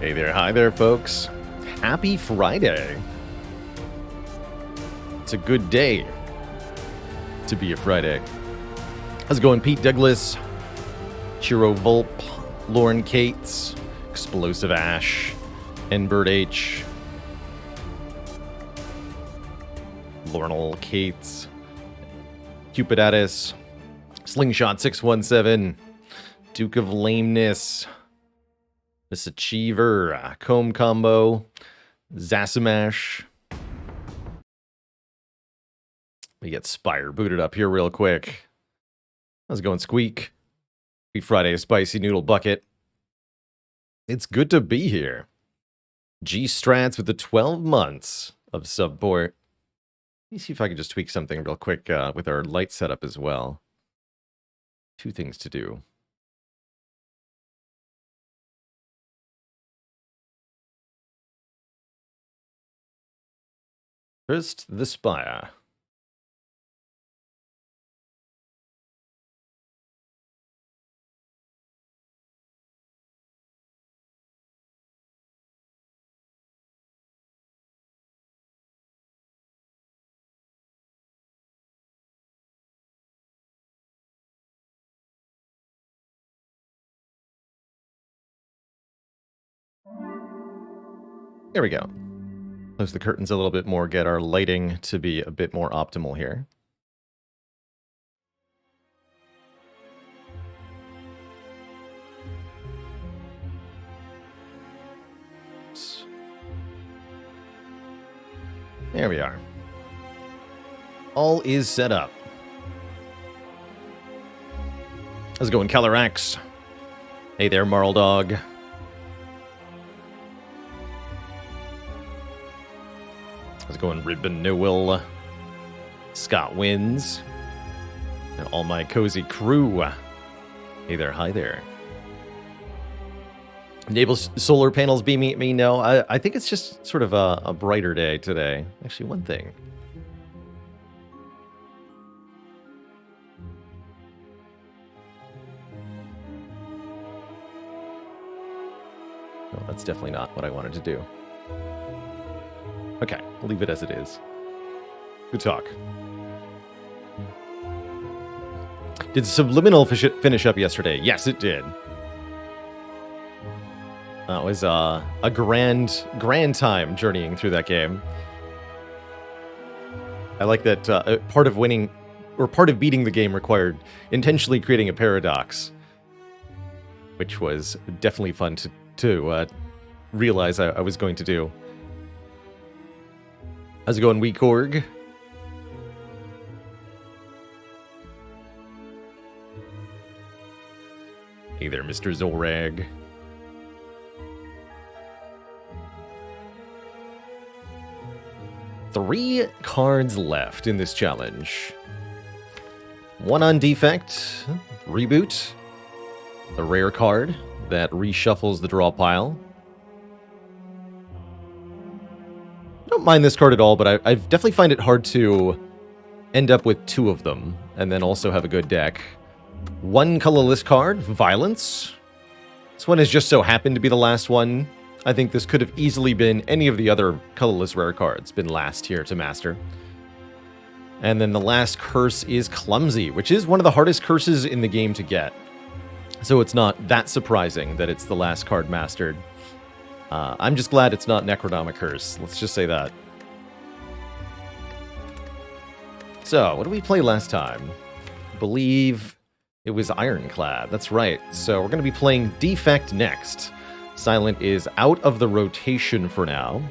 Hey there, hi there, folks. Happy Friday. It's a good day to be a Friday. How's it going, Pete Douglas, Chiro Volp, Lauren Cates, Explosive Ash, Enbird H, Lornal Cates, Cupidatus, Slingshot 617, Duke of Lameness, Miss Achiever, Comb Combo, Zasimash. We get Spire booted up here real quick. How's it going, Squeak? Happy Friday, Spicy Noodle Bucket. It's good to be here. G-Strats with the 12 months of support. Let me see if I can just tweak something real quick with our light setup as well. Two things to do. First, the Spire. There we go. Close the curtains a little bit more, get our lighting to be a bit more optimal here. Oops. There we are. All is set up. How's it going, Calyrax? Hey there, Marl Dog. How's it going, Ribbon Newell? Scott Wins. And all my cozy crew. Hey there, hi there. Enable solar panels beaming at me? No, I think it's just sort of a brighter day today. Actually, one thing. No, that's definitely not what I wanted to do. Okay, we'll leave it as it is. Good talk. Did Subliminal finish up yesterday? Yes, it did. That was a grand time journeying through that game. I like that part of winning, or part of beating the game required intentionally creating a paradox, which was definitely fun to realize I was going to do. How's it going, Weekorg? Hey there, Mr. Zorag. Three cards left in this challenge. One on Defect, Reboot, a rare card that reshuffles the draw pile. I don't mind this card at all, but I definitely find it hard to end up with two of them, and then also have a good deck. One colorless card, Violence. This one has just so happened to be the last one. I think this could have easily been any of the other colorless rare cards, been last here to master. And then the last curse is Clumsy, which is one of the hardest curses in the game to get. So it's not that surprising that it's the last card mastered. I'm just glad it's not Necronomic Curse. Let's just say that. So, what did we play last time? I believe it was Ironclad. That's right. So we're going to be playing Defect next. Silent is out of the rotation for now,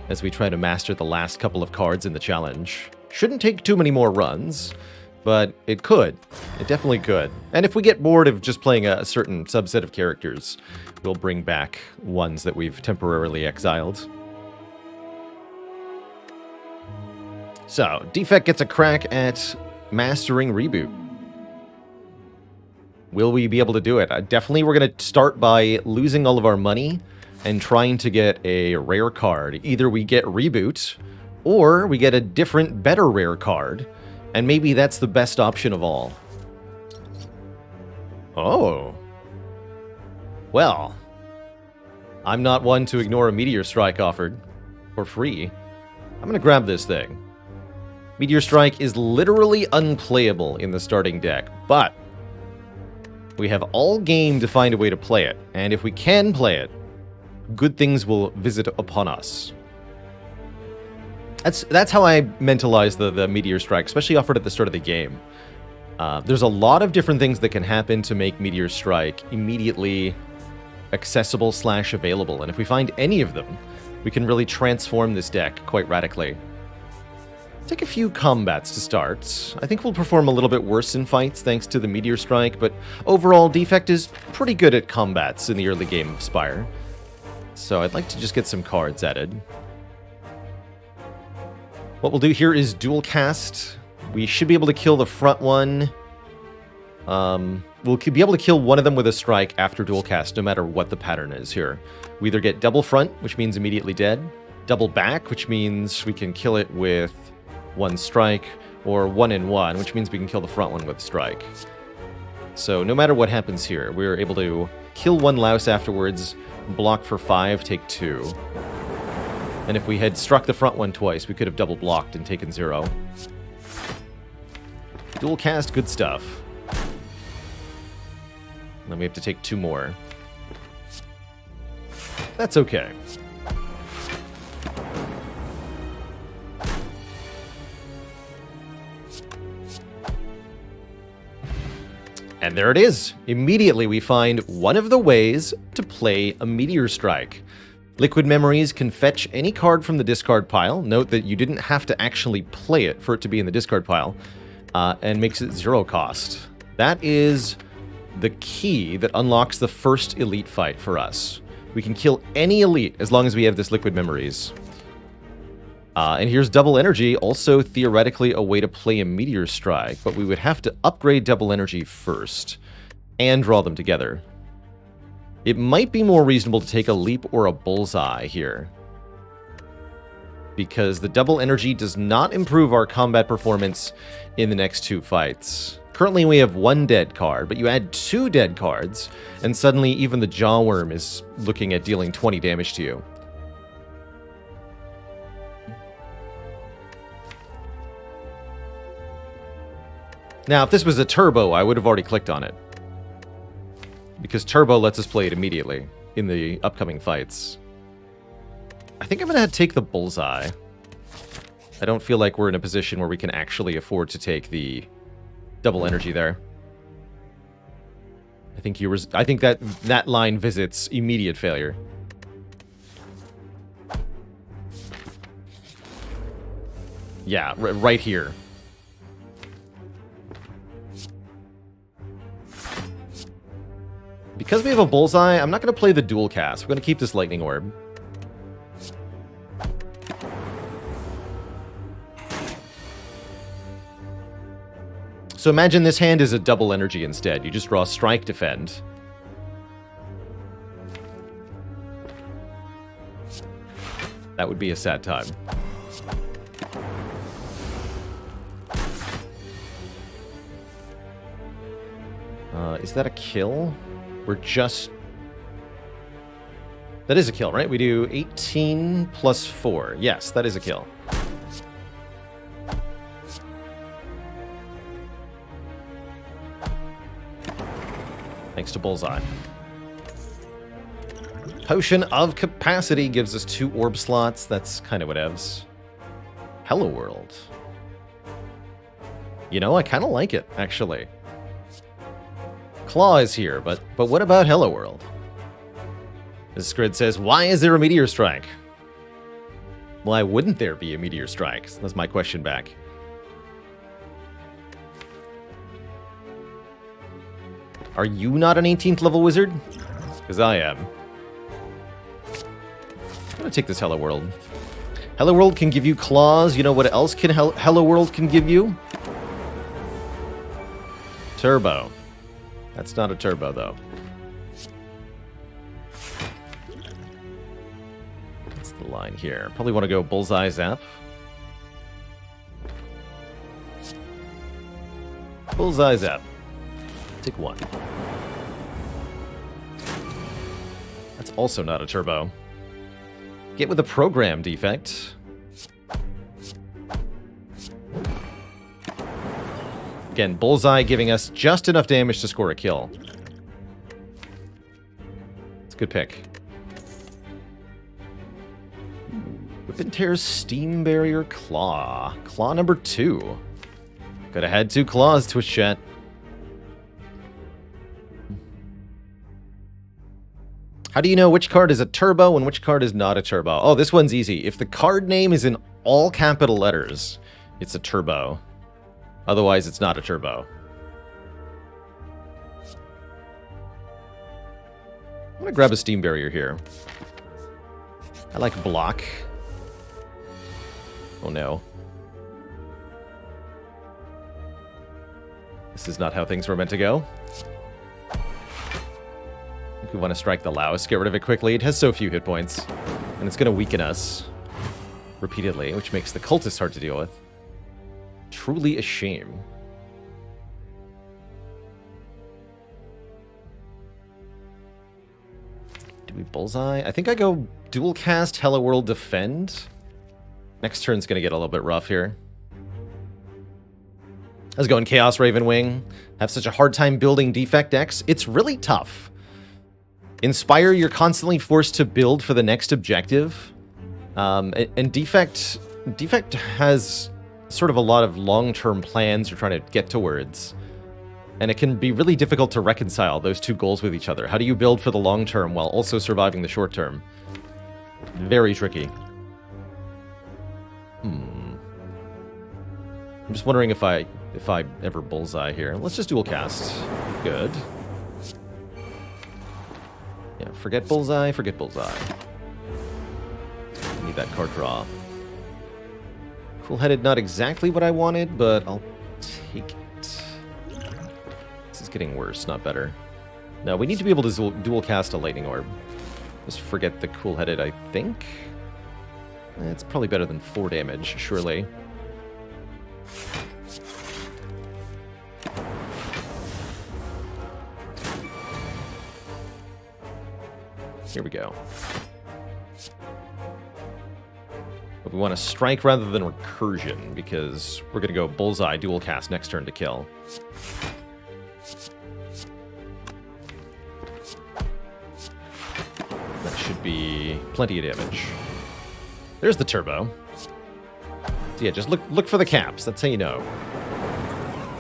as we try to master the last couple of cards in the challenge. Shouldn't take too many more runs, but it could. It definitely could. And if we get bored of just playing a certain subset of characters, we'll bring back ones that we've temporarily exiled. So, Defect gets a crack at mastering Reboot. Will we be able to do it? Definitely we're going to start by losing all of our money and trying to get a rare card. Either we get Reboot, or we get a different, better rare card, and maybe that's the best option of all. Oh. Well. I'm not one to ignore a Meteor Strike offered for free. I'm going to grab this thing. Meteor Strike is literally unplayable in the starting deck, but we have all game to find a way to play it, and if we can play it, good things will visit upon us. That's how I mentalize the Meteor Strike, especially offered at the start of the game. There's a lot of different things that can happen to make Meteor Strike immediately accessible / available, and if we find any of them, we can really transform this deck quite radically. Take a few combats to start. I think we'll perform a little bit worse in fights thanks to the Meteor Strike, but overall, Defect is pretty good at combats in the early game of Spire. So I'd like to just get some cards added. What we'll do here is dual cast. We should be able to kill the front one. We'll be able to kill one of them with a strike after dual cast, no matter what the pattern is here. We either get double front, which means immediately dead, double back, which means we can kill it with one strike, or 1-in-1, which means we can kill the front one with a strike. So no matter what happens here, we're able to kill one louse afterwards, block for 5, take 2. And if we had struck the front one twice, we could have double blocked and taken 0. Dual cast, good stuff. Then we have to take 2 more. That's okay. And there it is. Immediately we find one of the ways to play a Meteor Strike. Liquid Memories can fetch any card from the discard pile. Note that you didn't have to actually play it for it to be in the discard pile. And makes it 0 cost. That is the key that unlocks the first elite fight for us. We can kill any elite as long as we have this Liquid Memories. And here's Double Energy, also theoretically a way to play a Meteor Strike, but we would have to upgrade Double Energy first and draw them together. It might be more reasonable to take a Leap or a Bullseye here, because the Double Energy does not improve our combat performance in the next 2 fights. Currently we have 1 dead card, but you add 2 dead cards, and suddenly even the Jawworm is looking at dealing 20 damage to you. Now, if this was a Turbo, I would have already clicked on it, because Turbo lets us play it immediately in the upcoming fights. I think I'm going to take the Bullseye. I don't feel like we're in a position where we can actually afford to take the Double Energy there. I think that line visits immediate failure. Yeah, right here. Because we have a Bullseye, I'm not going to play the dual cast. We're going to keep this Lightning Orb. So imagine this hand is a Double Energy instead. You just draw Strike, Defend. That would be a sad time. Is that a kill? We're just... That is a kill, right? We do 18 plus 4. Yes, that is a kill. Thanks to Bullseye. Potion of Capacity gives us 2 orb slots. That's kind of whatevs. Hello World. You know, I kind of like it, actually. Claw is here, but what about Hello World? This grid says, why is there a Meteor Strike? Why wouldn't there be a Meteor Strike? That's my question back. Are you not an 18th level wizard? Because I am. I'm going to take this Hello World. Hello World can give you claws. You know what else can Hello World can give you? Turbo. That's not a Turbo, though. That's the line here. Probably want to go Bullseye Zap. Bullseye Zap. Take 1. That's also not a turbo. Get with the program, Defect. Again, Bullseye giving us just enough damage to score a kill. It's a good pick. Weapon Tear's Steam Barrier Claw. Claw number 2. Could have had 2 claws, Twitch chat. How do you know which card is a turbo and which card is not a turbo? Oh, this one's easy. If the card name is in all capital letters, it's a turbo. Otherwise, it's not a turbo. I'm going to grab a Steam Barrier here. I like block. Oh no. This is not how things were meant to go. I think we want to strike the Laos, get rid of it quickly. It has so few hit points. And it's going to weaken us repeatedly, which makes the cultist hard to deal with. Truly a shame. Do we bullseye? I think I go dual cast Hello World Defend. Next turn's going to get a little bit rough here. I was going Chaos Ravenwing. Have such a hard time building Defect decks. It's really tough. In Spire, you're constantly forced to build for the next objective. And Defect has sort of a lot of long-term plans you're trying to get towards. And it can be really difficult to reconcile those two goals with each other. How do you build for the long term while also surviving the short term? Very tricky. I'm just wondering if I ever bullseye here. Let's just dual cast. Good. Yeah, forget bullseye, forget bullseye. I need that card draw. Cool-headed, not exactly what I wanted, but I'll take it. This is getting worse, not better. No, we need to be able to dual cast a lightning orb. Just forget the cool-headed, I think. It's probably better than 4 damage, surely. Here we go. But we want to strike rather than recursion, because we're going to go bullseye dual cast next turn to kill. That should be plenty of damage. There's the turbo. So yeah, just look for the caps. That's how you know.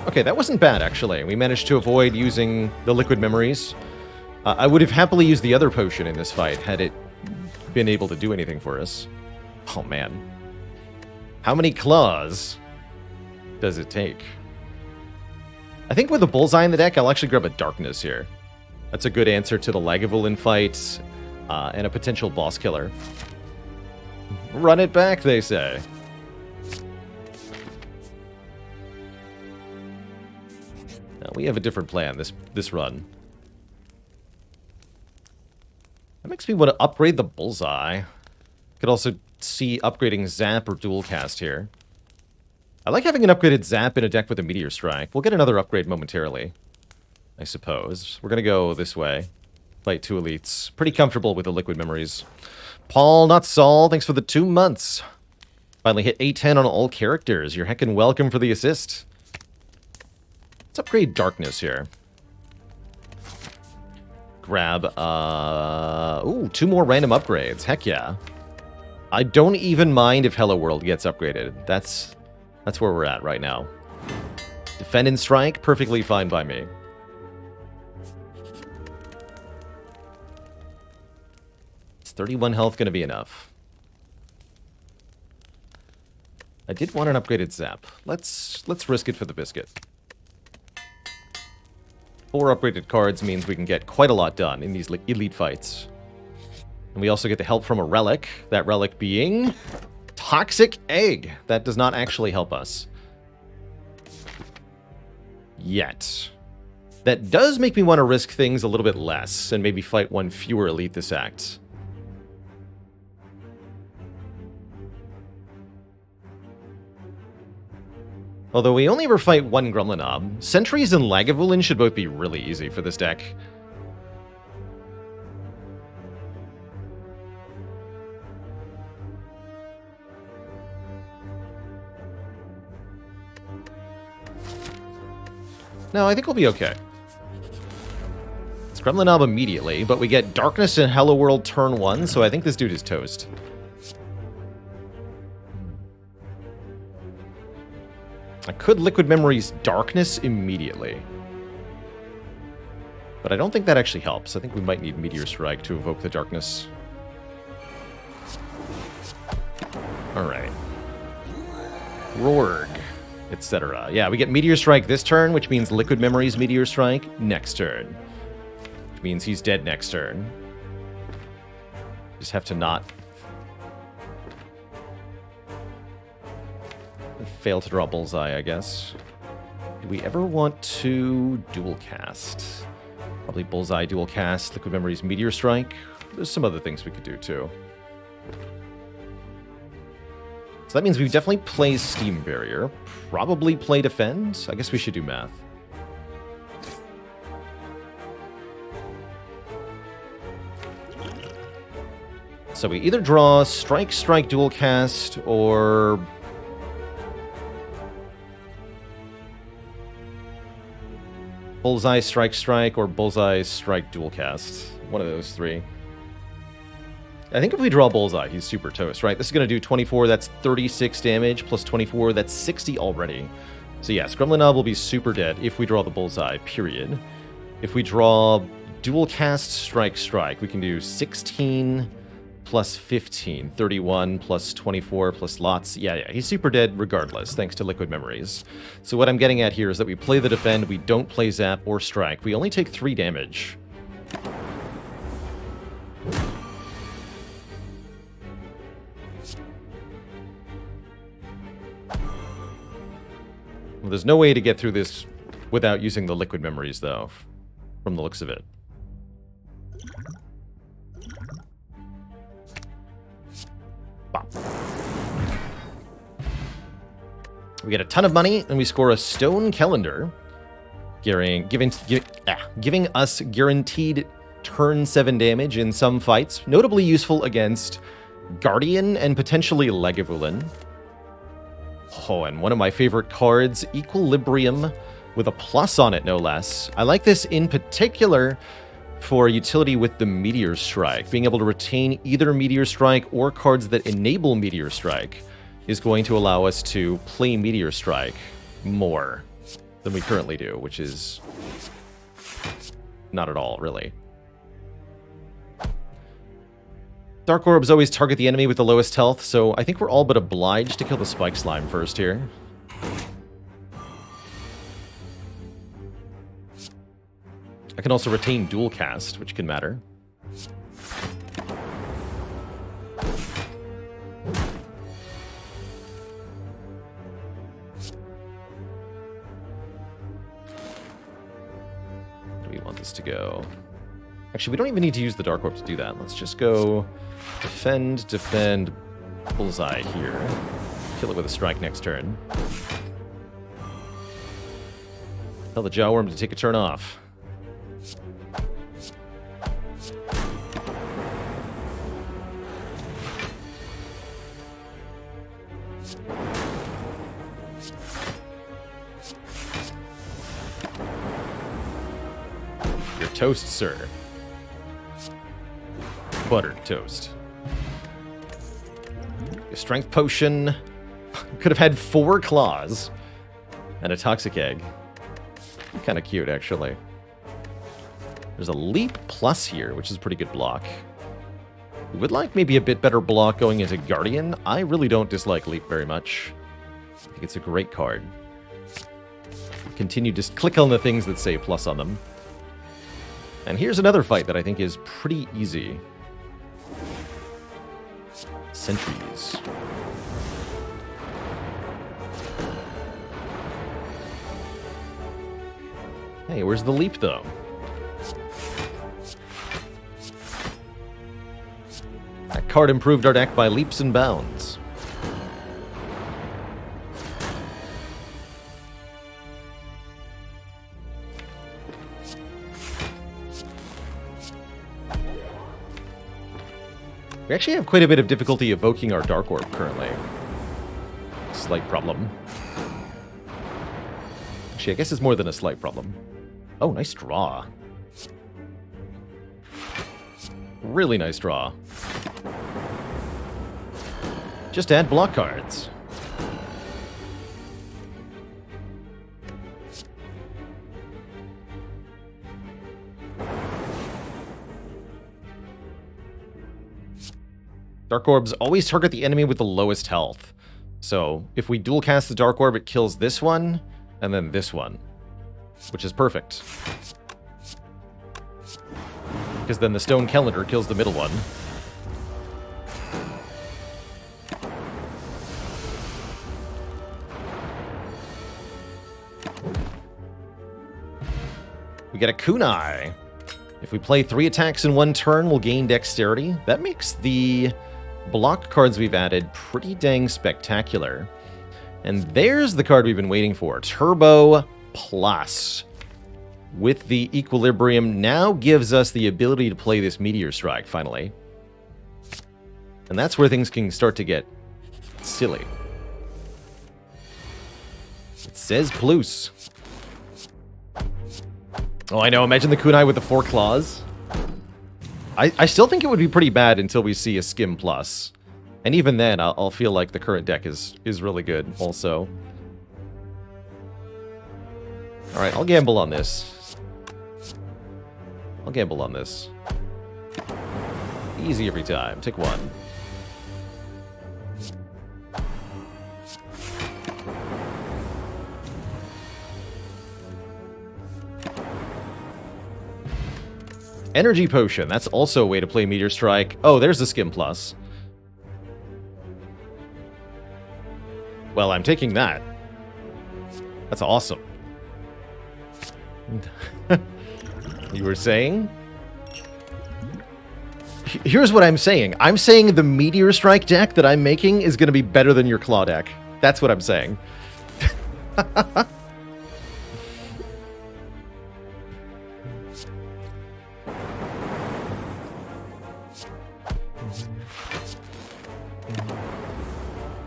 Okay, that wasn't bad, actually. We managed to avoid using the liquid memories. I would have happily used the other potion in this fight had it been able to do anything for us. Oh, man. How many claws does it take? I think with a bullseye in the deck, I'll actually grab a darkness here. That's a good answer to the Lagavulin fight and a potential boss killer. Run it back, they say. Now, we have a different plan this run. That makes me want to upgrade the bullseye. Could also see upgrading Zap or dual cast here. I like having an upgraded Zap in a deck with a Meteor Strike. We'll get another upgrade momentarily, I suppose. We're going to go this way. Fight 2 elites. Pretty comfortable with the liquid memories. Paul, not Saul, thanks for the 2 months. Finally hit 810 on all characters. You're heckin' welcome for the assist. Let's upgrade Darkness here. Grab, 2 more random upgrades. Heck yeah. I don't even mind if Hello World gets upgraded. That's where we're at right now. Defend and Strike, perfectly fine by me. Is 31 health going to be enough? I did want an upgraded Zap. Let's risk it for the biscuit. 4 upgraded cards means we can get quite a lot done in these elite fights. And we also get the help from a relic. That relic being Toxic Egg. That does not actually help us. Yet. That does make me want to risk things a little bit less and maybe fight 1 fewer elite this act. Although we only ever fight 1 Gremlinob, Sentries and Lagavulin should both be really easy for this deck. No, I think we'll be okay. It's Gremlin Knob immediately, but we get Darkness and Hello World turn 1, so I think this dude is toast. I could Liquid Memories Darkness immediately. But I don't think that actually helps. I think we might need Meteor Strike to evoke the Darkness. Alright. Rorg, etc. Yeah, we get Meteor Strike this turn, which means Liquid Memories Meteor Strike next turn. Which means he's dead next turn. Just have to not fail to draw Bullseye, I guess. Do we ever want to dual cast? Probably Bullseye, dual cast, Liquid Memories, Meteor Strike. There's some other things we could do, too. So that means we definitely play Steam Barrier. Probably play Defend. I guess we should do math. So we either draw Strike, Strike, dual cast, or Bullseye, Strike, Strike, or Bullseye, Strike, dual cast. One of those three. I think if we draw Bullseye, he's super toast, right? This is going to do 24, that's 36 damage, plus 24, that's 60 already. So yes, Gremlin Knob will be super dead if we draw the Bullseye, period. If we draw dual cast, Strike, Strike, we can do 16 plus 15, 31 plus 24 plus lots. Yeah, he's super dead regardless, thanks to Liquid Memories. So what I'm getting at here is that we play the Defend, we don't play Zap or Strike. We only take 3 damage. Well, there's no way to get through this without using the Liquid Memories, though, from the looks of it. Bop. We get a ton of money, and we score a Stone Calendar, giving us guaranteed turn 7 damage in some fights, notably useful against Guardian and potentially Lagavulin. Oh, and one of my favorite cards, Equilibrium, with a plus on it, no less. I like this in particular for utility with the Meteor Strike. Being able to retain either Meteor Strike or cards that enable Meteor Strike is going to allow us to play Meteor Strike more than we currently do, which is not at all, really. Dark Orbs always target the enemy with the lowest health, so I think we're all but obliged to kill the Spike Slime first here. I can also retain Dual Cast, which can matter. Where do we want this to go? Actually, we don't even need to use the Dark Orb to do that. Let's just go Defend, Defend, Bullseye here. Kill it with a Strike next turn. Tell the Jawworm to take a turn off. You're toast, sir. Buttered toast. A strength potion. Could have had 4 claws. And a toxic egg. Kind of cute, actually. There's a leap plus here, which is a pretty good block. We would like maybe a bit better block going into Guardian. I really don't dislike leap very much. I think it's a great card. Continue to click on the things that say plus on them. And here's another fight that I think is pretty easy. Sentries. Hey, where's the leap, though? That card improved our deck by leaps and bounds. We actually have quite a bit of difficulty evoking our Dark Orb currently. Slight problem. Actually, I guess it's more than a slight problem. Oh, nice draw. Really nice draw. Just add block cards. Dark Orbs always target the enemy with the lowest health. So, if we dual cast the Dark Orb, it kills this one, and then this one. Which is perfect. Because then the Stone Calendar kills the middle one. We get a Kunai. If we play 3 attacks in 1 turn, we'll gain Dexterity. That makes the block cards we've added pretty dang spectacular. And there's the card we've been waiting for. Turbo Plus. With the Equilibrium now gives us the ability to play this Meteor Strike, finally. And that's where things can start to get silly. It says plus. Oh, I know. Imagine the Kunai with the 4 claws. I still think it would be pretty bad until we see a Skim Plus. And even then, I'll feel like the current deck is really good also. Alright, I'll gamble on this. I'll gamble on this. Easy every time. Take 1. Energy Potion. That's also a way to play Meteor Strike. Oh, there's the Skim Plus. Well, I'm taking that. That's awesome. You were saying? Here's what I'm saying. I'm saying the Meteor Strike deck that I'm making is going to be better than your Claw deck. That's what I'm saying.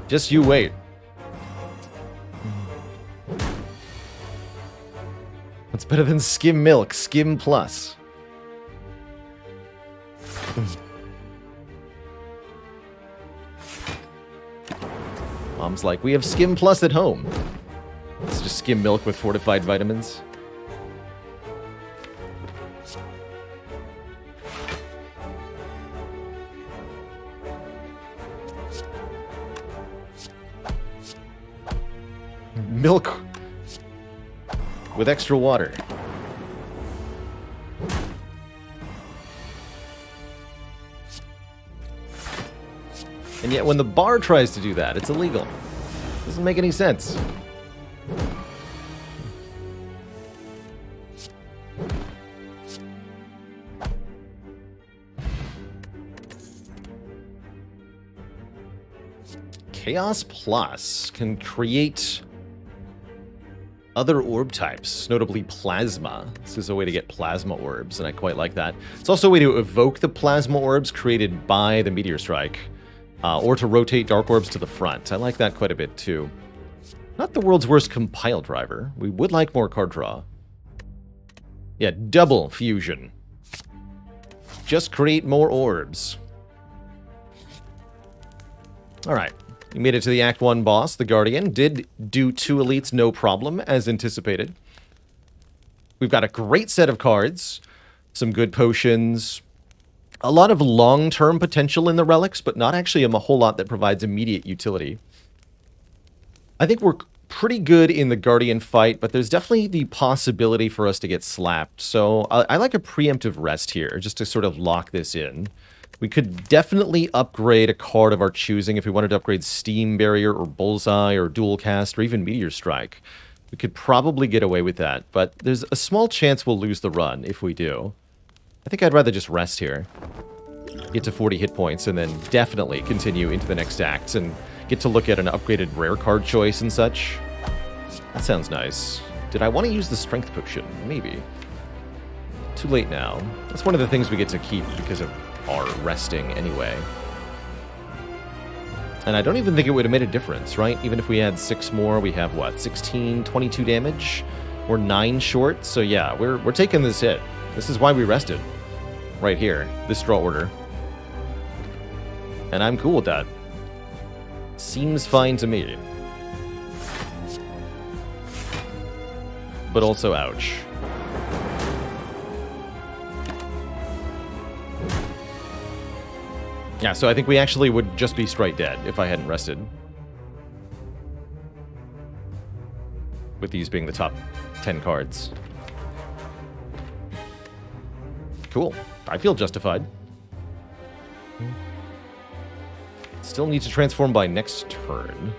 Just you wait. What's better than skim milk? Skim Plus. Mom's like, we have Skim Plus at home. It's just skim milk with fortified vitamins. Milk with extra water. And yet when the bar tries to do that, it's illegal. Doesn't make any sense. Chaos Plus can create other orb types, notably plasma. This is a way to get plasma orbs, and I quite like that. It's also a way to evoke the plasma orbs created by the Meteor Strike, or to rotate dark orbs to the front. I like that quite a bit, too. Not the world's worst compile driver. We would like more card draw. Yeah, double fusion. Just create more orbs. Alright. We made it to the Act 1 boss. The Guardian did do 2 elites no problem, as anticipated. We've got a great set of cards. Some good potions. A lot of long-term potential in the relics, but not actually a whole lot that provides immediate utility. I think we're pretty good in the Guardian fight, but there's definitely the possibility for us to get slapped. So I like a preemptive rest here, just to sort of lock this in. We could definitely upgrade a card of our choosing if we wanted to upgrade Steam Barrier or Bullseye or Dual Cast or even Meteor Strike. We could probably get away with that, but there's a small chance we'll lose the run if we do. I think I'd rather just rest here. Get to 40 hit points and then definitely continue into the next act and get to look at an upgraded rare card choice and such. That sounds nice. Did I want to use the Strength Potion? Maybe. Too late now. That's one of the things we get to keep because of our resting anyway. And I don't even think it would have made a difference, right? Even if we had 6 more, we have what, 16, 22 damage? We're 9 short, so yeah, we're taking this hit. This is why we rested. Right here. This draw order. And I'm cool with that. Seems fine to me. But also, ouch. Yeah, so I think we actually would just be straight dead if I hadn't rested. With these being the top 10 cards. Cool. I feel justified. Still need to transform by next turn.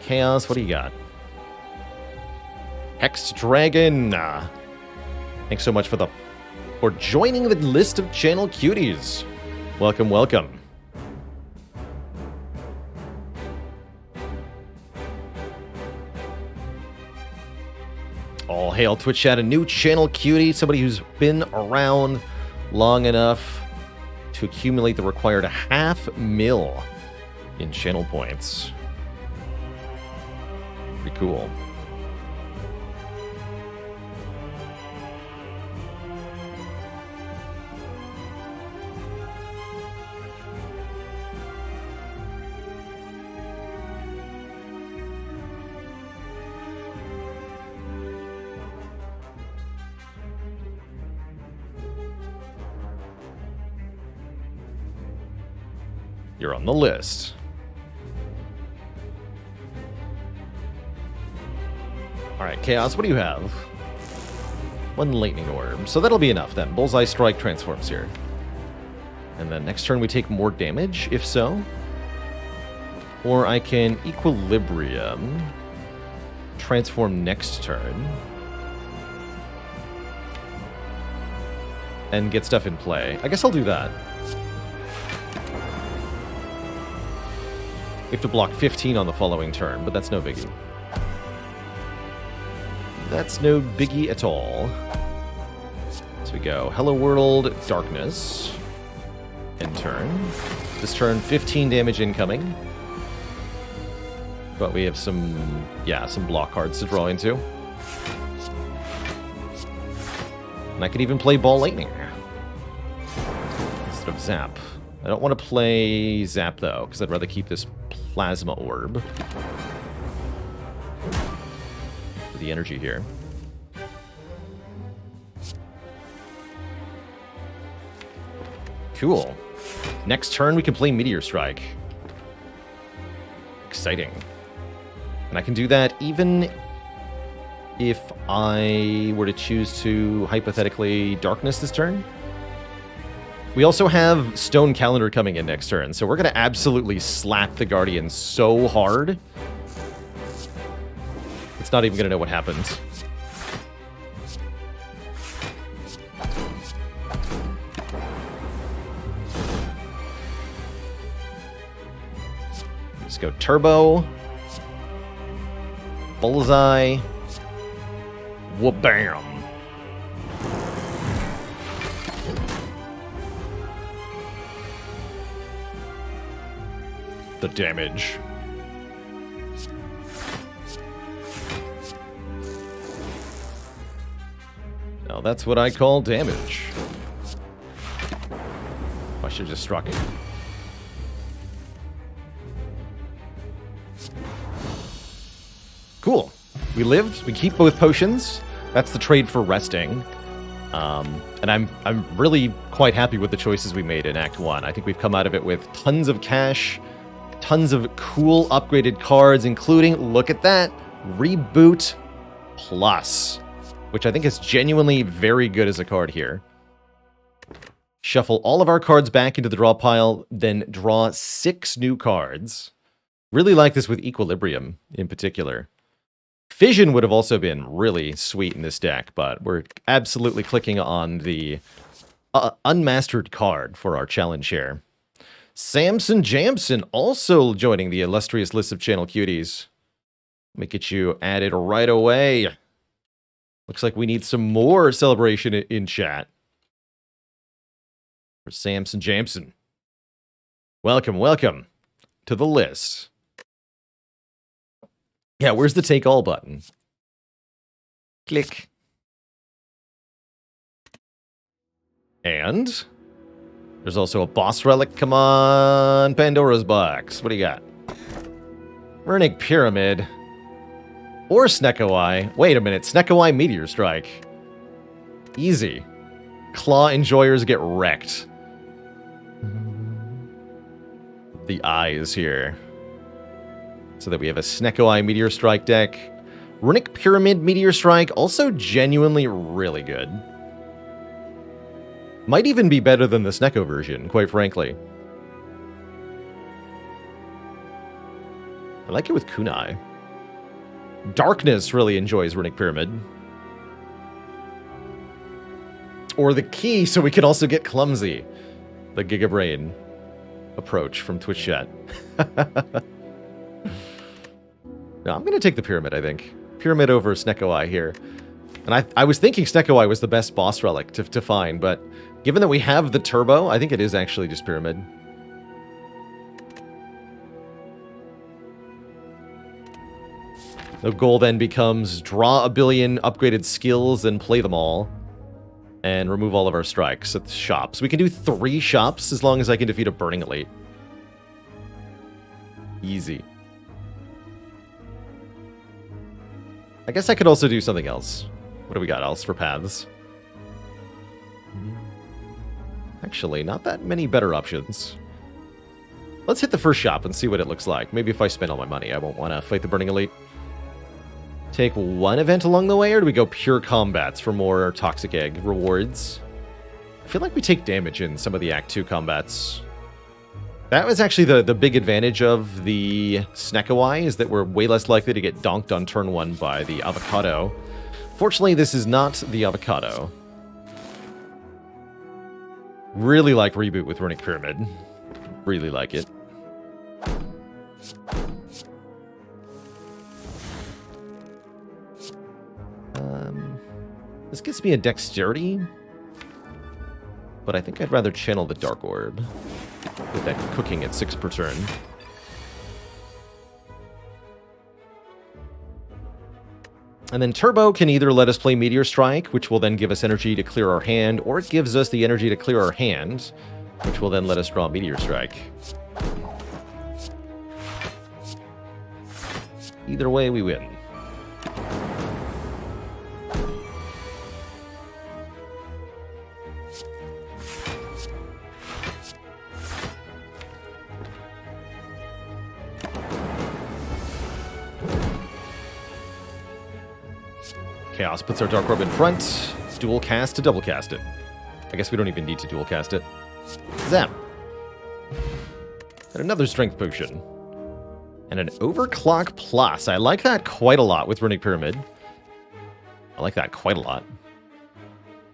Chaos, what do you got? Hex Dragon. Thanks so much for joining the list of channel cuties. Welcome, welcome. All hail Twitch chat, a new channel cutie, somebody who's been around long enough to accumulate the required 500,000 in channel points. Pretty cool. You're on the list. Alright, Chaos, what do you have? 1 Lightning Orb. So that'll be enough then. Bullseye Strike transforms here. And then next turn we take more damage, if so. Or I can Equilibrium. Transform next turn. And get stuff in play. I guess I'll do that. We have to block 15 on the following turn, but that's no biggie. That's no biggie at all. So we go Hello World, Darkness. End turn. This turn, 15 damage incoming. But we have some block cards to draw into. And I could even play Ball Lightning instead of Zap. I don't want to play Zap, though, because I'd rather keep this Plasma Orb for the energy here. Cool. Next turn, we can play Meteor Strike. Exciting. And I can do that even if I were to choose to, hypothetically, Darkness this turn. We also have Stone Calendar coming in next turn, so we're going to absolutely slap the Guardian so hard. It's not even going to know what happens. Let's go Turbo. Bullseye. Wha-bam. The damage. Now that's what I call damage. I should have just struck it. Cool. We lived. We keep both potions. That's the trade for resting. And I'm really quite happy with the choices we made in Act 1. I think we've come out of it with tons of cash, tons of cool upgraded cards, including, look at that, Reboot Plus, which I think is genuinely very good as a card here. Shuffle all of our cards back into the draw pile, then draw 6 new cards. Really like this with Equilibrium in particular. Fission would have also been really sweet in this deck, but we're absolutely clicking on the unmastered card for our challenge here. Samson Jamson also joining the illustrious list of channel cuties. Let me get you added right away. Looks like we need some more celebration in chat for Samson Jamson. Welcome, welcome to the list. Yeah, where's the take all button? Click. And there's also a boss relic. Come on, Pandora's box. What do you got? Runic Pyramid. Or Snekoi. Wait a minute, Snekoi Meteor Strike. Easy. Claw enjoyers get wrecked. The eyes here. So that we have a Snekoi Meteor Strike deck. Runic Pyramid Meteor Strike, also genuinely really good. Might even be better than the Sneko version, quite frankly. I like it with Kunai. Darkness really enjoys Runic Pyramid. Or the key, so we can also get Clumsy. The Gigabrain approach from Twitch chat. No, I'm going to take the Pyramid, I think. Pyramid over Snekoi here. And I was thinking Snekoi was the best boss relic to find, but given that we have the Turbo, I think it is actually just Pyramid. The goal then becomes draw a billion upgraded skills and play them all. And remove all of our strikes at the shops. We can do 3 shops as long as I can defeat a Burning Elite. Easy. I guess I could also do something else. What do we got else for paths? Actually, not that many better options. Let's hit the first shop and see what it looks like. Maybe if I spend all my money, I won't want to fight the Burning Elite. Take 1 event along the way, or do we go pure combats for more Toxic Egg rewards? I feel like we take damage in some of the Act 2 combats. That was actually the big advantage of the Snekoi, is that we're way less likely to get donked on turn 1 by the Avocado. Fortunately, this is not the Avocado. Really like Reboot with Runic Pyramid. Really like it. This gives me a Dexterity, but I think I'd rather channel the Dark Orb with that cooking at 6 per turn. And then Turbo can either let us play Meteor Strike, which will then give us energy to clear our hand, or it gives us the energy to clear our hand, which will then let us draw Meteor Strike. Either way, we win. Chaos puts our Dark Orb in front. Dual cast to double cast it. I guess we don't even need to dual cast it. Zap. And another Strength Potion. And an Overclock Plus. I like that quite a lot with Runic Pyramid. I like that quite a lot.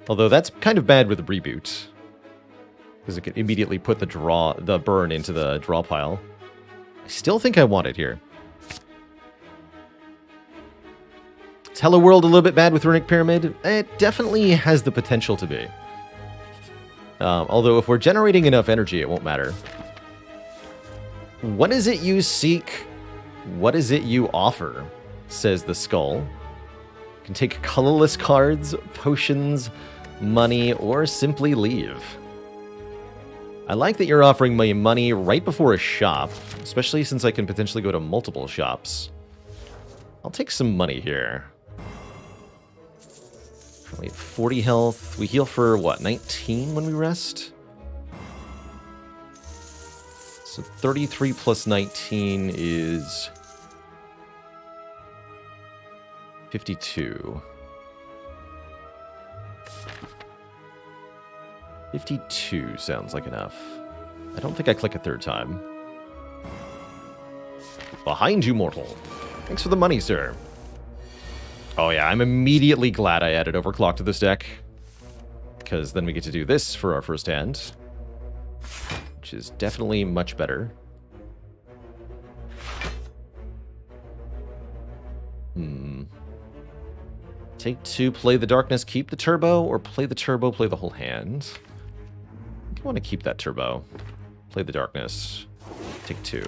Although that's kind of bad with the Reboot. Because it can immediately put the burn into the draw pile. I still think I want it here. Is Hello World a little bit bad with Runic Pyramid? It definitely has the potential to be. Although if we're generating enough energy, it won't matter. What is it you seek? What is it you offer? Says the skull. You can take colorless cards, potions, money, or simply leave. I like that you're offering me money right before a shop, especially since I can potentially go to multiple shops. I'll take some money here. Wait, 40 health. We heal for, what, 19 when we rest? So 33 plus 19 is 52. 52 sounds like enough. I don't think I click a third time. Behind you, mortal. Thanks for the money, sir. Oh yeah, I'm immediately glad I added Overclock to this deck. Because then we get to do this for our first hand. Which is definitely much better. Take 2, play the Darkness, keep the Turbo, or play the Turbo, play the whole hand. I think I want to keep that Turbo. Play the Darkness. Take 2.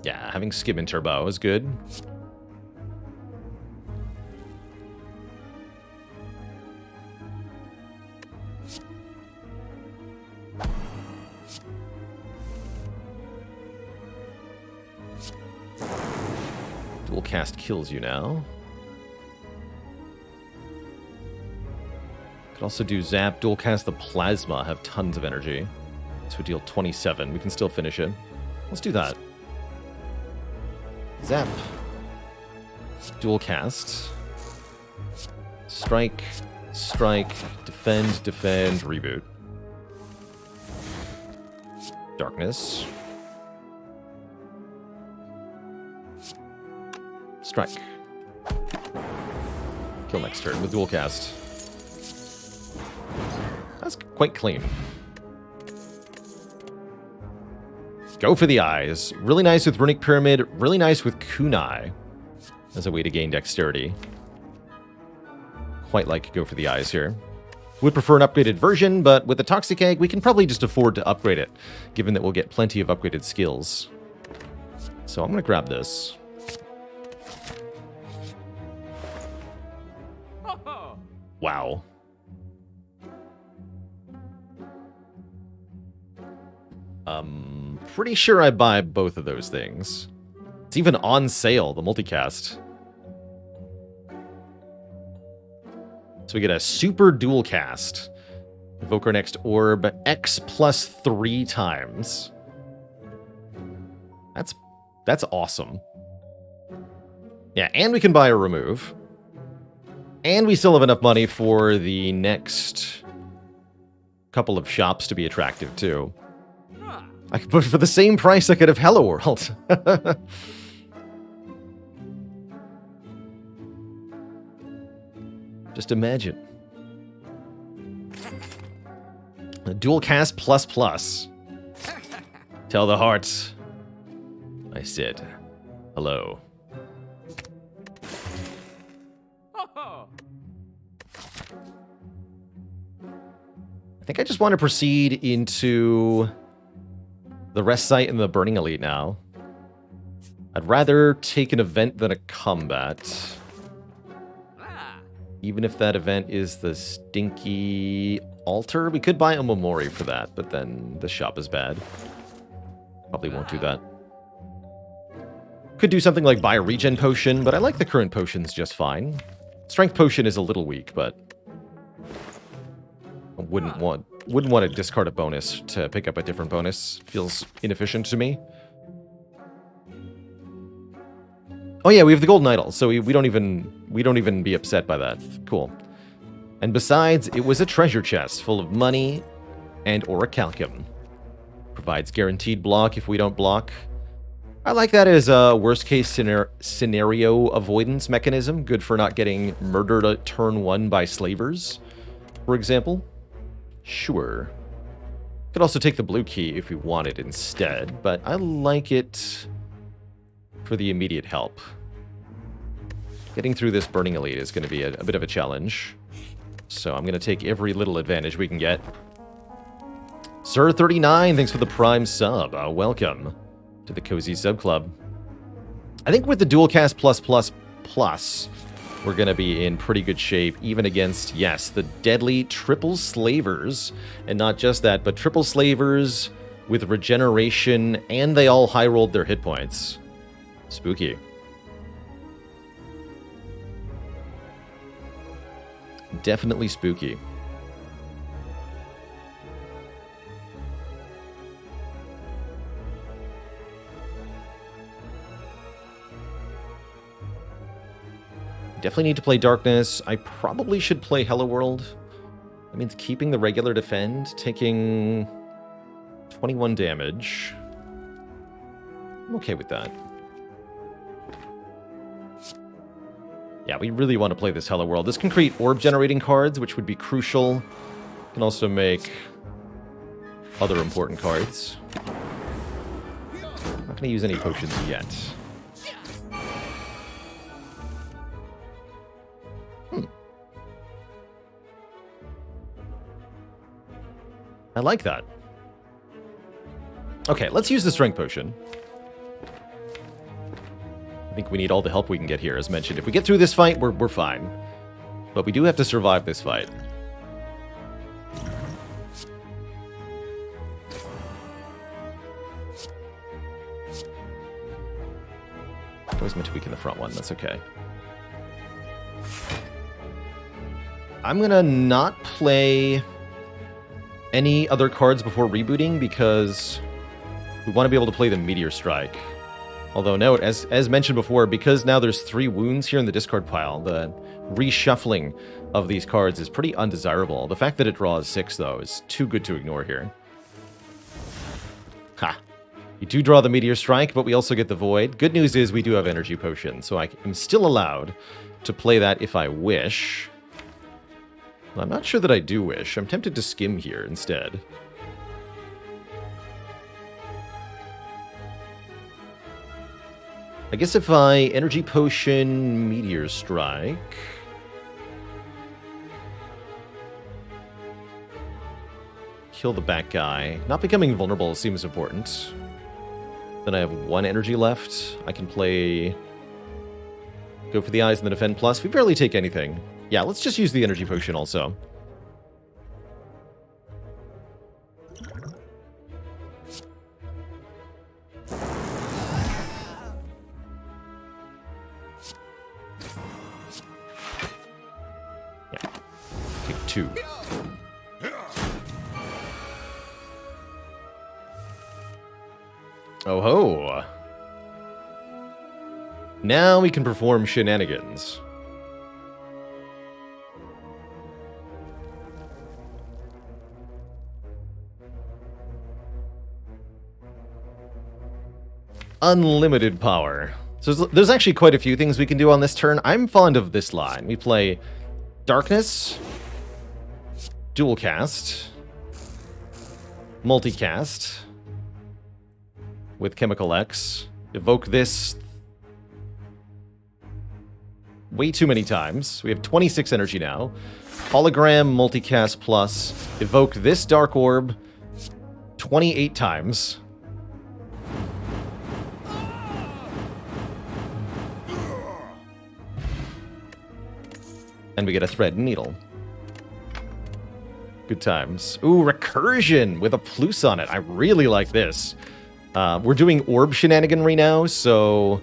Yeah, having Skim and Turbo is good. Dual cast kills you now. Could also do Zap, dual cast the Plasma, have tons of energy. This would deal 27. We can still finish it. Let's do that. Zap. Dual cast. Strike, strike, defend, defend, reboot. Darkness. Strike. Kill next turn with dual cast. That's quite clean. Go for the eyes. Really nice with Runic Pyramid. Really nice with Kunai as a way to gain dexterity. Quite like go for the eyes here. Would prefer an upgraded version, but with the Toxic Egg, we can probably just afford to upgrade it, given that we'll get plenty of upgraded skills. So I'm going to grab this. Wow. Pretty sure I buy both of those things. It's even on sale, the multicast. So we get a super dual cast. Evoke our next orb, X plus 3 times. That's awesome. Yeah, and we can buy a remove. And we still have enough money for the next couple of shops to be attractive, too. But for the same price, I could have Hello World. Just imagine. A dual cast plus plus. Tell the heart I said hello. I think I just want to proceed into the Rest Site and the Burning Elite now. I'd rather take an event than a combat. Even if that event is the Stinky Altar. We could buy a Momori for that, but then the shop is bad. Probably won't do that. Could do something like buy a regen potion, but I like the current potions just fine. Strength potion is a little weak, but I wouldn't want to discard a bonus to pick up a different bonus. Feels inefficient to me. Oh yeah, we have the golden idol, so we don't even be upset by that. Cool. And besides, it was a treasure chest full of money and orichalcum. Provides guaranteed block if we don't block. I like that as a worst-case scenario avoidance mechanism. Good for not getting murdered at turn 1 by slavers, for example. Sure. Could also take the blue key if we wanted instead, but I like it for the immediate help. Getting through this Burning Elite is going to be a bit of a challenge. So I'm going to take every little advantage we can get. Sir39, thanks for the Prime sub. Welcome to the Cozy Sub Club. I think with the dual cast plus, we're going to be in pretty good shape, even against, yes, the deadly triple slavers. And not just that, but triple slavers with regeneration, and they all high-rolled their hit points. Spooky. Definitely spooky. Definitely need to play Darkness. I probably should play Hello World. That means keeping the regular defend, taking 21 damage. I'm okay with that. Yeah, we really want to play this Hello World. This can create orb generating cards, which would be crucial. Can also make other important cards. I'm not going to use any potions yet. I like that. Okay, let's use the Strength Potion. think we need all the help we can get here, as mentioned. If we get through this fight, we're fine. But we do have to survive this fight. Always meant to weaken the front one, that's okay. I'm gonna not play any other cards before rebooting because we want to be able to play the Meteor Strike. Although note, as mentioned before, because now there's 3 wounds here in the discard pile, the reshuffling of these cards is pretty undesirable. The fact that it draws 6, though, is too good to ignore here. Ha! You do draw the Meteor Strike, but we also get the Void. Good news is we do have Energy Potion, so I am still allowed to play that if I wish. Well, I'm not sure that I do wish. I'm tempted to skim here instead. I guess if I Energy Potion, Meteor Strike... kill the back guy. Not becoming vulnerable seems important. Then I have 1 energy left. I can play... go for the eyes and the defend plus. We barely take anything. Yeah, let's just use the energy potion also. Yeah. Take 2. Oh ho! Now we can perform shenanigans. Unlimited power. So there's actually quite a few things we can do on this turn. I'm fond of this line. We play Darkness, Dual Cast, Multicast, with Chemical X. Evoke this way too many times. We have 26 energy now. Hologram, Multicast plus. Evoke this Dark Orb 28 times. And we get a Thread and Needle. Good times. Ooh, Recursion with a plus on it. I really like this. We're doing Orb Shenaniganry now, so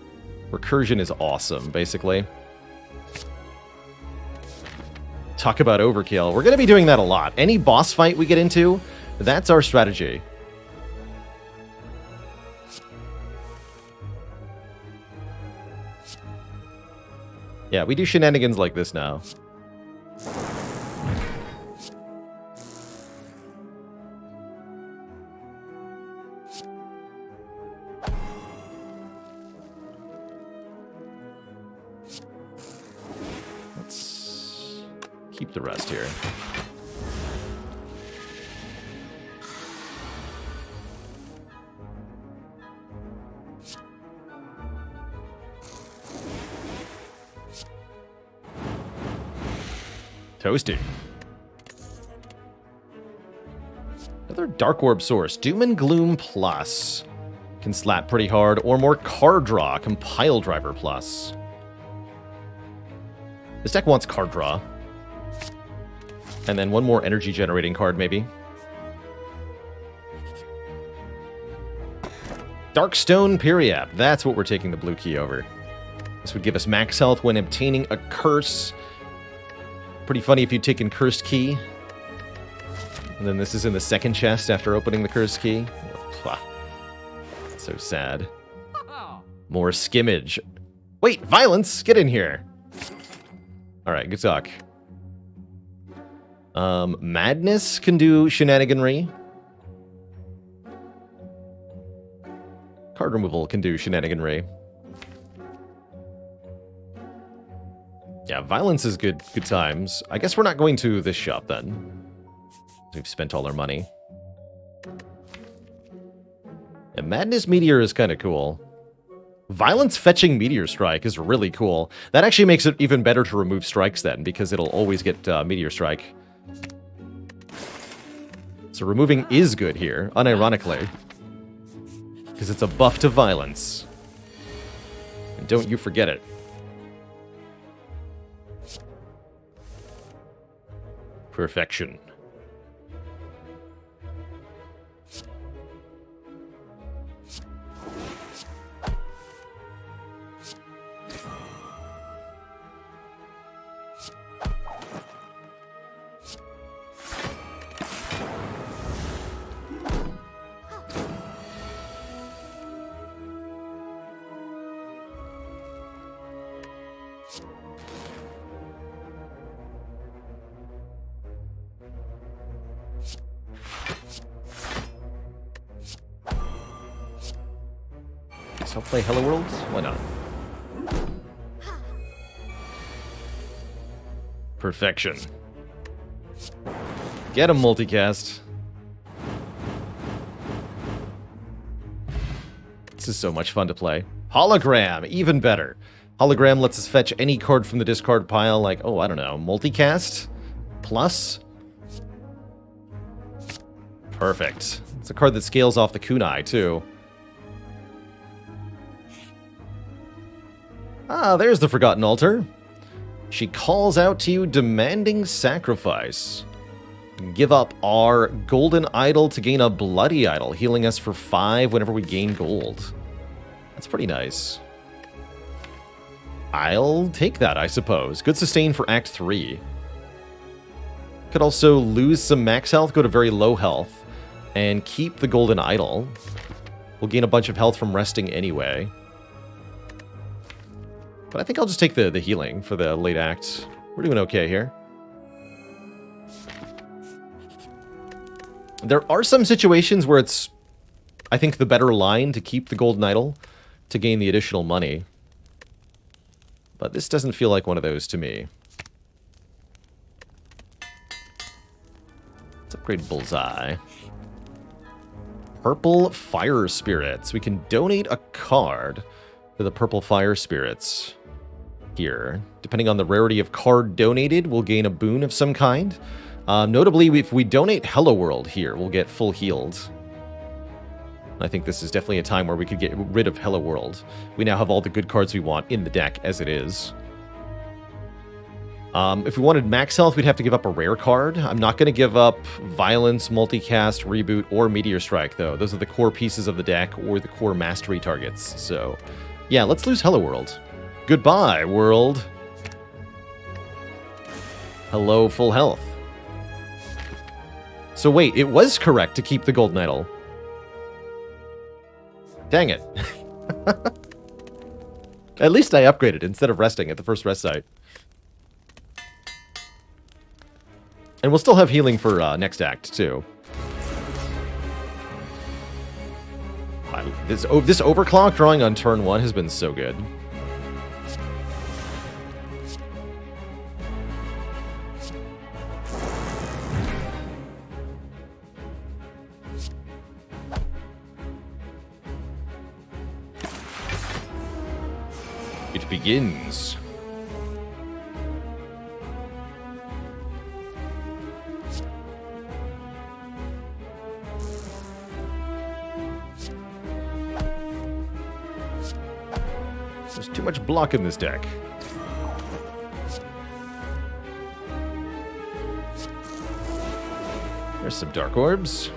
Recursion is awesome, basically. Talk about overkill. We're going to be doing that a lot. Any boss fight we get into, that's our strategy. Yeah, we do shenanigans like this now. Let's keep the rest here. Toasty. Another Dark Orb source. Doom and Gloom plus. Can slap pretty hard. Or more card draw. Compile Driver plus. This deck wants card draw. And then one more energy generating card, maybe. Darkstone Periap. That's what we're taking the blue key over. This would give us max health when obtaining a curse. Pretty funny if you'd taken Cursed Key. And then this is in the second chest after opening the Cursed Key. Pwah. So sad. More skimmage. Wait, Violence! Get in here! Alright, good talk. Madness can do shenaniganry. Card removal can do shenaniganry. Yeah, Violence is good times. I guess we're not going to this shop then. We've spent all our money. And Madness Meteor is kind of cool. Violence fetching Meteor Strike is really cool. That actually makes it even better to remove strikes then, because it'll always get Meteor Strike. So removing is good here, unironically. Because it's a buff to Violence. And don't you forget it. Perfection. I'll play Hello World? Why not? Perfection. Get him, multicast. This is so much fun to play. Hologram, even better. Hologram lets us fetch any card from the discard pile, like, oh, I don't know, multicast? Plus? Perfect. It's a card that scales off the kunai, too. Ah, there's the Forgotten Altar. She calls out to you, demanding sacrifice. Give up our golden idol to gain a bloody idol, healing us for 5 whenever we gain gold. That's pretty nice. I'll take that, I suppose. Good sustain for Act 3. Could also lose some max health, go to very low health, and keep the golden idol. We'll gain a bunch of health from resting anyway. But I think I'll just take the healing for the late act. We're doing okay here. There are some situations where it's, I think, the better line to keep the golden idol to gain the additional money. But this doesn't feel like one of those to me. Let's upgrade Bullseye. Purple Fire Spirits. We can donate a card to the Purple Fire Spirits. Here. Depending on the rarity of card donated, we'll gain a boon of some kind. Notably, if we donate Hello World here, we'll get full healed. I think this is definitely a time where we could get rid of Hello World. We now have all the good cards we want in the deck as it is. If we wanted max health, we'd have to give up a rare card. I'm not going to give up Violence, Multicast, Reboot, or Meteor Strike, though. Those are the core pieces of the deck or the core mastery targets. So, yeah, let's lose Hello World. Goodbye, world. Hello, full health. So wait, it was correct to keep the golden idol. Dang it. At least I upgraded instead of resting at the first rest site. And we'll still have healing for next act, too. This overclock drawing on turn 1 has been so good. It begins. There's too much block in this deck. There's some Dark Orbs.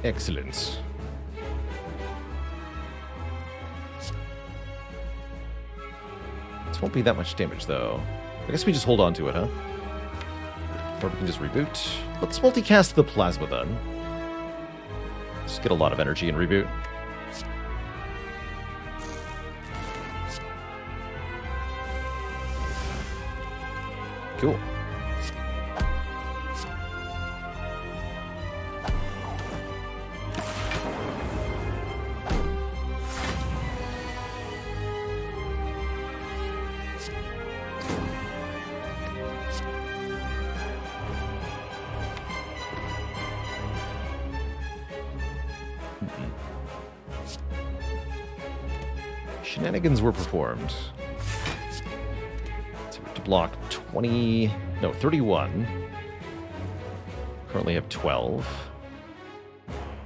Excellent. This won't be that much damage, though. I guess we just hold on to it, huh? Or we can just reboot. Let's multicast the Plasma, then. Just get a lot of energy and reboot. Cool. Shenanigans were performed. block 20... No, 31. Currently have 12.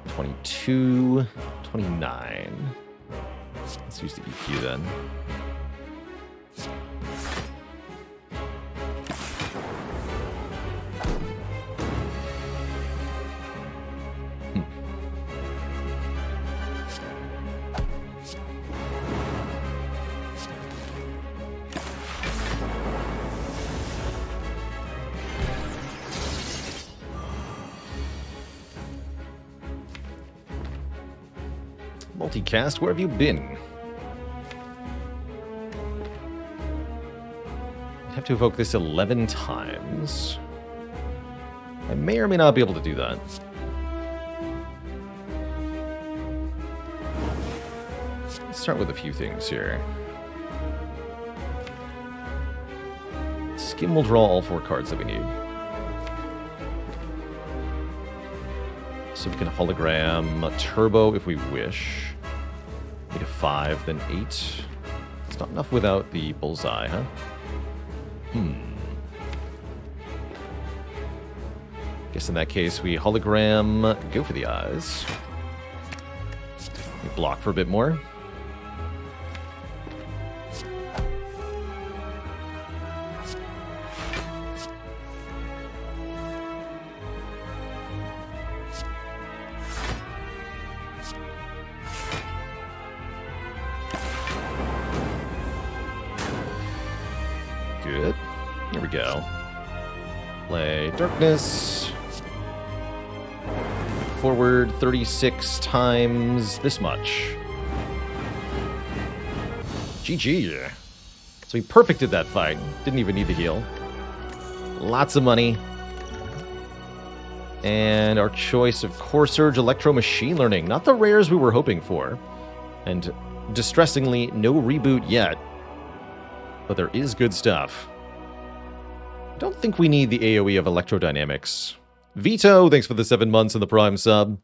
22. 29. Let's use the EQ then. Multicast, where have you been? I have to evoke this 11 times. I may or may not be able to do that. Let's start with a few things here. Skim will draw all 4 cards that we need. So we can hologram a turbo if we wish. Need a 5, then 8. It's not enough without the bullseye, huh? Guess in that case we hologram, go for the eyes. We block for a bit more. Good. Here we go. Play Darkness. Forward 36 times this much. GG. So we perfected that fight. Didn't even need the heal. Lots of money. And our choice of Core Surge, Electro, Machine Learning. Not the rares we were hoping for. And distressingly, no reboot yet. But there is good stuff. Don't think we need the AoE of Electrodynamics. Vito, thanks for the 7 months in the Prime sub.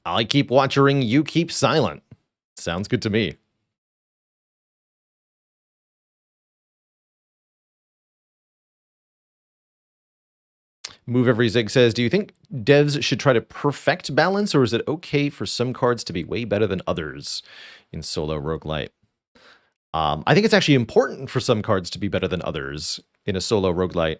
I keep watching, you keep silent. Sounds good to me. Move Every Zig says, do you think devs should try to perfect balance, or is it okay for some cards to be way better than others in solo roguelite? I think it's actually important for some cards to be better than others in a solo roguelite.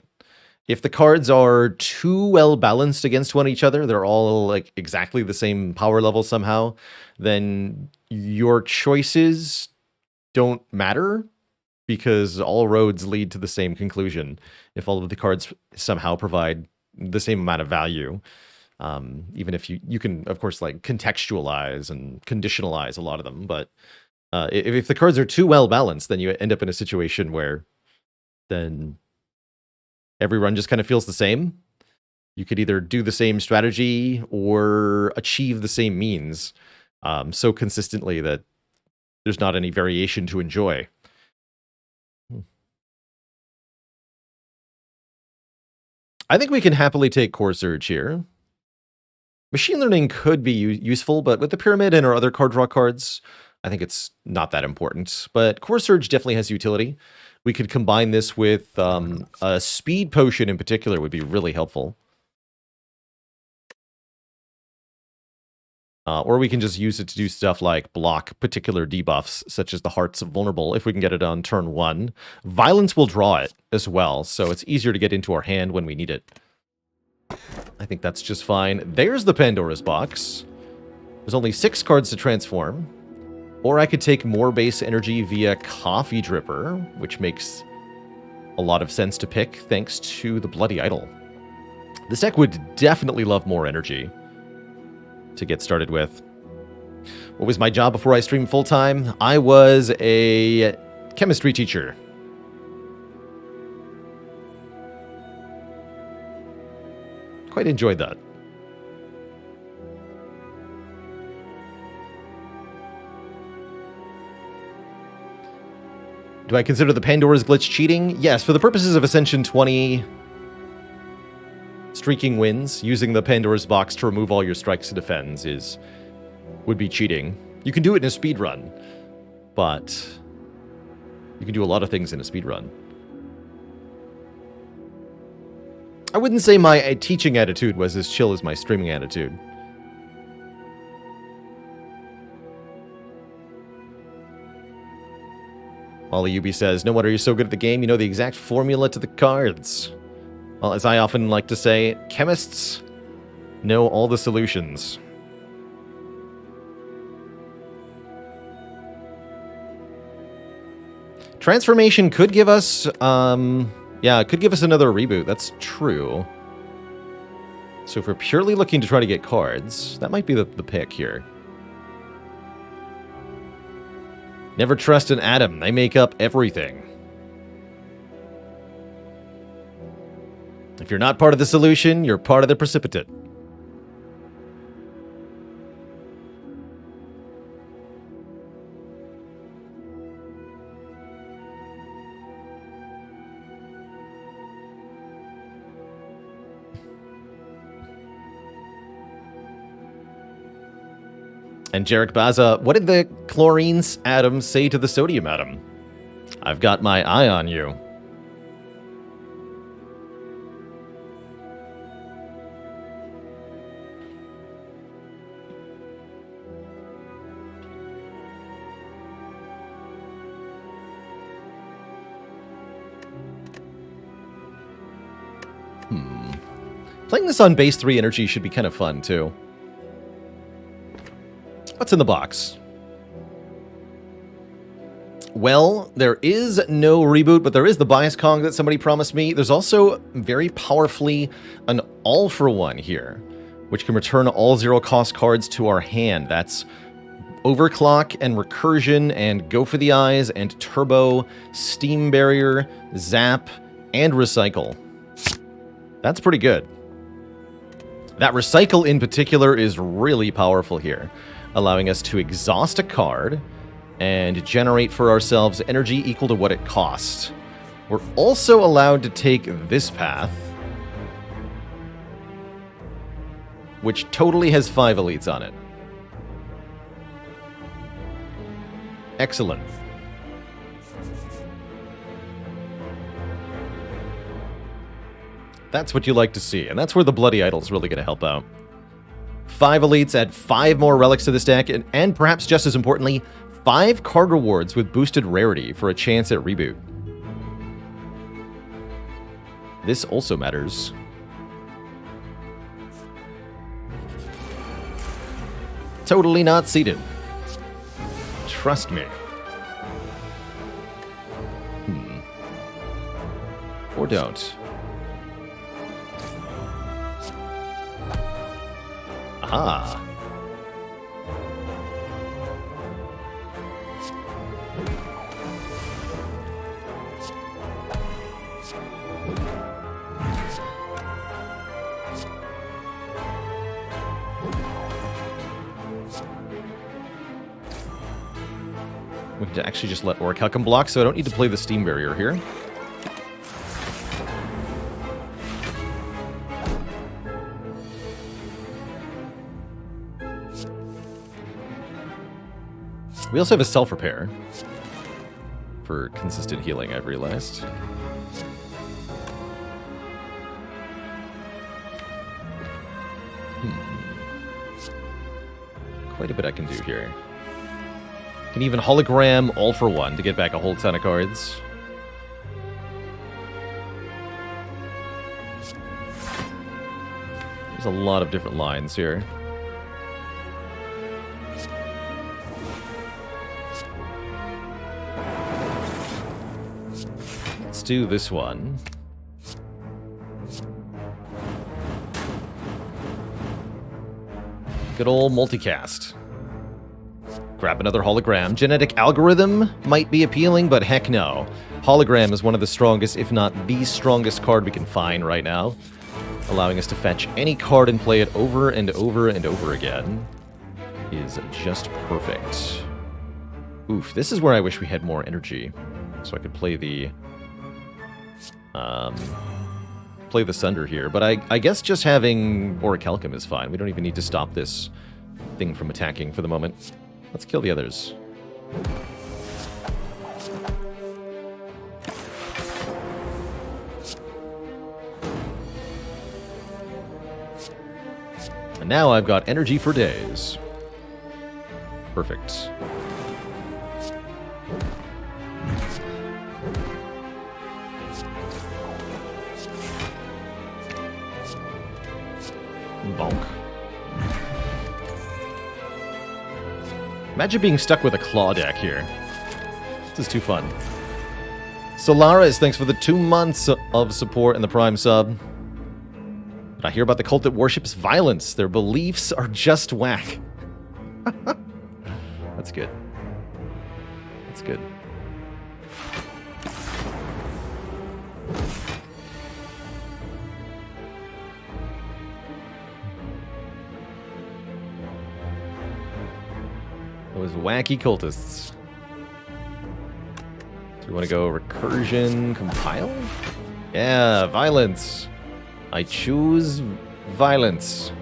If the cards are too well balanced against one each other, they're all like exactly the same power level somehow, then your choices don't matter because all roads lead to the same conclusion if all of the cards somehow provide the same amount of value. Even if you can, of course, like contextualize and conditionalize a lot of them, but if the cards are too well balanced, then you end up in a situation where then every run just kind of feels the same. You could either do the same strategy or achieve the same means so consistently that there's not any variation to enjoy. I think we can happily take Core Surge here. Machine Learning could be useful, but with the Pyramid and our other card draw cards, I think it's not that important, but Core Surge definitely has utility. We could combine this with a Speed Potion in particular would be really helpful. Or we can just use it to do stuff like block particular debuffs, such as the Heart's Vulnerable, if we can get it on turn 1. Violence will draw it as well, so it's easier to get into our hand when we need it. I think that's just fine. There's the Pandora's Box. There's only 6 cards to transform. Or I could take more base energy via Coffee Dripper, which makes a lot of sense to pick thanks to the Bloody Idol. This deck would definitely love more energy to get started with. What was my job before I streamed full-time? I was a chemistry teacher. Quite enjoyed that. Do I consider the Pandora's Glitch cheating? Yes, for the purposes of Ascension 20, streaking wins, using the Pandora's Box to remove all your strikes to defends would be cheating. You can do it in a speed run, but You can do a lot of things in a speedrun. I wouldn't say my teaching attitude was as chill as my streaming attitude. Ollie Yubi says, no wonder you're so good at the game, you know the exact formula to the cards. Well, as I often like to say, chemists know all the solutions. Transformation could give us, yeah, it could give us another reboot. That's true. So if we're purely looking to try to get cards, that might be the pick here. Never trust an atom. They make up everything. If you're not part of the solution, you're part of the precipitate. And Jarek Baza, what did the chlorine atom say to the sodium atom? I've got my eye on you. Playing this on base 3 energy should be kind of fun, too. What's in the box? Well, there is no reboot, but there is the bias Kong that somebody promised me. There's also, very powerfully, an all-for-one here, which can return all zero-cost cards to our hand. That's Overclock and Recursion and Go for the Eyes and Turbo, Steam Barrier, Zap, and Recycle. That's pretty good. That Recycle in particular is really powerful here, allowing us to exhaust a card and generate for ourselves energy equal to what it costs. We're also allowed to take this path, which totally has 5 elites on it. Excellent. That's what you like to see, and that's where the Bloody Idol's really going to help out. 5 elites, add 5 more relics to this deck, and perhaps just as importantly, 5 card rewards with boosted rarity for a chance at reboot. This also matters. Totally not seeded. Trust me. Or don't. Aha. We can actually just let Orichalcum block, so I don't need to play the Steam Barrier here. We also have a self-repair for consistent healing, I've realized. Quite a bit I can do here. Can even hologram all for one to get back a whole ton of cards. There's a lot of different lines here. Let's do this one. Good old multicast. Grab another hologram. Genetic Algorithm might be appealing, but heck no. Hologram is one of the strongest, if not the strongest card we can find right now, allowing us to fetch any card and play it over and over and over again is just perfect. Oof, this is where I wish we had more energy, so I could play the Sunder here, but I guess just having Orichalcum is fine. We don't even need to stop this thing from attacking for the moment. Let's kill the others. And now I've got energy for days. Perfect. Bonk. Imagine being stuck with a claw deck here. This is too fun. Solaris, thanks for the 2 months of support and the Prime sub. But I hear about the cult that worships violence. Their beliefs are just whack. That's good. That's good. Those wacky cultists. So we want to go recursion, compile? Yeah, violence. I choose violence.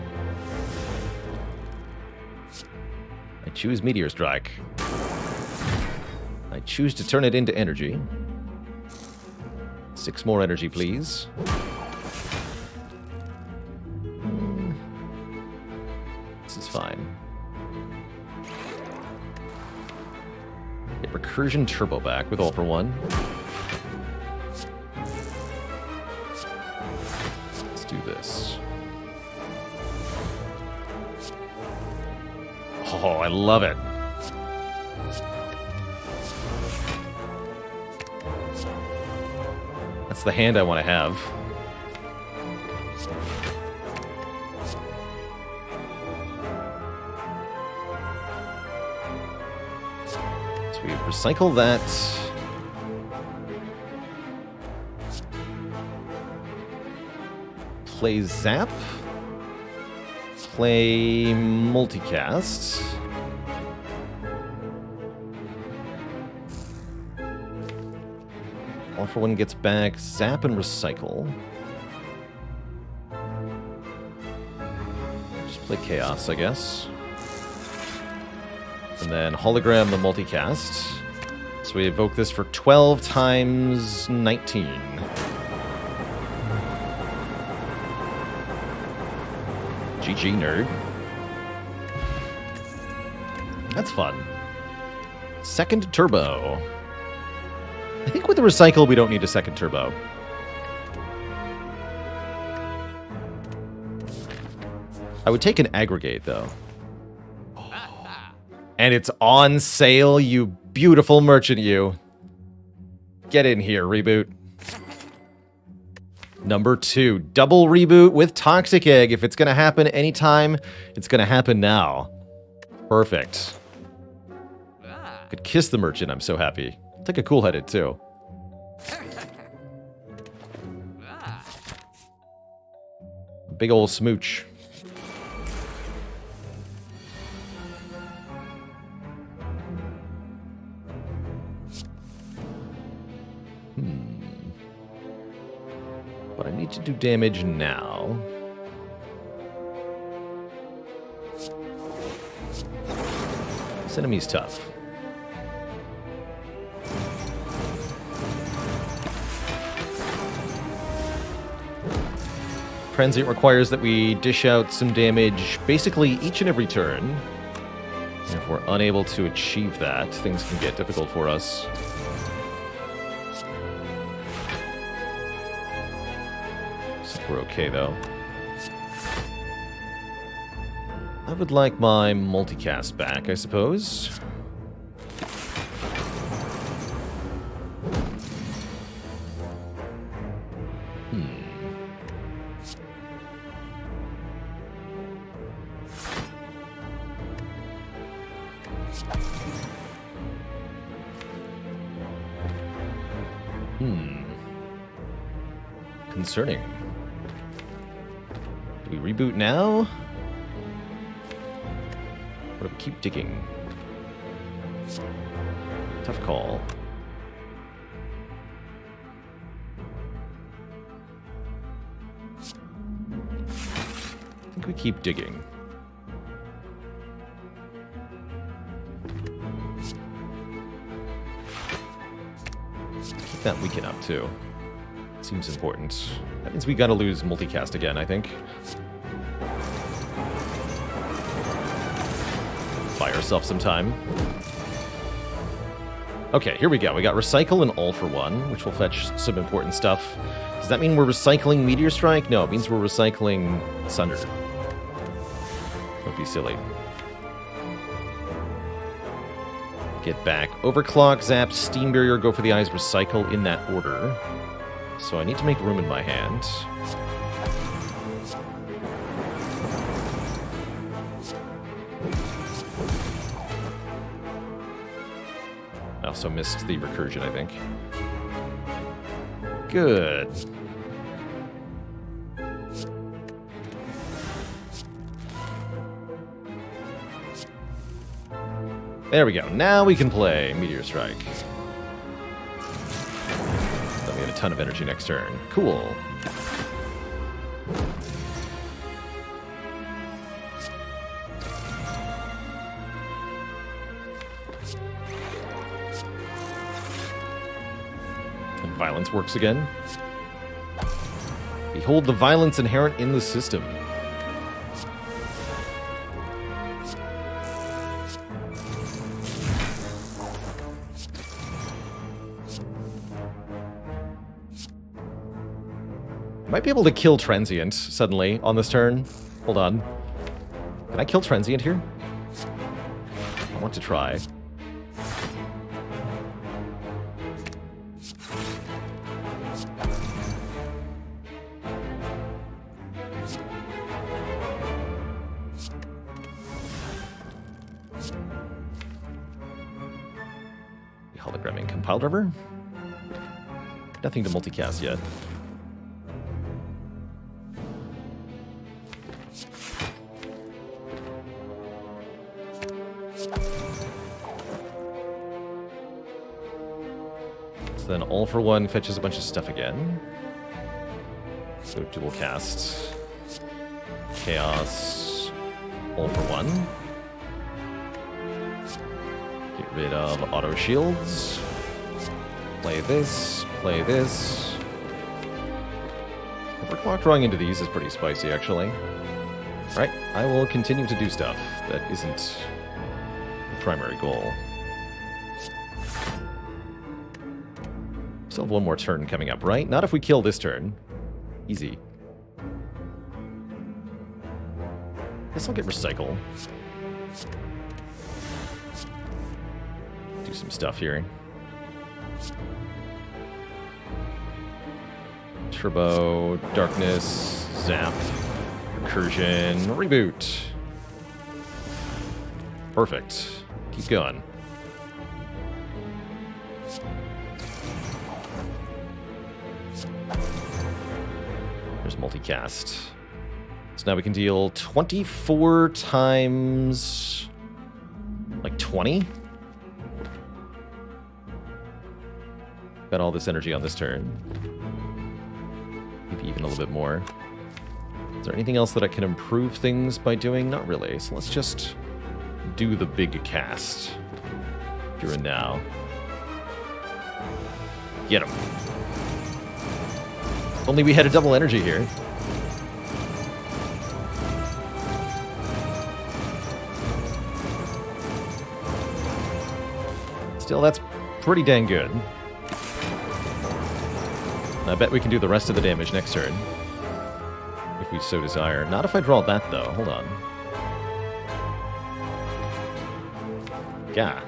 I choose Meteor Strike. I choose to turn it into energy. 6 more energy, please. This is fine. Get Recursion Turbo back with All for One. Let's do this. Oh, I love it. That's the hand I want to have. So we recycle that. Play Zap. Play Multicast. All for One gets back Zap and Recycle. Just play Chaos, I guess. And then Hologram the Multicast. So we evoke this for 12 times 19. GG, nerd. That's fun. Second turbo. I think with the recycle, we don't need a second turbo. I would take an aggregate, though. And it's on sale, you beautiful merchant, you. Get in here, reboot. Number 2, double reboot with Toxic Egg. If it's going to happen anytime, it's going to happen now. Perfect. Could kiss the merchant, I'm so happy. Take a cool-headed, too. Big ol' smooch. But I need to do damage now. This enemy's tough. Transient requires that we dish out some damage basically each and every turn. And if we're unable to achieve that, things can get difficult for us. Looks like we're okay, though. I would like my multicast back, I suppose. Concerning. Do we reboot now? Or do we keep digging? Tough call. I think we keep digging. Keep that weaken up too. Seems important. That means we gotta lose multicast again, I think. buy ourselves some time. Okay, here we go. We got Recycle and All for One, which will fetch some important stuff. Does that mean we're recycling Meteor Strike? No, it means we're recycling Sunder. Don't be silly. Get back. Overclock, Zap, Steam Barrier, go for the eyes, Recycle in that order. So I need to make room in my hand. I also missed the recursion, I think. Good. There we go. Now we can play Meteor Strike. Then we have a ton of energy next turn. Cool. And violence works again. Behold the violence inherent in the system. Might be able to kill Transient suddenly on this turn. Hold on. Can I kill Transient here? I want to try. The hologramming compile driver? Nothing to multicast yet. Then All for One fetches a bunch of stuff again. So dual cast. Chaos. All for One. Get rid of auto shields. Play this. Play this. Overclock drawing into these is pretty spicy, actually. Alright, I will continue to do stuff that isn't the primary goal. Still have one more turn coming up, right? Not if we kill this turn. Easy. Guess I'll get Recycle. Do some stuff here. Turbo, Darkness, Zap, Recursion, Reboot. Perfect. Keep going. There's multicast. So now we can deal 24 times... like 20? Got all this energy on this turn. Maybe even a little bit more. Is there anything else that I can improve things by doing? Not really. So let's just do the big cast. Here and now. Get him. Only we had a double energy here. Still, that's pretty dang good. I bet we can do the rest of the damage next turn. If we so desire. Not if I draw that, though. Hold on. Yeah.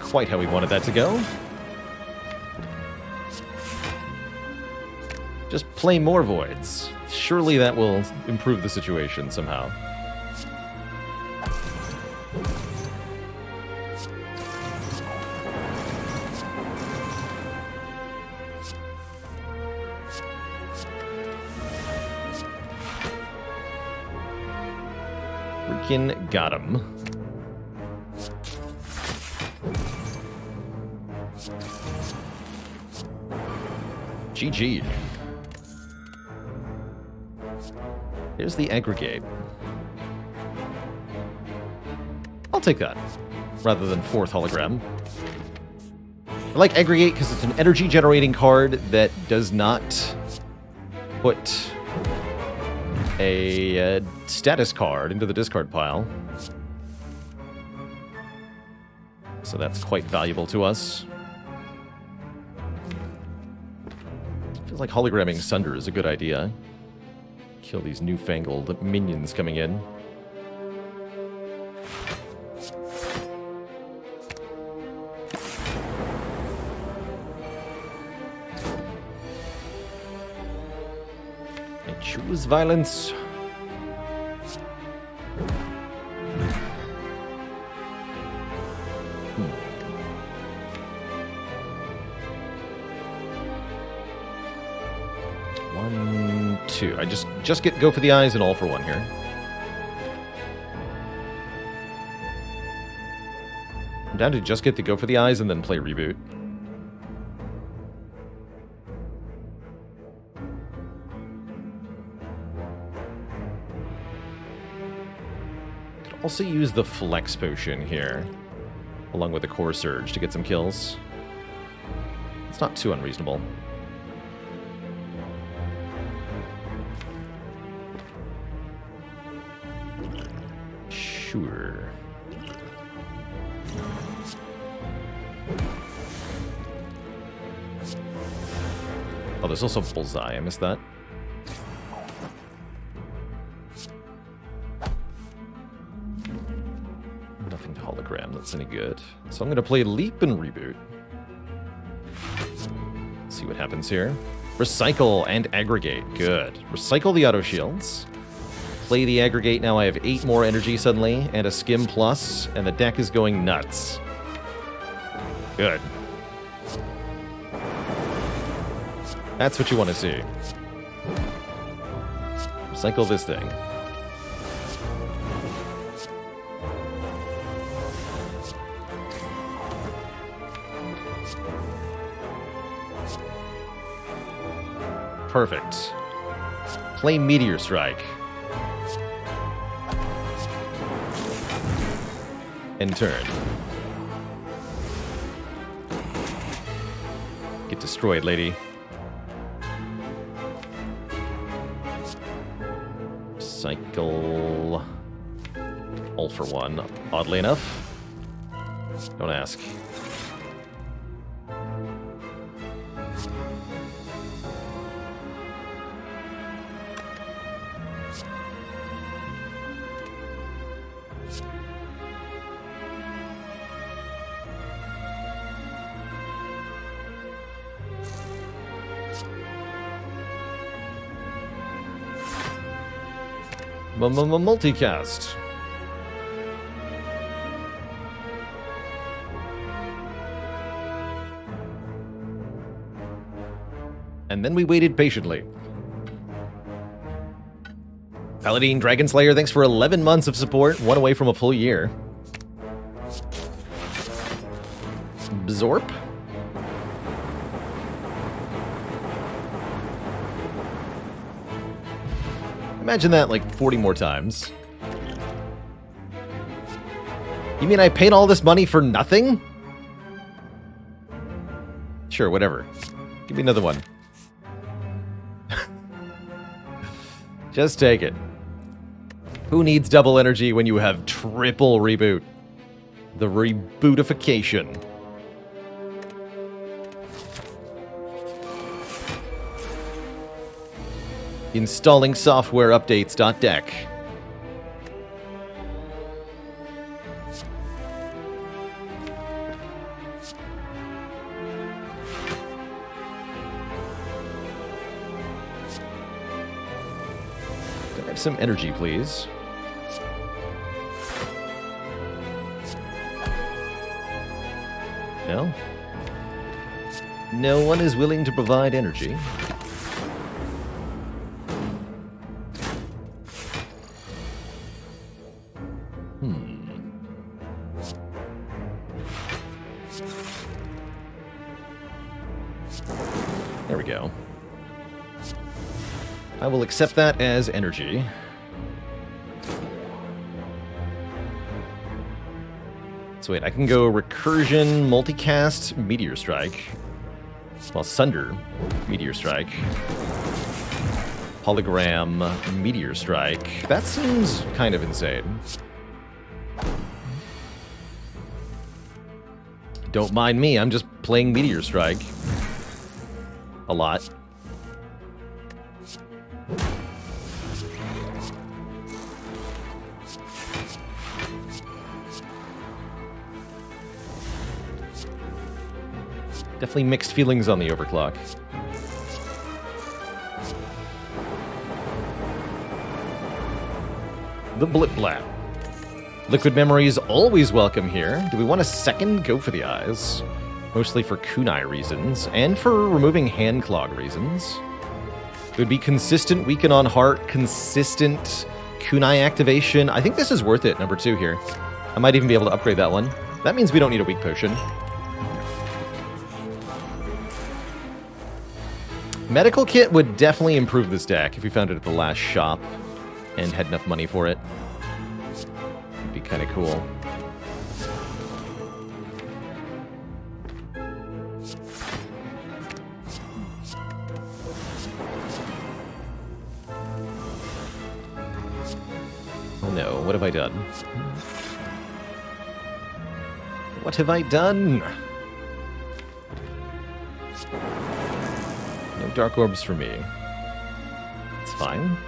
Quite how we wanted that to go. Just play more voids. Surely that will improve the situation somehow. Freaking got him. GG. Here's the aggregate. I'll take that, rather than 4th hologram. I like aggregate because it's an energy-generating card that does not put a status card into the discard pile. So that's quite valuable to us. Feels like hologramming Sunder is a good idea. Kill these newfangled minions coming in. I choose violence. One, two. I just go for the eyes and all for one here. I'm down to just get to go for the eyes and then play reboot. Could also use the flex potion here, along with the core surge to get some kills. It's not too unreasonable. Sure. Oh, there's also Bullseye. I missed that. Nothing to hologram that's any good. So I'm going to play Leap and Reboot. Let's see what happens here. Recycle and Aggregate. Good. Recycle the auto shields. Play the aggregate. Now I have 8 more energy suddenly, and a skim plus, and the deck is going nuts. Good. That's what you want to see. Recycle this thing. Perfect. Play Meteor Strike. And turn. Get destroyed, lady. Cycle. All for one, oddly enough. Don't ask. Multicast. And then we waited patiently. Paladin Dragonslayer, thanks for 11 months of support, one away from a full year. Bzorp. Imagine that like 40 more times. You mean I paid all this money for nothing? Sure, whatever. Give me another one. Just take it. Who needs double energy when you have triple reboot? The rebootification. Installing software updates.deck. Can I have some energy, please? No? No one is willing to provide energy. There we go. I will accept that as energy. So wait, I can go Recursion, Multicast, Meteor Strike. Well, Sunder, Meteor Strike. Hologram, Meteor Strike. That seems kind of insane. Don't mind me, I'm just playing Meteor Strike. A lot. Definitely mixed feelings on the overclock. The Blip Blap. Liquid Memories always welcome here. Do we want a second? Go for the eyes. Mostly for kunai reasons, and for removing hand clog reasons. It would be consistent weaken on heart, consistent kunai activation. I think this is worth it, number 2 here. I might even be able to upgrade that one. That means we don't need a weak potion. Medical kit would definitely improve this deck if we found it at the last shop and had enough money for it. It'd be kind of cool. Oh no, what have I done? What have I done? No dark orbs for me. It's fine.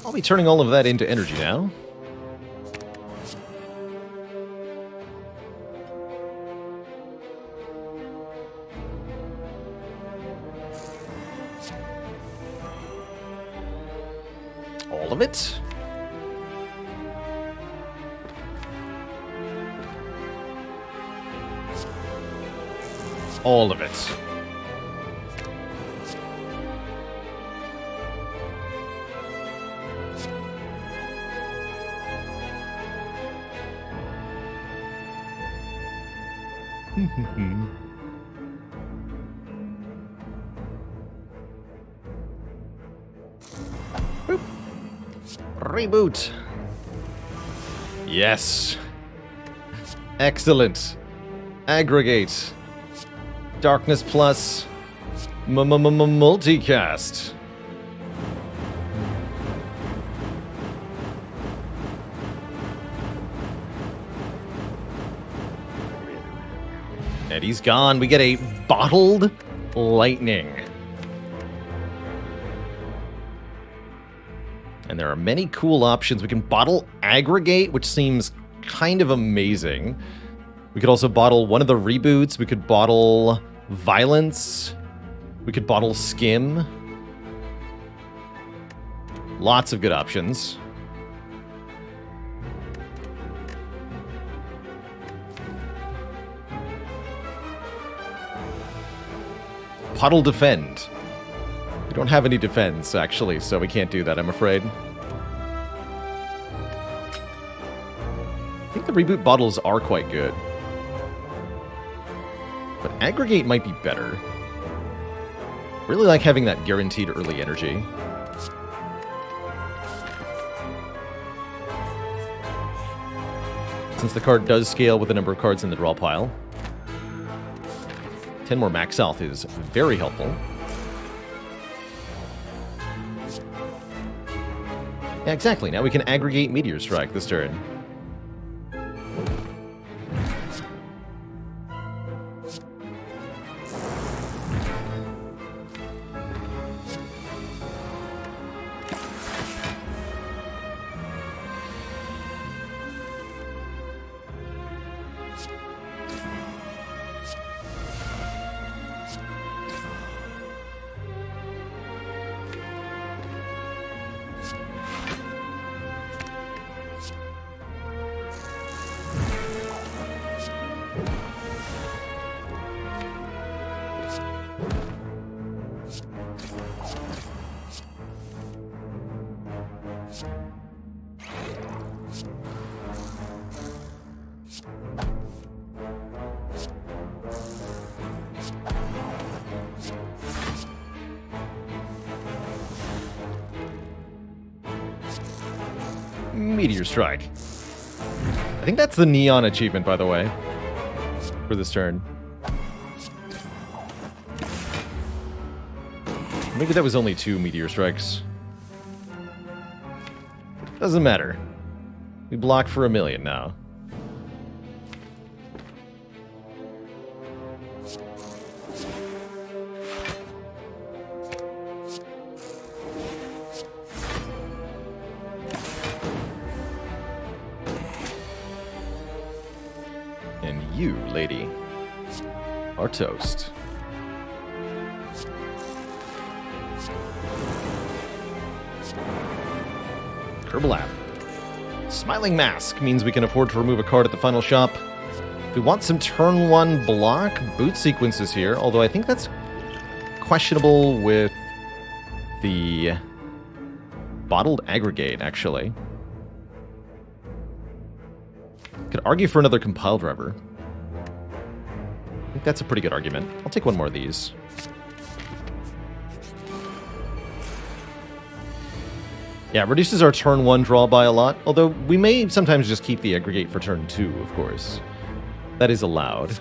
I'll be turning all of that into energy now. All of it? All of it. Reboot. Yes. Excellent. Aggregate. Darkness plus multicast. And he's gone. We get a bottled lightning. And there are many cool options. We can bottle aggregate, which seems kind of amazing. We could also bottle one of the reboots. We could bottle violence. We could bottle skim. Lots of good options. Puddle defend. We don't have any defense, actually, so we can't do that, I'm afraid. I think the reboot bottles are quite good. But aggregate might be better. Really like having that guaranteed early energy. Since the card does scale with the number of cards in the draw pile. 10 more max health is very helpful. Yeah, exactly. Now we can aggregate Meteor Strike this turn. Meteor Strike. I think that's the Neon achievement, by the way, for this turn. Maybe that was only 2 Meteor Strikes. Doesn't matter. We block for 1,000,000 now. And you, lady, are toast. Kerblap. Smiling Mask means we can afford to remove a card at the final shop. If we want some turn 1 block, boot sequences here, although I think that's questionable with the Bottled Aggregate, actually. Could argue for another Compile Driver. I think that's a pretty good argument. I'll take one more of these. Yeah, reduces our turn 1 draw by a lot, although we may sometimes just keep the aggregate for turn 2, of course. That is allowed.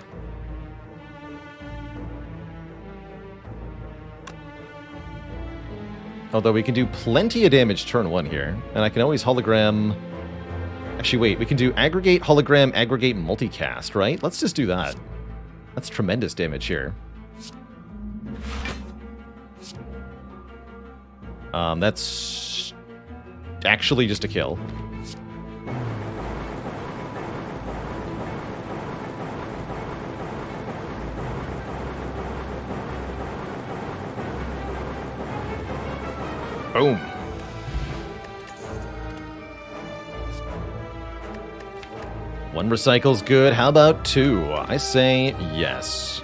Although we can do plenty of damage turn 1 here, and I can always hologram... Actually, wait, we can do aggregate, hologram, aggregate, multicast, right? Let's just do that. That's tremendous damage here. That's actually just a kill. Boom. One recycle's good. How about 2? I say yes.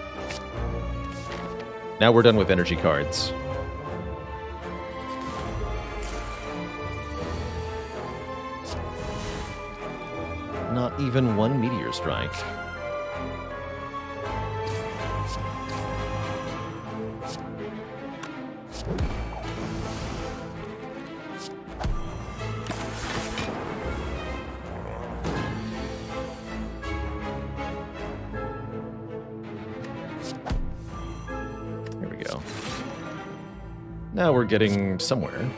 Now we're done with energy cards. Not even 1 Meteor Strike. There we go. Now we're getting somewhere.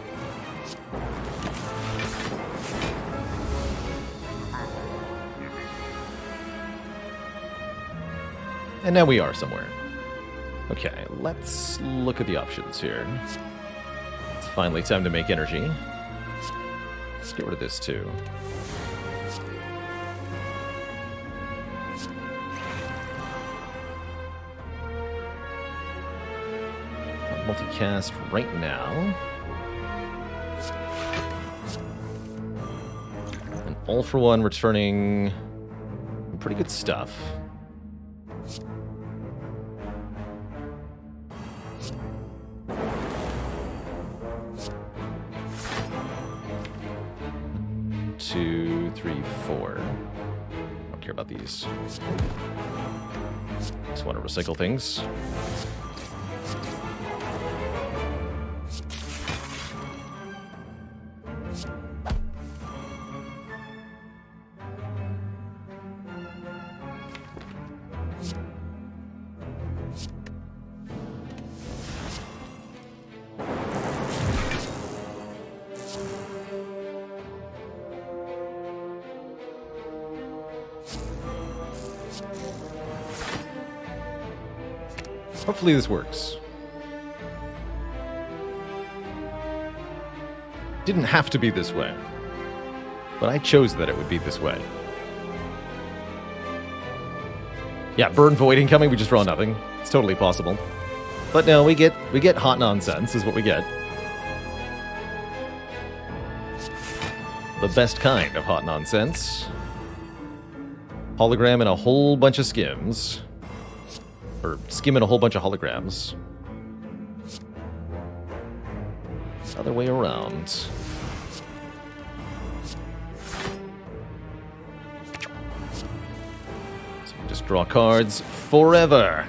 And now we are somewhere. Okay, let's look at the options here. It's finally time to make energy. Let's get rid of this too. Multicast right now. And all for one returning pretty good stuff. Two, three, four. I don't care about these. Just want to recycle things. Hopefully this works. Didn't have to be this way, but I chose that it would be this way. Yeah, Burn Void incoming, we just draw nothing. It's totally possible. But no, we get hot nonsense is what we get. The best kind of hot nonsense. Hologram and a whole bunch of skims. Or skimming a whole bunch of holograms. Other way around. So we can just draw cards forever.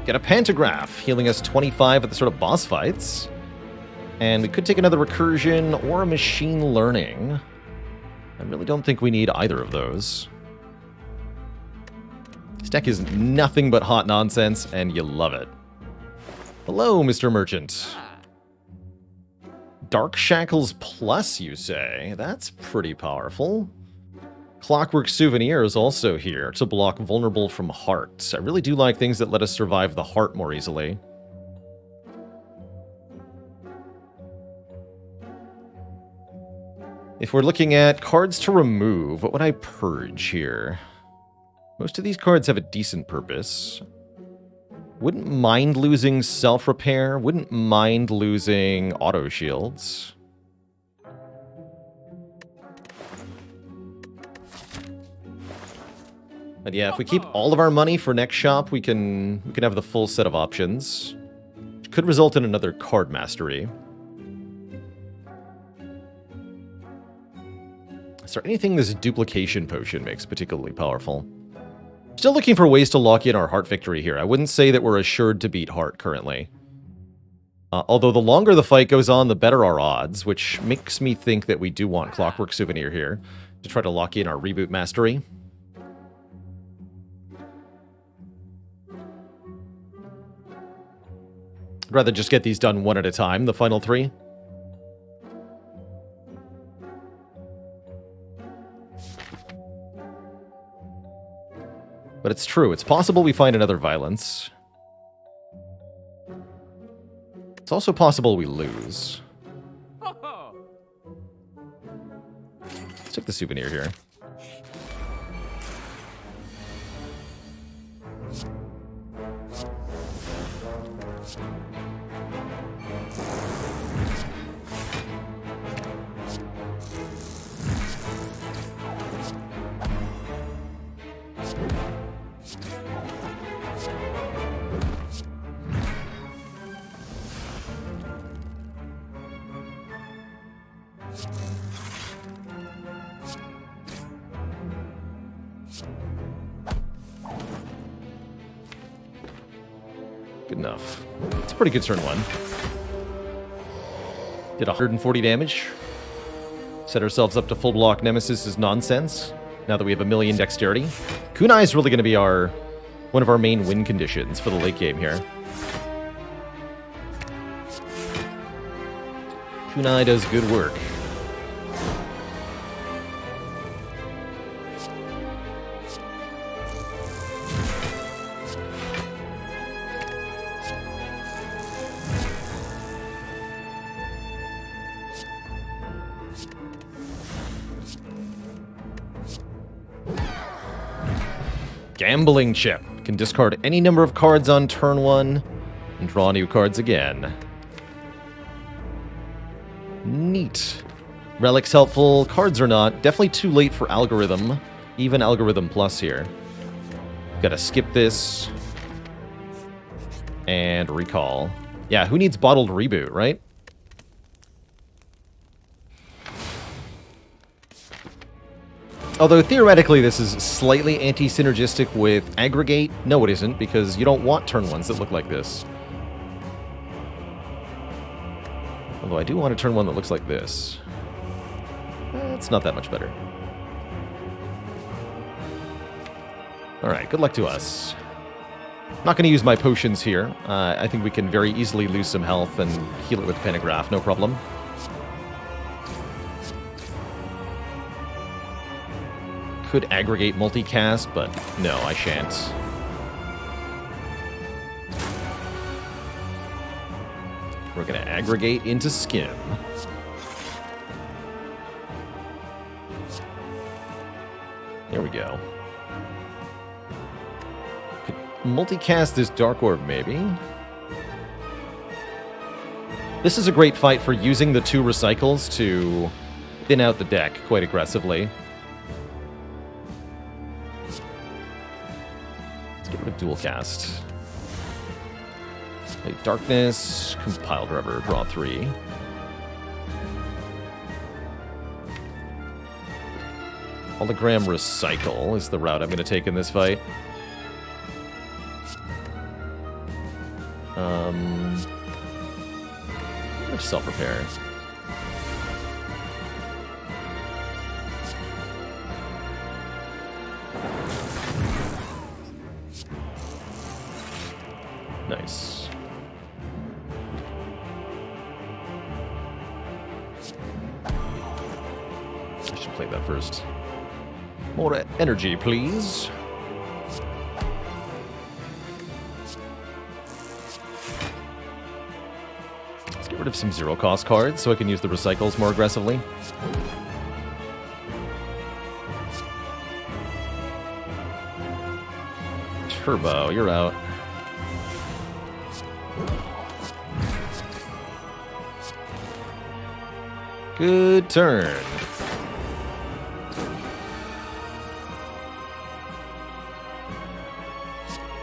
Get a Pantograph, healing us 25 at the start of boss fights. And we could take another Recursion or a Machine Learning. I really don't think we need either of those. This deck is nothing but hot nonsense, and you love it. Hello, Mr. Merchant. Dark Shackles Plus, you say? That's pretty powerful. Clockwork Souvenir is also here to block Vulnerable from Heart. I really do like things that let us survive the heart more easily. If we're looking at cards to remove, what would I purge here? Most of these cards have a decent purpose. Wouldn't mind losing Self-Repair. Wouldn't mind losing Auto Shields. But yeah, if we keep all of our money for next shop, we can have the full set of options. Which could result in another card mastery. Is there anything this duplication potion makes particularly powerful? Still looking for ways to lock in our heart victory here. I wouldn't say that we're assured to beat heart currently. Although the longer the fight goes on, the better our odds, which makes me think that we do want Clockwork Souvenir here to try to lock in our reboot mastery. I'd rather just get these done one at a time, the final three. But it's true, it's possible we find another Violence. It's also possible we lose. Let's take the Souvenir here. Good enough. It's a pretty good turn one. Did 140 damage. Set ourselves up to full block Nemesis is nonsense. Now that we have a million dexterity. Kunai is really going to be one of our main win conditions for the late game here. Kunai does good work. Gambling Chip. Can discard any number of cards on turn one and draw new cards again. Neat. Relics helpful, cards are not. Definitely too late for Algorithm. Even Algorithm Plus here. Gotta skip this. And recall. Yeah, who needs Bottled Reboot, right? Although theoretically this is slightly anti-synergistic with Aggregate. No, it isn't, because you don't want turn ones that look like this. Although I do want a turn one that looks like this. It's not that much better. Alright, good luck to us. Not going to use my potions here. I think we can very easily lose some health and heal it with Pantograph, no problem. Could Aggregate multicast, but no, I shan't. We're going to Aggregate into Skim. There we go. Could multicast this Dark Orb, maybe? This is a great fight for using the 2 recycles to thin out the deck quite aggressively. Get rid of dual cast. Play Darkness, Compile Driver, draw 3. Hologram Recycle is the route I'm going to take in this fight. Self-repair. Nice. I should play that first. More energy, please. Let's get rid of some zero-cost cards so I can use the recycles more aggressively. Turbo, you're out. Good turn.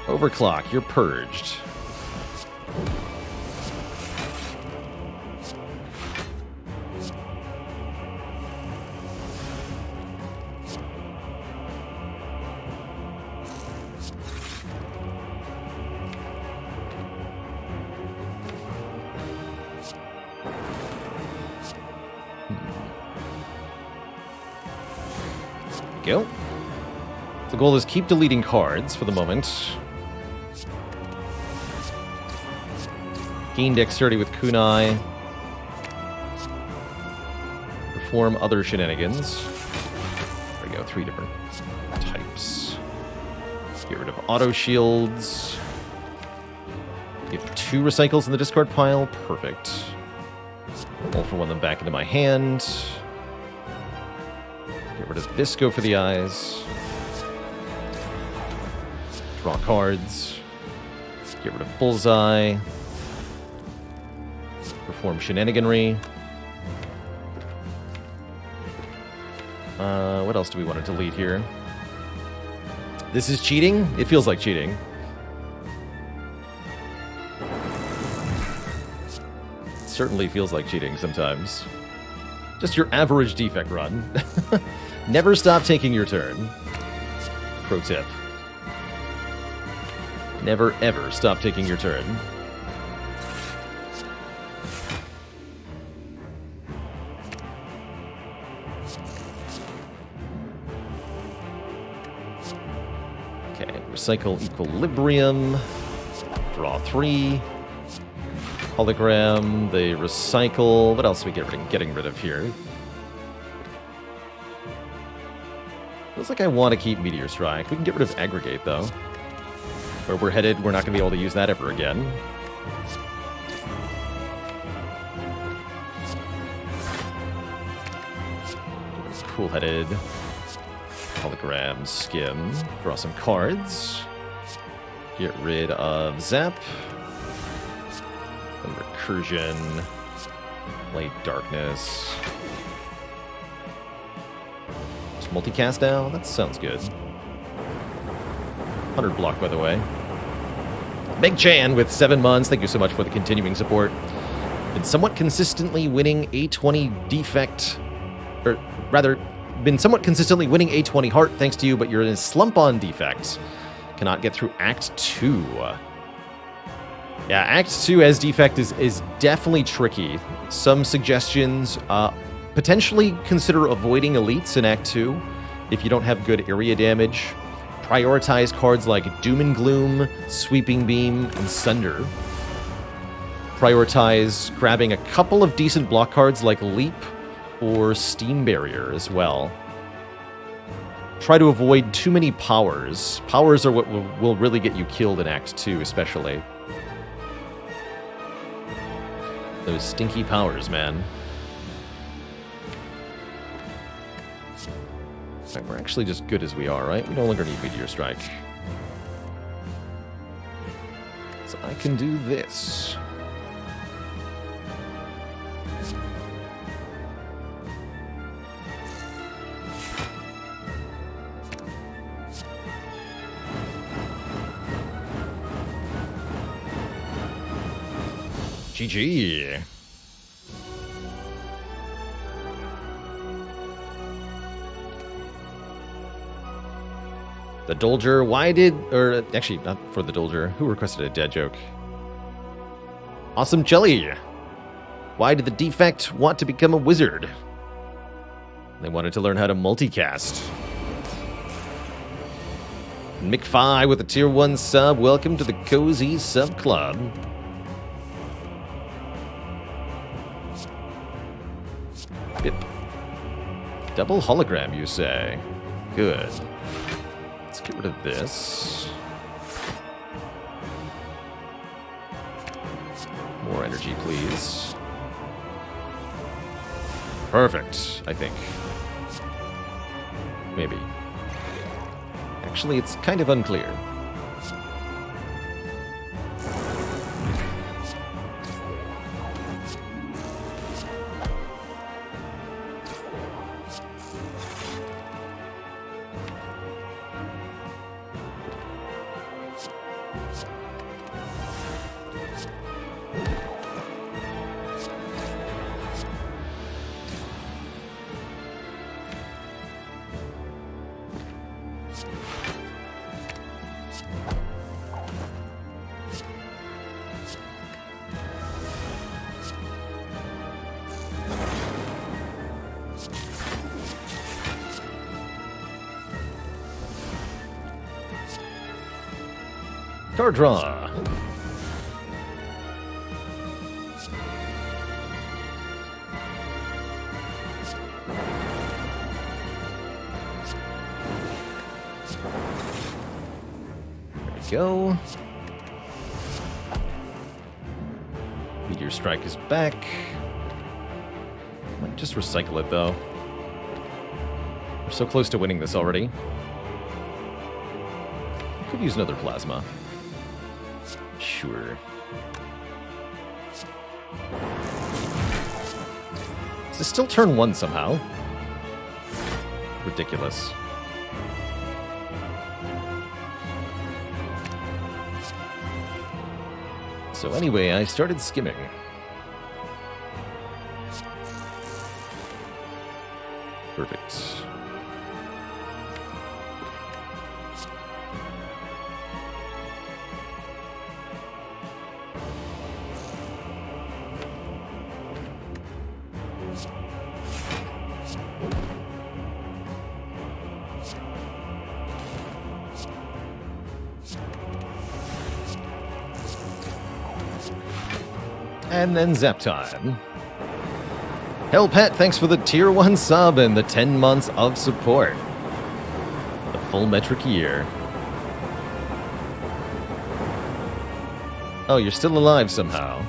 Overclock, you're purged. Go. The goal is keep deleting cards for the moment. Gain dexterity with kunai. Perform other shenanigans. There we go, 3 different types. Get rid of auto shields. Get 2 recycles in the discard pile. Perfect. All for 1 them back into my hand. Get rid of this, go for the eyes. Draw cards. Get rid of bullseye. Perform shenaniganry. What else do we want to delete here? This is cheating? It feels like cheating. It certainly feels like cheating sometimes. Just your average defect run. Never stop taking your turn. Pro tip. Never ever stop taking your turn. Okay, recycle equilibrium. Draw 3. Hologram, they recycle. What else are we getting rid of here? Looks like I want to keep Meteor Strike. We can get rid of Aggregate, though. Where we're headed, we're not going to be able to use that ever again. Cool-headed. Hologram, Skim. Draw some cards. Get rid of Zap. And Recursion. Play Darkness. Just multicast now? That sounds good. 100 block, by the way. Meg Chan with 7 months. Thank you so much for the continuing support. Been somewhat consistently winning A20 Defect. Or rather, been somewhat consistently winning A20 Heart thanks to you, but you're in a slump on Defect. Cannot get through Act 2. Yeah, Act 2 as Defect is definitely tricky. Some suggestions, potentially consider avoiding elites in Act 2 if you don't have good area damage. Prioritize cards like Doom and Gloom, Sweeping Beam, and Sunder. Prioritize grabbing a couple of decent block cards like Leap or Steam Barrier as well. Try to avoid too many powers. Powers are what will really get you killed in Act 2, especially. Those stinky powers, man. Right, we're actually just good as we are, right? We no longer need Meteor Strike. So I can do this. GG. The Dolger, why did... Or, actually, not for the Dolger. Who requested a dad joke? Awesome Jelly. Why did the Defect want to become a wizard? They wanted to learn how to multicast. McFi with a tier 1 sub. Welcome to the Cozy Sub Club. Bip. Double hologram, you say? Good. Let's get rid of this. More energy, please. Perfect, I think. Maybe. Actually, it's kind of unclear. Card draw. There we go. Meteor Strike is back. Might just recycle it though. We're so close to winning this already. Could use another plasma. Sure. Is this still turn 1 somehow? Ridiculous. So anyway, I started skimming. Perfect. And then Zap time. Hellpet, thanks for the tier 1 sub and the 10 months of support. The full metric year. Oh, you're still alive somehow.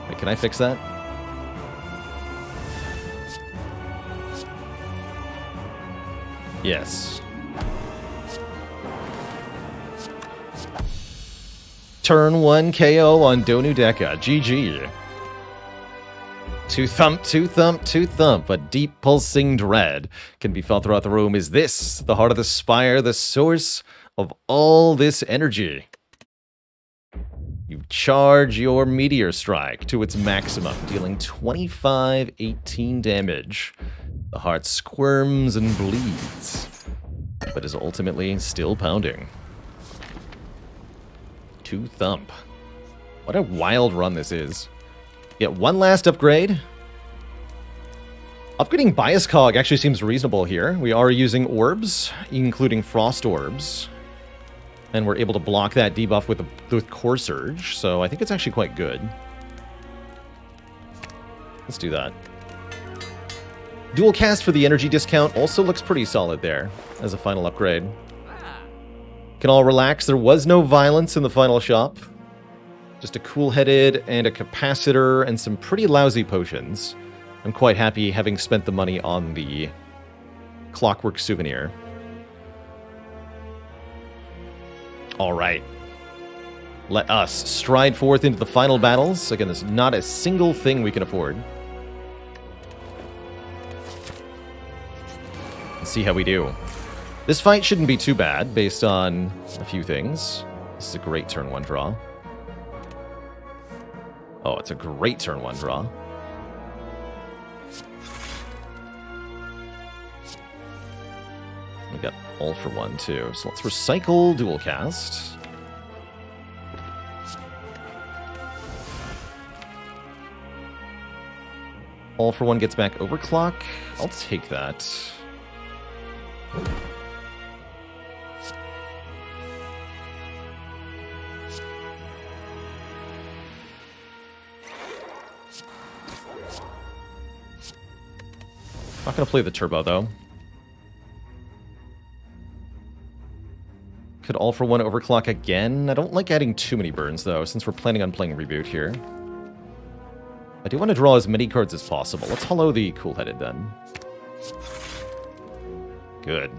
Wait, can I fix that? Yes. Turn 1 KO on Donu Deka. GG. Two thump, two thump, two thump. A deep pulsing dread can be felt throughout the room. Is this the heart of the Spire, the source of all this energy? You charge your Meteor Strike to its maximum, dealing 25-18 damage. The heart squirms and bleeds, but is ultimately still pounding. 2 thump. What a wild run this is. Get one last upgrade. Upgrading Bias Cog actually seems reasonable here. We are using orbs, including Frost Orbs. And we're able to block that debuff with Core Surge, so I think it's actually quite good. Let's do that. Dual cast for the energy discount also looks pretty solid there as a final upgrade. Can all relax. There was no violence in the final shop. Just a cool-headed and a capacitor and some pretty lousy potions. I'm quite happy having spent the money on the clockwork souvenir. All right. Let us stride forth into the final battles. Again, there's not a single thing we can afford. Let's see how we do. This fight shouldn't be too bad based on a few things. This is a great turn 1 draw. Oh, it's a great turn 1 draw. We got all for 1 too. So let's recycle dual cast. All for One gets back overclock. I'll take that. Not going to play the turbo, though. Could All for One overclock again. I don't like adding too many burns, though, since we're planning on playing Reboot here. I do want to draw as many cards as possible. Let's hollow the Cool-Headed, then. Good.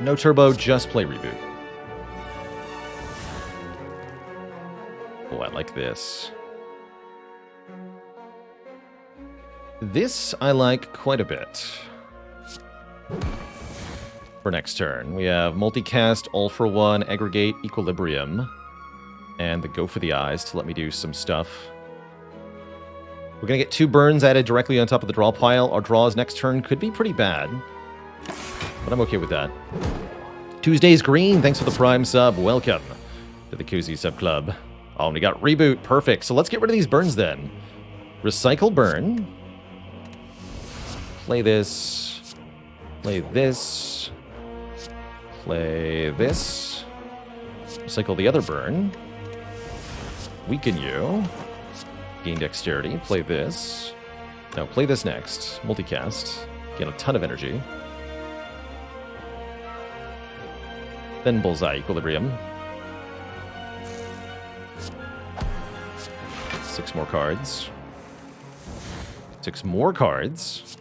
No turbo, just play Reboot. Oh, I like this. This I like quite a bit. For next turn, we have Multicast, All for One, Aggregate, Equilibrium, and the Go for the Eyes to let me do some stuff. We're going to get 2 burns added directly on top of the draw pile. Our draws next turn could be pretty bad, but I'm okay with that. Tuesday's Green, thanks for the Prime sub. Welcome to the Koozie Sub Club. Oh, and we got Reboot. Perfect. So let's get rid of these burns then. Recycle burn. Play this. Play this. Play this. Recycle the other burn. Weaken you. Gain dexterity. Play this. No, play this next. Multicast. Gain a ton of energy. Then Bullseye Equilibrium. 6 more cards. 6 more cards.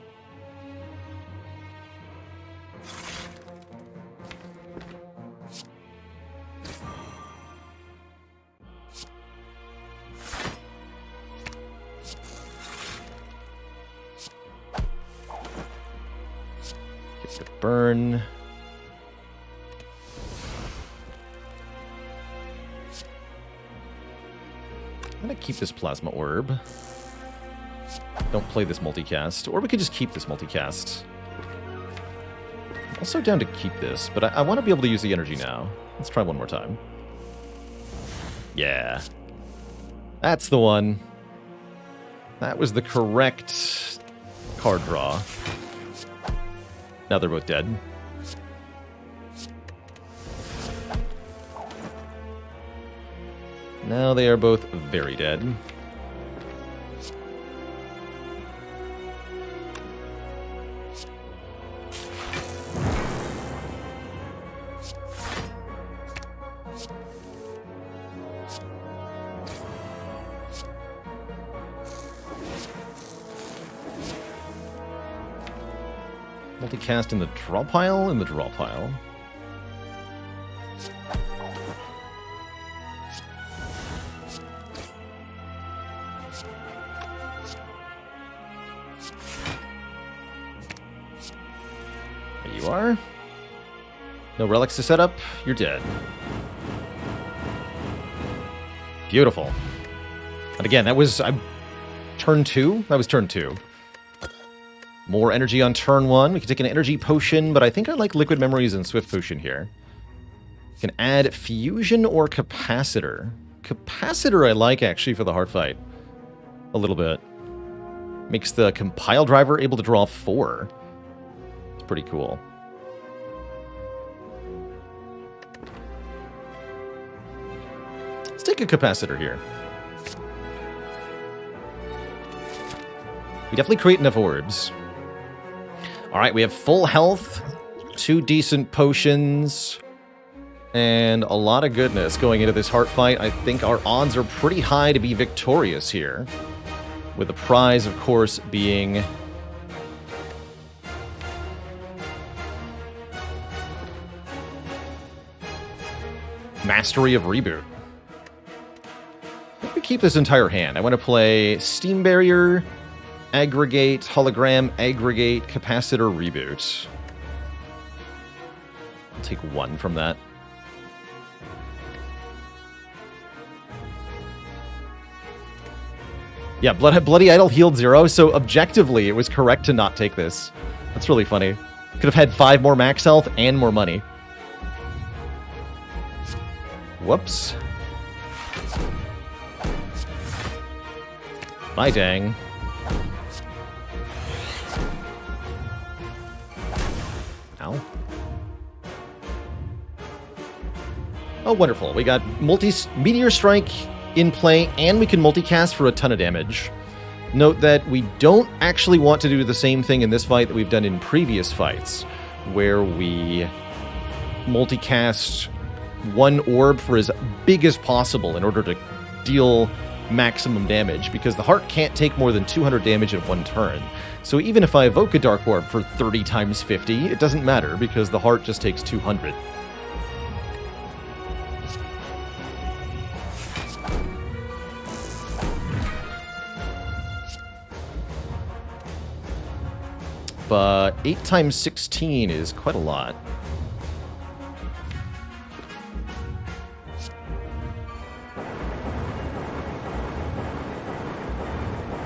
Get the burn. I'm going to keep this Plasma Orb. Don't play this Multicast. Or we could just keep this Multicast. I'm also down to keep this, but I want to be able to use the energy now. Let's try one more time. Yeah. That's the one. That was the correct card draw. Now they're both dead. Now they are both very dead. Multicast in the draw pile? In the draw pile. There you are. No relics to set up. You're dead. Beautiful. And again, that was turn 2? That was turn 2. More energy on turn 1. We can take an energy potion, but I think I like Liquid Memories and Swift Potion here. We can add Fusion or Capacitor. Capacitor I like, actually, for the hard fight. A little bit. Makes the Compile Driver able to draw 4. It's pretty cool. Let's take a Capacitor here. We definitely create enough orbs. Alright, we have full health, 2 decent potions, and a lot of goodness going into this heart fight. I think our odds are pretty high to be victorious here. With the prize, of course, being Mastery of Reboot. I think we keep this entire hand. I want to play Steam Barrier, Aggregate, Hologram, Aggregate, Capacitor, Reboot. I'll take 1 from that. Yeah, Bloody Idol healed 0, so objectively it was correct to not take this. That's really funny. Could have had 5 more max health and more money. Whoops. My dang. Ow. Oh, wonderful. We got Meteor Strike in play, and we can multicast for a ton of damage. Note that we don't actually want to do the same thing in this fight that we've done in previous fights, where we multicast one orb for as big as possible in order to deal maximum damage, because the heart can't take more than 200 damage in one turn. So even if I evoke a Dark Orb for 30 times 50, it doesn't matter, because the heart just takes 200. But 8 times 16 is quite a lot.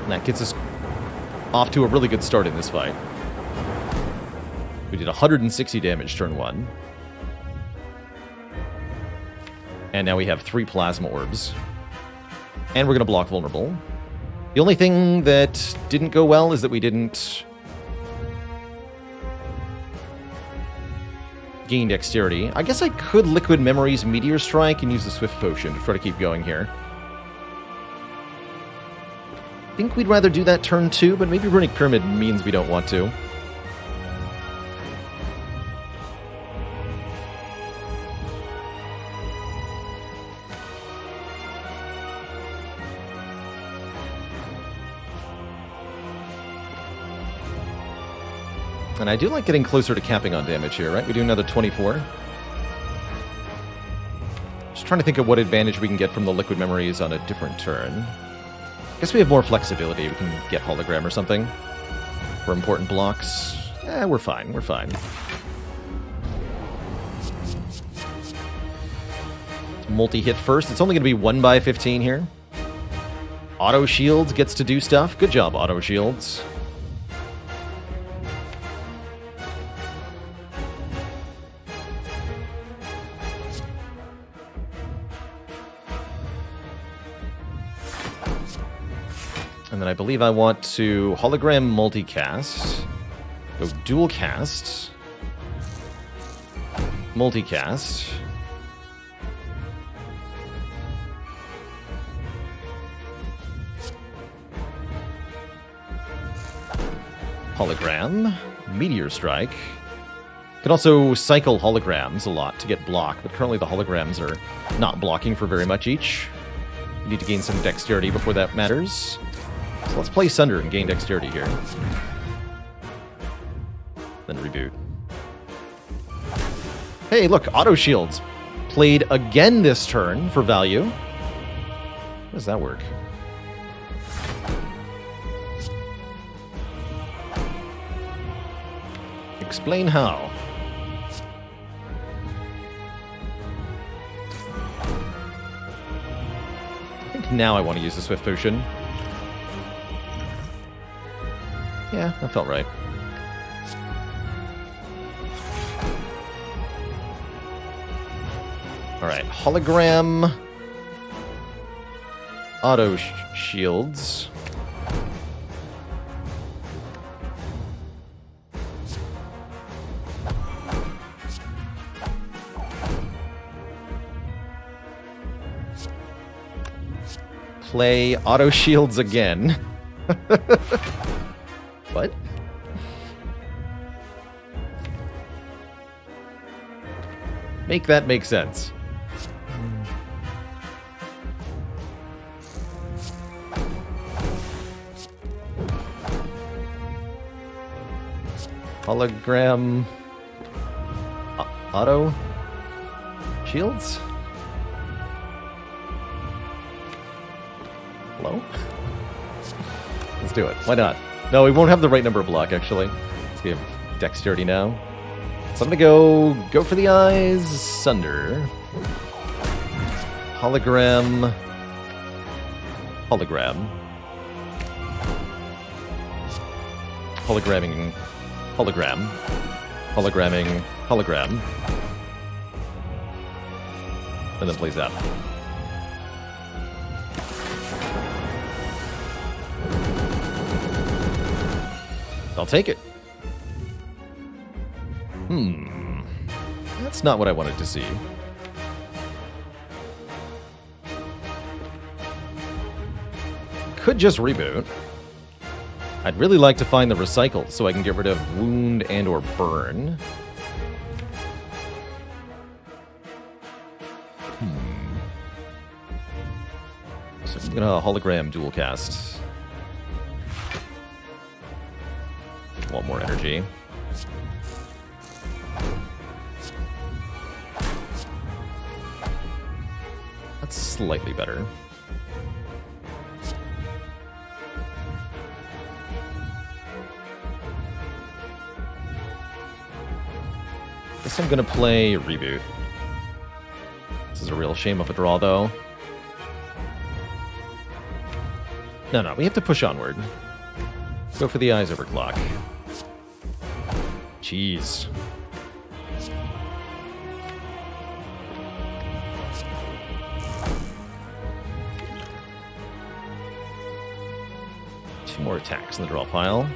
And that gets us off to a really good start in this fight. We did 160 damage turn 1. And now we have 3 plasma orbs. And we're going to block vulnerable. The only thing that didn't go well is that we didn't gain dexterity. I guess I could Liquid Memories Meteor Strike and use the Swift Potion to try to keep going here. I think we'd rather do that turn 2, but maybe Runic Pyramid means we don't want to. And I do like getting closer to capping on damage here, right? We do another 24. Just trying to think of what advantage we can get from the Liquid Memories on a different turn. I guess we have more flexibility. We can get Hologram or something for important blocks. We're fine. We're fine. Multi-hit first. It's only going to be 1 by 15 here. Auto Shields gets to do stuff. Good job, Auto Shields. And then I believe I want to hologram multicast, go dual cast, multicast, hologram, meteor strike. Can also cycle holograms a lot to get block, but currently the holograms are not blocking for very much each. We need to gain some dexterity before that matters. So let's play Sunder and gain dexterity here. Then reboot. Hey, look, Auto Shields played again this turn for value. How does that work? Explain how. I think now I want to use the Swift Potion. Yeah, that felt right. Alright, hologram. Auto shields. Play auto shields again. What? Make that make sense. Hologram auto shields? Hello? Let's do it. Why not? No, we won't have the right number of block, actually. Let's give dexterity now. So I'm gonna go for the eyes, Sunder. Hologram. Hologram. Hologramming. Hologram. Hologramming. Hologram. And then plays that. I'll take it. That's not what I wanted to see. Could just reboot. I'd really like to find the recycle so I can get rid of wound and or burn. So I'm gonna hologram dual cast. Want more energy. That's slightly better. Guess I'm gonna play Reboot. This is a real shame of a draw, though. No, we have to push onward. Go for the eyes overclock. Jeez. Two more attacks in the draw pile.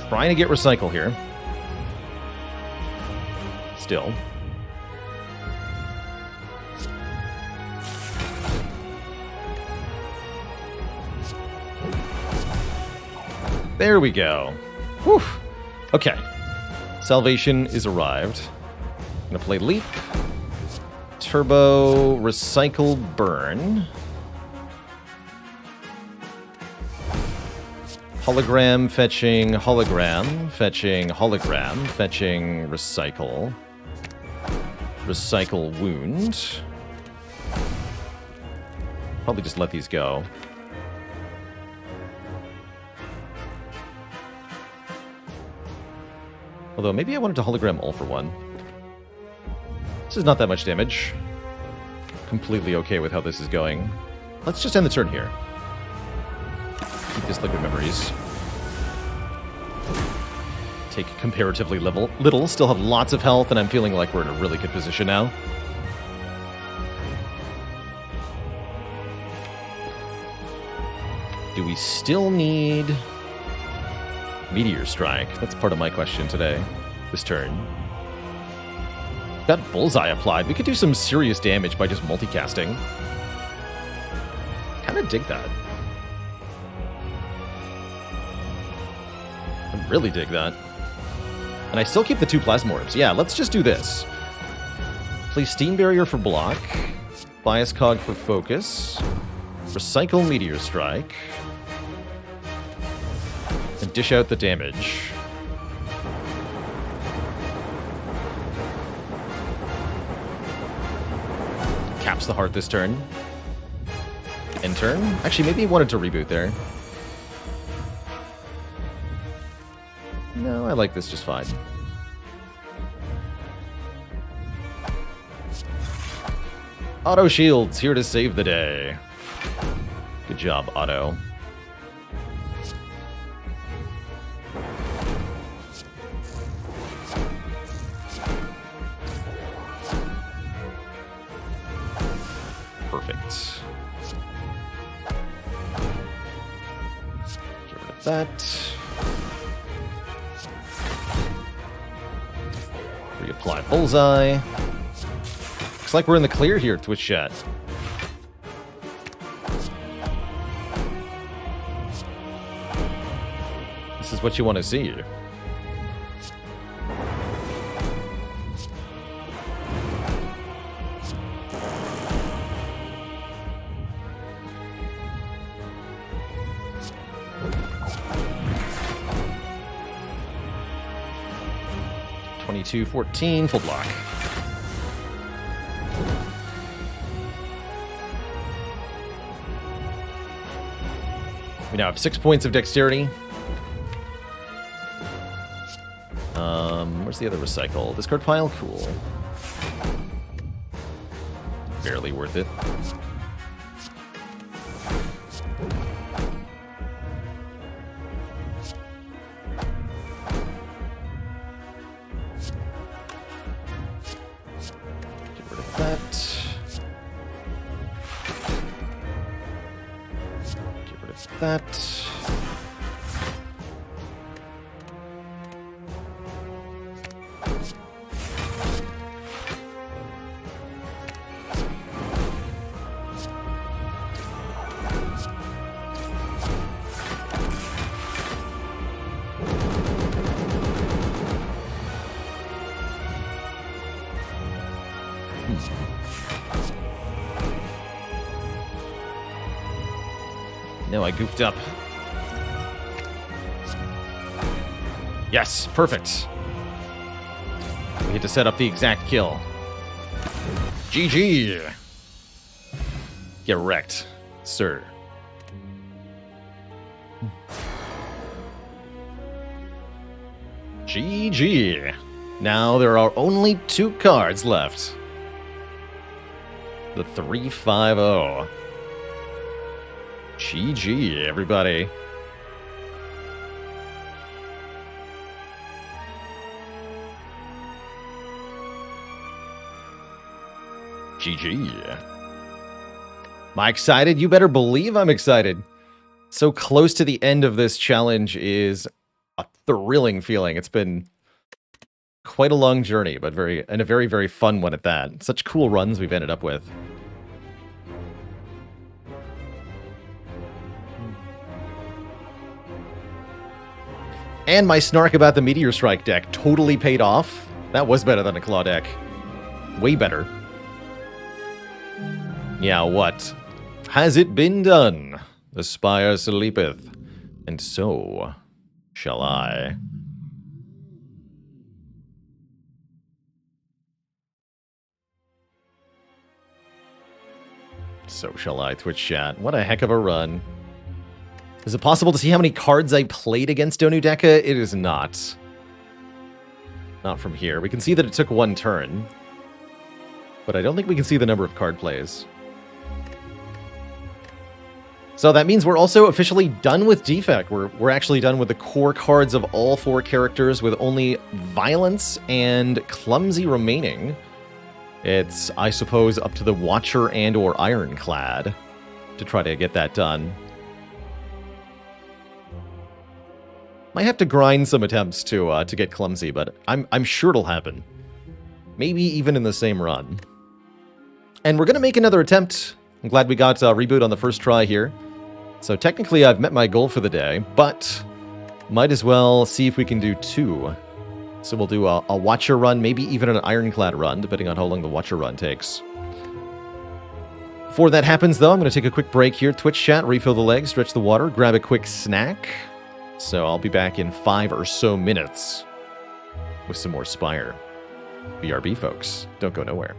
Trying to get recycle here. Still. There we go. Whew. Okay. Salvation is arrived. I'm gonna play Leap. Turbo, Recycle, Burn. Hologram, fetching, hologram, fetching, hologram, fetching, recycle. Recycle, wound. Probably just let these go. Although, maybe I wanted to hologram all for one. This is not that much damage. Completely okay with how this is going. Let's just end the turn here. Keep this liquid memories. Take comparatively little. Still have lots of health, and I'm feeling like we're in a really good position now. Do we still need Meteor Strike? That's part of my question today. This turn. Got Bullseye applied. We could do some serious damage by just multicasting. Kinda dig that. I really dig that. And I still keep the 2 Plasma Orbs. Yeah, let's just do this. Play Steam Barrier for block. Bias Cog for focus. Recycle Meteor Strike. And dish out the damage. Caps the heart this turn. End turn. Actually, maybe he wanted to reboot there. No, I like this just fine. Auto Shields here to save the day. Good job, Auto. Perfect. Get rid of that. Reapply Bullseye. Looks like we're in the clear here, Twitch chat. This is what you want to see. $22.14, full block. We now have 6 points of dexterity. Where's the other recycle? Discard pile? Cool. Barely worth it. that. No, I goofed up. Yes, perfect. We had to set up the exact kill. GG! Get wrecked, sir. GG. Now there are only 2 cards left. The 3-5-0. GG, everybody. GG. Am I excited? You better believe I'm excited. So close to the end of this challenge is a thrilling feeling. It's been quite a long journey, but a very, very fun one at that. Such cool runs we've ended up with. And my snark about the Meteor Strike deck totally paid off. That was better than a Claw deck. Way better. Yeah, what? Has it been done? The Spire sleepeth, and so shall I. So shall I, Twitch chat. What a heck of a run. Is it possible to see how many cards I played against Onudeka? It is not. Not from here. We can see that it took 1 turn. But I don't think we can see the number of card plays. So that means we're also officially done with Defect. We're actually done with the core cards of all 4 characters with only Violence and Clumsy remaining. It's, I suppose, up to the Watcher and or Ironclad to try to get that done. Might have to grind some attempts to get Clumsy, but I'm sure it'll happen. Maybe even in the same run. And we're going to make another attempt. I'm glad we got Reboot on the first try here. So technically I've met my goal for the day, but might as well see if we can do 2. So we'll do a Watcher run, maybe even an Ironclad run, depending on how long the Watcher run takes. Before that happens, though, I'm going to take a quick break here. Twitch chat, refill the legs, stretch the water, grab a quick snack. So I'll be back in 5 or so minutes with some more Spire. BRB, folks. Don't go nowhere.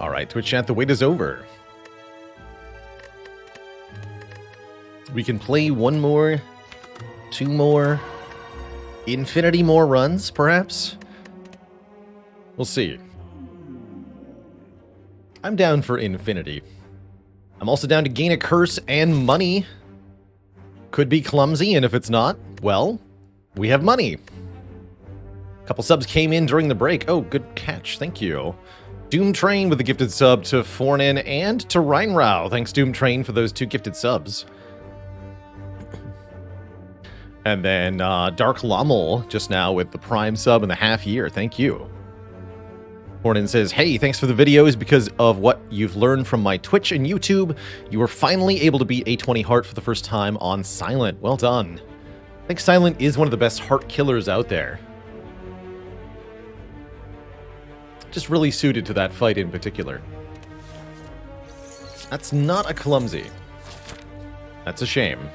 Alright, Twitch chat, the wait is over. We can play one more, two more, infinity more runs, perhaps? We'll see. I'm down for infinity. I'm also down to gain a curse and money. Could be clumsy, and if it's not, well, we have money. A couple subs came in during the break. Oh, good catch. Thank you. Doom Train with a gifted sub to Fornin and to Reinrau. Thanks, Doom Train, for those 2 gifted subs. And then Dark Lommel just now with the Prime sub and the half year. Thank you. Fornin says, hey, thanks for the videos. Because of what you've learned from my Twitch and YouTube, you were finally able to beat A20 Heart for the first time on Silent. Well done. I think Silent is one of the best heart killers out there. Just really suited to that fight in particular. That's not a clumsy. That's a shame.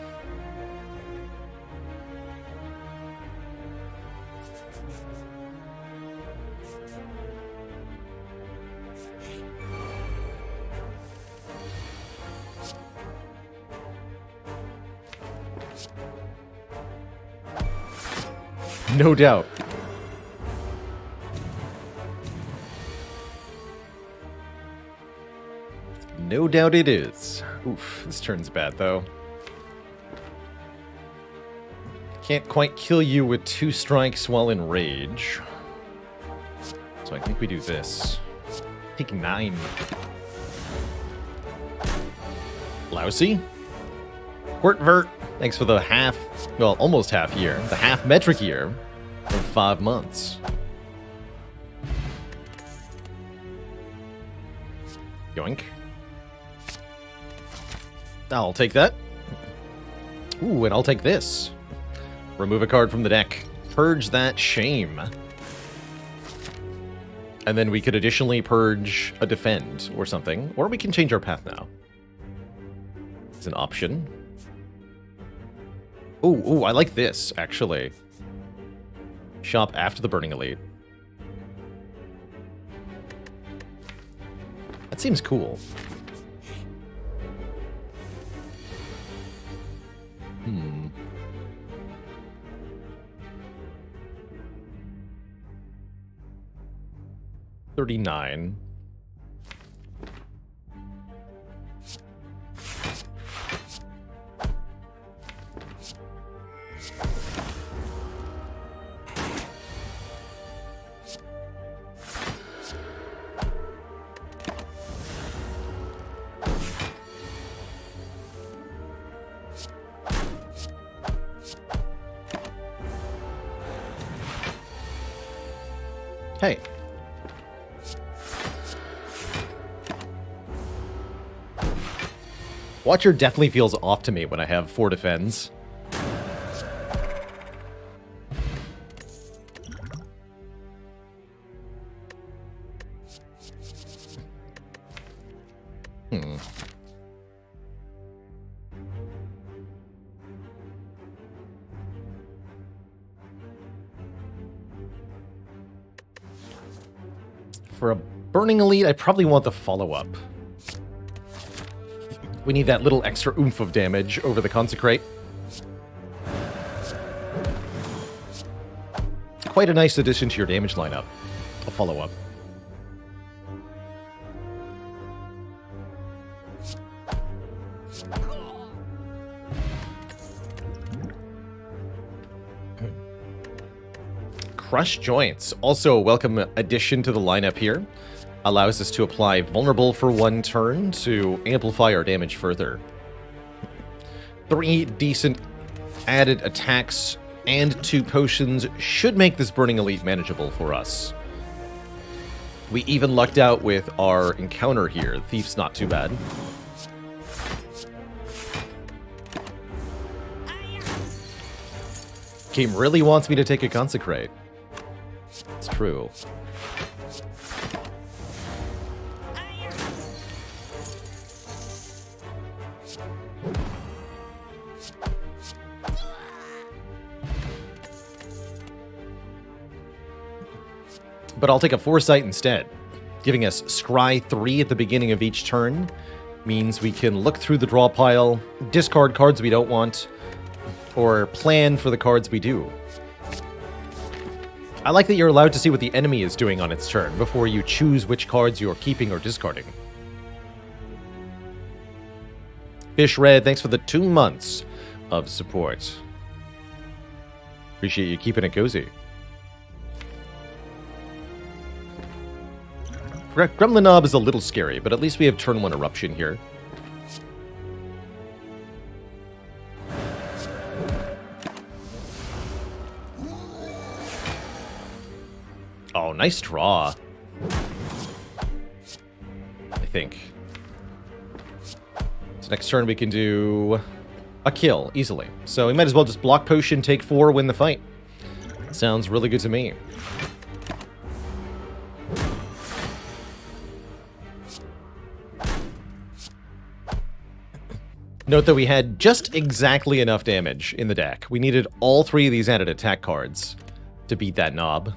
No doubt. No doubt it is. Oof, this turn's bad, though. Can't quite kill you with 2 strikes while in rage. So I think we do this. Take 9. Lousy. Quirtvert, thanks for the half, well, almost half year. The half metric year of 5 months. Yoink. I'll take that. Ooh, and I'll take this. Remove a card from the deck. Purge that shame. And then we could additionally purge a defend or something. Or we can change our path now. It's an option. Ooh, I like this, actually. Shop after the Burning Elite. That seems cool. 39. Hey. Watcher definitely feels off to me when I have 4 defends. For a Burning Elite, I probably want the follow-up. We need that little extra oomph of damage over the Consecrate. Quite a nice addition to your damage lineup. A follow-up. Crush Joints, also a welcome addition to the lineup here. Allows us to apply Vulnerable for 1 turn to amplify our damage further. 3 decent added attacks and 2 potions should make this Burning Elite manageable for us. We even lucked out with our encounter here. Thief's not too bad. Game really wants me to take a Consecrate. It's true. But I'll take a Foresight instead. Giving us Scry 3 at the beginning of each turn means we can look through the draw pile, discard cards we don't want, or plan for the cards we do. I like that you're allowed to see what the enemy is doing on its turn before you choose which cards you're keeping or discarding. Fish Red, thanks for the 2 months of support. Appreciate you keeping it cozy. Gremlin Knob is a little scary, but at least we have turn 1 Eruption here. Oh, nice draw. I think. So next turn we can do a kill, easily. So we might as well just block potion, take 4, win the fight. Sounds really good to me. Note that we had just exactly enough damage in the deck. We needed all 3 of these added attack cards to beat that knob.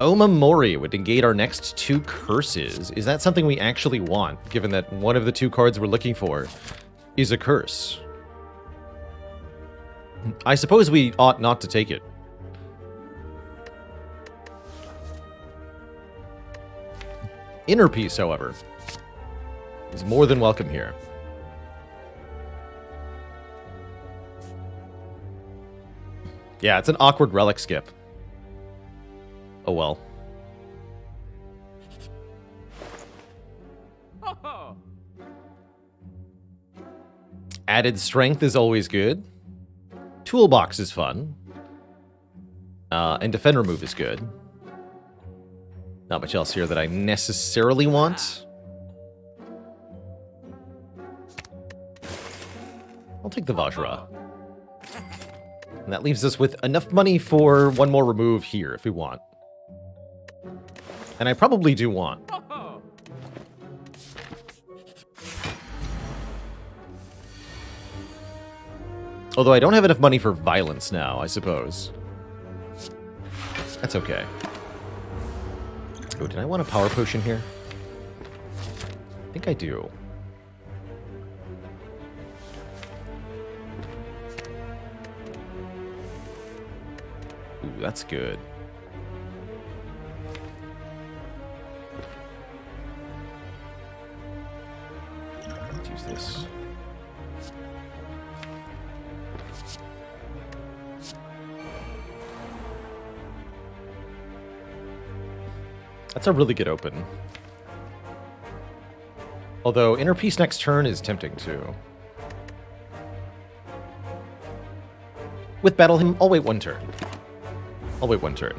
Omamori would negate our next 2 curses. Is that something we actually want, given that one of the 2 cards we're looking for is a curse? I suppose we ought not to take it. Inner Peace, however, is more than welcome here. Yeah, it's an awkward relic skip. Oh well. Added strength is always good. Toolbox is fun. And defend remove is good. Not much else here that I necessarily want. I'll take the Vajra. And that leaves us with enough money for 1 more remove here, if we want. And I probably do want. Although I don't have enough money for violence now, I suppose. That's okay. Oh, did I want a power potion here? I think I do. Ooh, that's good. Let's use this. That's a really good open. Although Inner Peace next turn is tempting too. With Battle Hymn, I'll wait 1 turn. I'll wait 1 turn.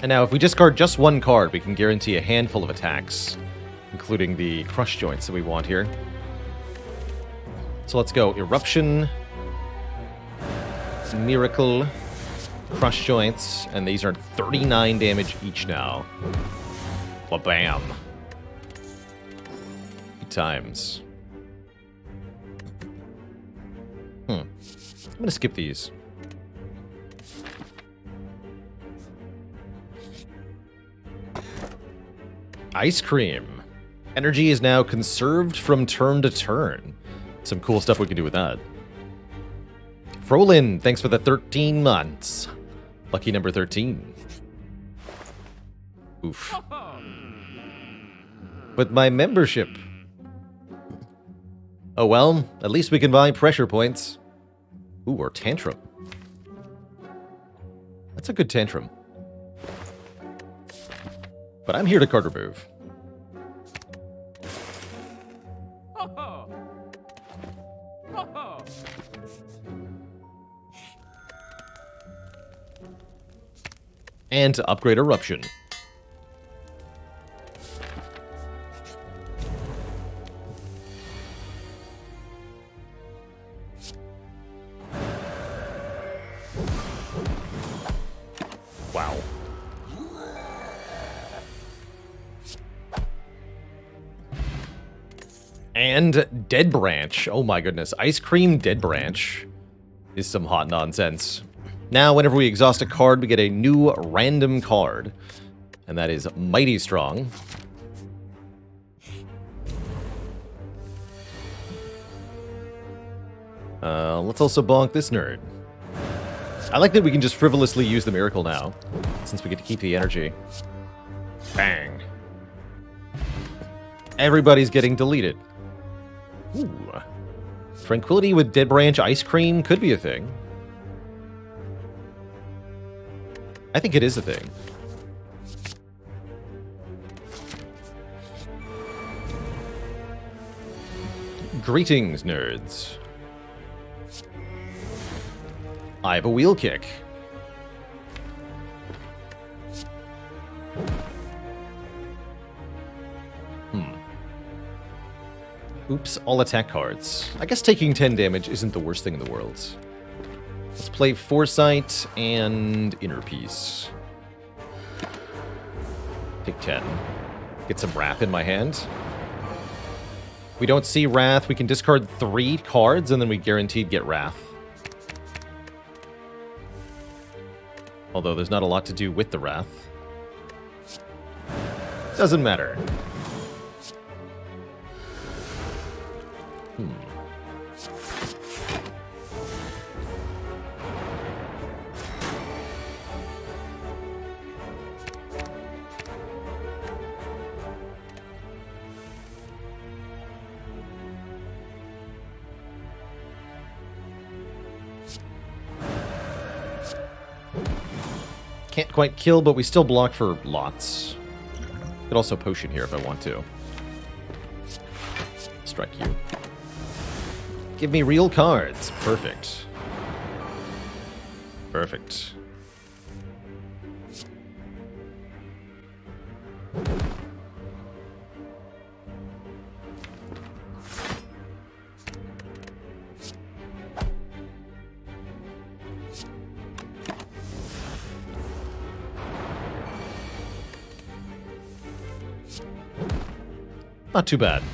And now, if we discard just 1 card, we can guarantee a handful of attacks, including the Crush Joints that we want here. So let's go Eruption, Miracle, Crush Joints, and these are 39 damage each now. Ba-bam. Good times. I'm gonna skip these. Ice Cream. Energy is now conserved from turn to turn. Some cool stuff we can do with that. Frolin, thanks for the 13 months. Lucky number 13. Oof. With my membership. Oh well, at least we can buy pressure points. Ooh, or Tantrum. That's a good Tantrum. But I'm here to card remove. And to upgrade Eruption. Wow. And Dead Branch. Oh my goodness. Ice Cream Dead Branch is some hot nonsense. Now, whenever we exhaust a card, we get a new random card. And that is mighty strong. Let's also bonk this nerd. I like that we can just frivolously use the miracle now, since we get to keep the energy. Bang. Everybody's getting deleted. Ooh. Tranquility with Dead Branch Ice Cream could be a thing. I think it is a thing. Greetings, nerds. I have a wheel kick. Oops, all attack cards. I guess taking 10 damage isn't the worst thing in the world. Let's play Foresight and Inner Peace. Take 10. Get some Wrath in my hand. We don't see Wrath. We can discard 3 cards, and then we guaranteed get Wrath. Although there's not a lot to do with the Wrath. Doesn't matter. Can't quite kill, but we still block for lots. Could also potion here if I want to. Strike you. Give me real cards. Perfect. Perfect. Not too bad.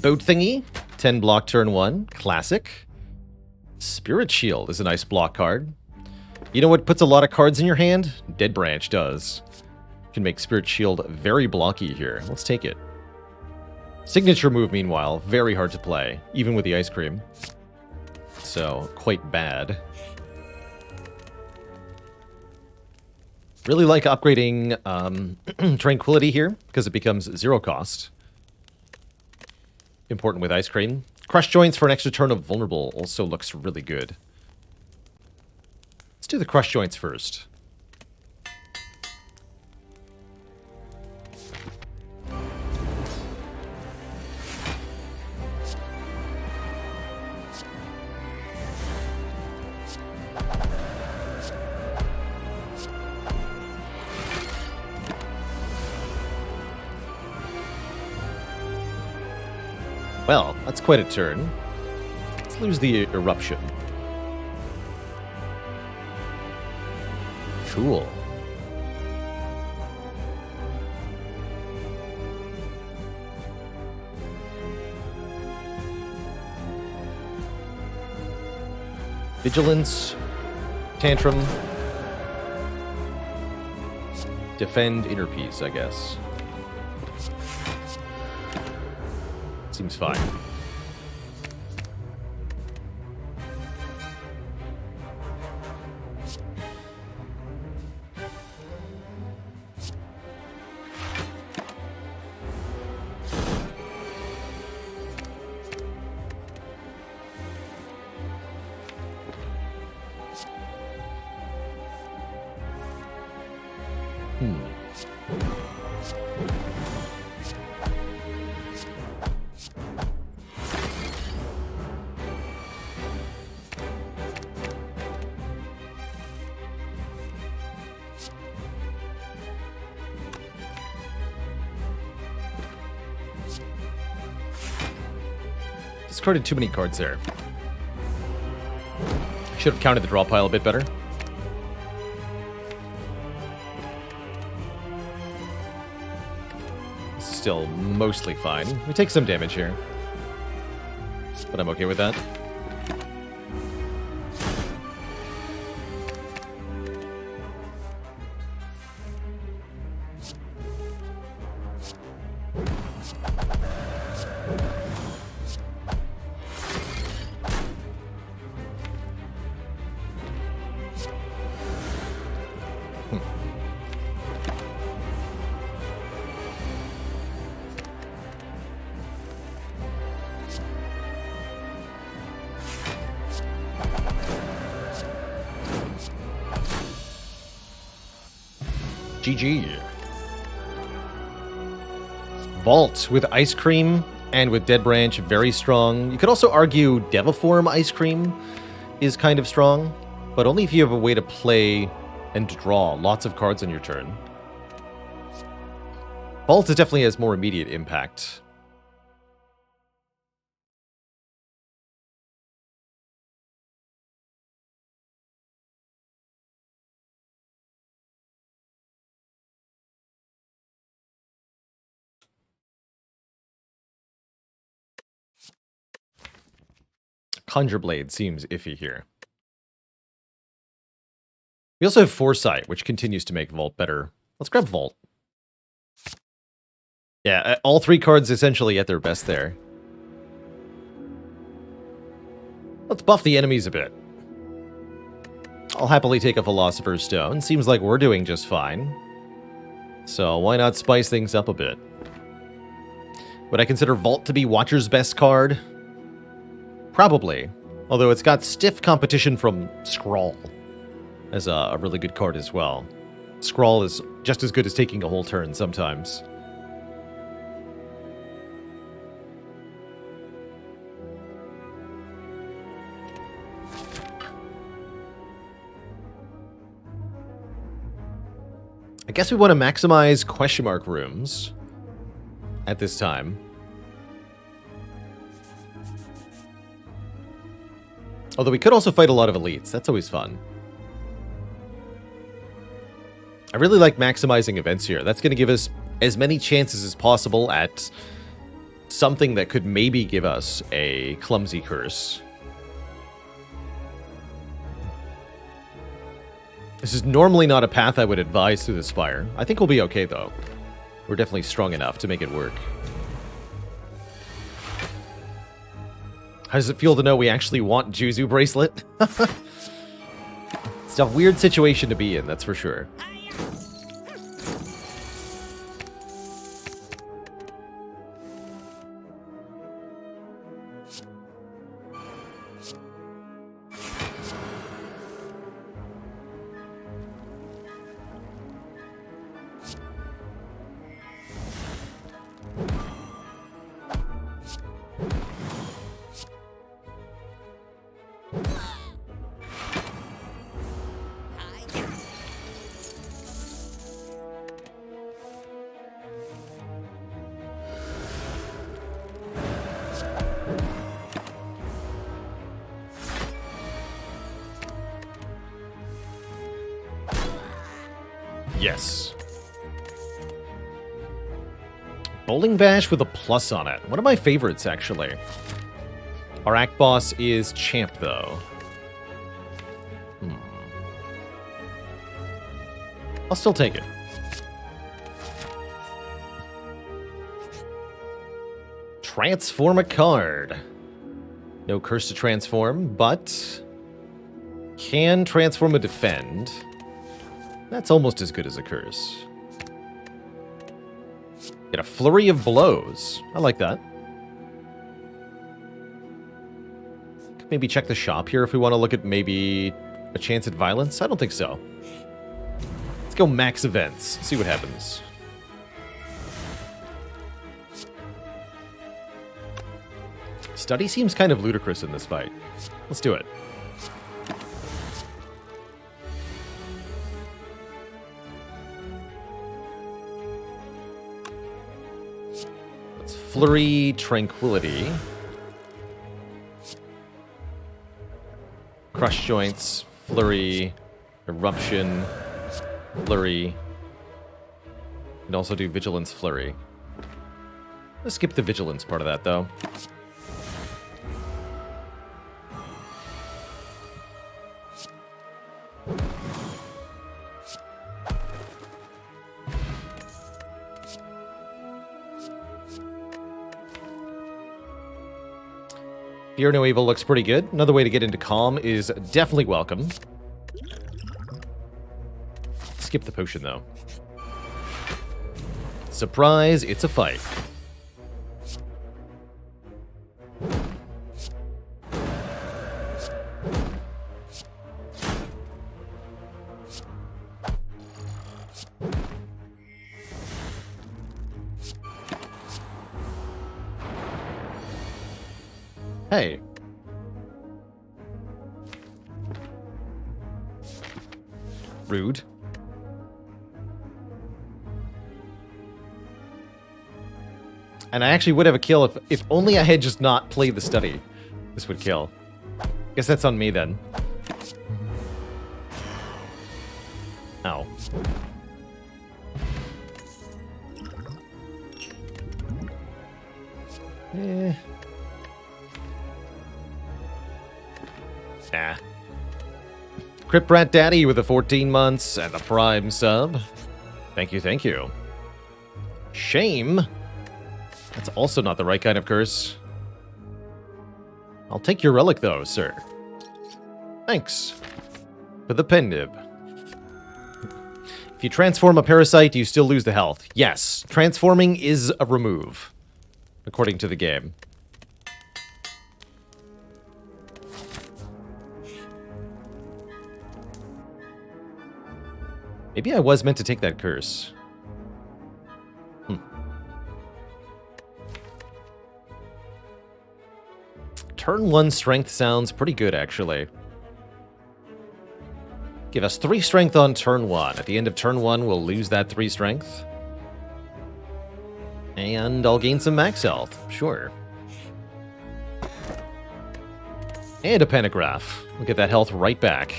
Boat thingy. 10 block turn 1. Classic. Spirit Shield is a nice block card. You know what puts a lot of cards in your hand? Dead Branch does. Can make Spirit Shield very blocky here. Let's take it. Signature move, meanwhile, very hard to play, even with the ice cream. So, quite bad. Really like upgrading Tranquility here, because it becomes 0 cost. Important with ice cream. Crush Joints for an extra turn of Vulnerable also looks really good. Let's do the Crush Joints first. Well, that's quite a turn. Let's lose the Eruption. Cool. Vigilance. Tantrum. Defend Inner Peace, I guess. Seems fine. Discarded too many cards there. Should have counted the draw pile a bit better. still mostly fine. We take some damage here, but I'm okay with that. GG. Vault with Ice Cream and with Dead Branch, very strong. You could also argue Deviform Ice Cream is kind of strong, but only if you have a way to play and draw lots of cards on your turn. Vault definitely has more immediate impact. Conjure Blade seems iffy here. We also have Foresight, which continues to make Vault better. Let's grab Vault. Yeah, all three cards essentially at their best there. Let's buff the enemies a bit. I'll happily take a Philosopher's Stone. Seems like we're doing just fine. So why not spice things up a bit? Would I consider Vault to be Watcher's best card? Probably. Although it's got stiff competition from Scrawl as a really good card as well. Scrawl is just as good as taking a whole turn sometimes. I guess we want to maximize question mark rooms at this time. Although we could also fight a lot of elites. That's always fun. I really like maximizing events here. That's going to give us as many chances as possible at something that could maybe give us a clumsy curse. This is normally not a path I would advise through the Spire. I think we'll be okay, though. We're definitely strong enough to make it work. How does it feel to know we actually want Juzu Bracelet? It's a weird situation to be in, that's for sure. Yes. Bowling Bash with a plus on it. One of my favorites, actually. Our Act Boss is Champ, though. I'll still take it. Transform a card. No curse to transform, but can transform a defend. That's almost as good as a curse. Get a flurry of blows. I like that. Could maybe check the shop here if we want to look at maybe a chance at violence. I don't think so. Let's go max events. See what happens. Study seems kind of ludicrous in this fight. Let's do it. Flurry, Tranquility. Crush Joints, Flurry, Eruption, Flurry. And also do Vigilance Flurry. Let's skip the vigilance part of that, though. Fear No Evil looks pretty good. Another way to get into Calm is definitely welcome. Skip the potion, though. Surprise, it's a fight. Hey. Rude. And I actually would have a kill if only I had just not played the study. This would kill. Guess that's on me then. Ow. Eh. Nah. Crypt Rat Daddy with the 14 months and the Prime sub. Thank you, thank you. Shame? That's also not the right kind of curse. I'll take your relic, though, sir. Thanks. For the pen nib. If you transform a parasite, you still lose the health. Yes, transforming is a remove, according to the game. Maybe I was meant to take that curse. Turn 1 strength sounds pretty good, actually. Give us 3 strength on turn 1. At the end of turn 1, we'll lose that 3 strength. And I'll gain some max health. Sure. And a pentagraph. We'll get that health right back.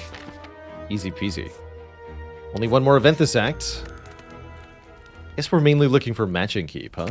Easy peasy. Only one more event this act. Guess we're mainly looking for matching keep, huh?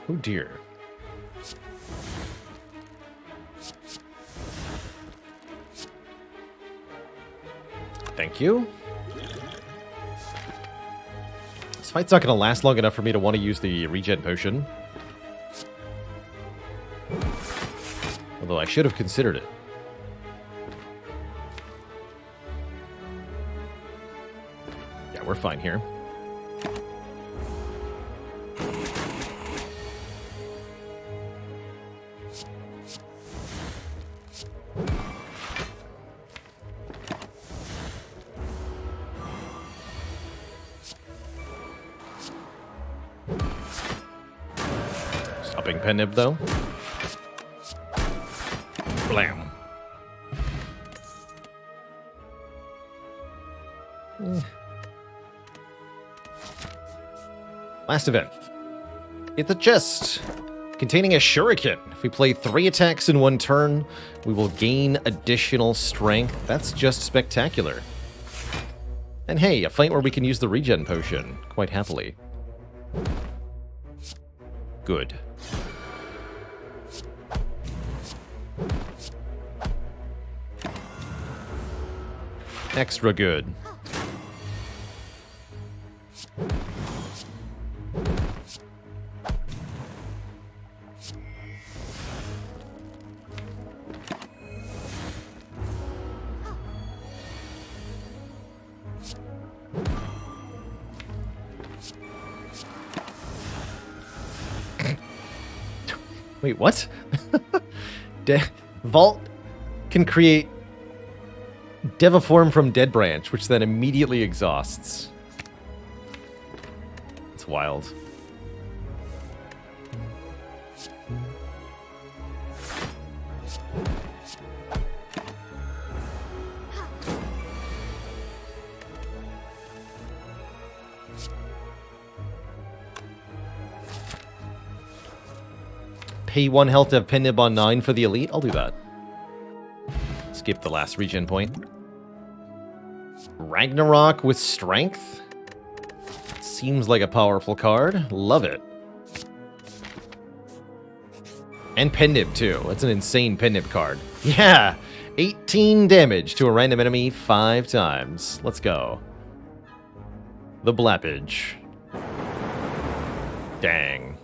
Oh dear. Thank you. This fight's not going to last long enough for me to want to use the regen potion. Although I should have considered it. Yeah, we're fine here. Stopping pen nib, though. Blam. Last event. It's a chest containing a shuriken. If we play 3 attacks in 1 turn, we will gain additional strength. That's just spectacular. And hey, a fight where we can use the regen potion quite happily. Good. Extra good. Wait, what? Vault can create Deviform from Dead Branch, which then immediately exhausts. It's wild. pay 1 health to have Penib on 9 for the elite? I'll do that. Skip the last regen point. Ragnarok with strength. Seems like a powerful card. Love it. And Penib too. That's an insane Penib card. Yeah! 18 damage to a random enemy 5 times. Let's go. The Blappage. Dang.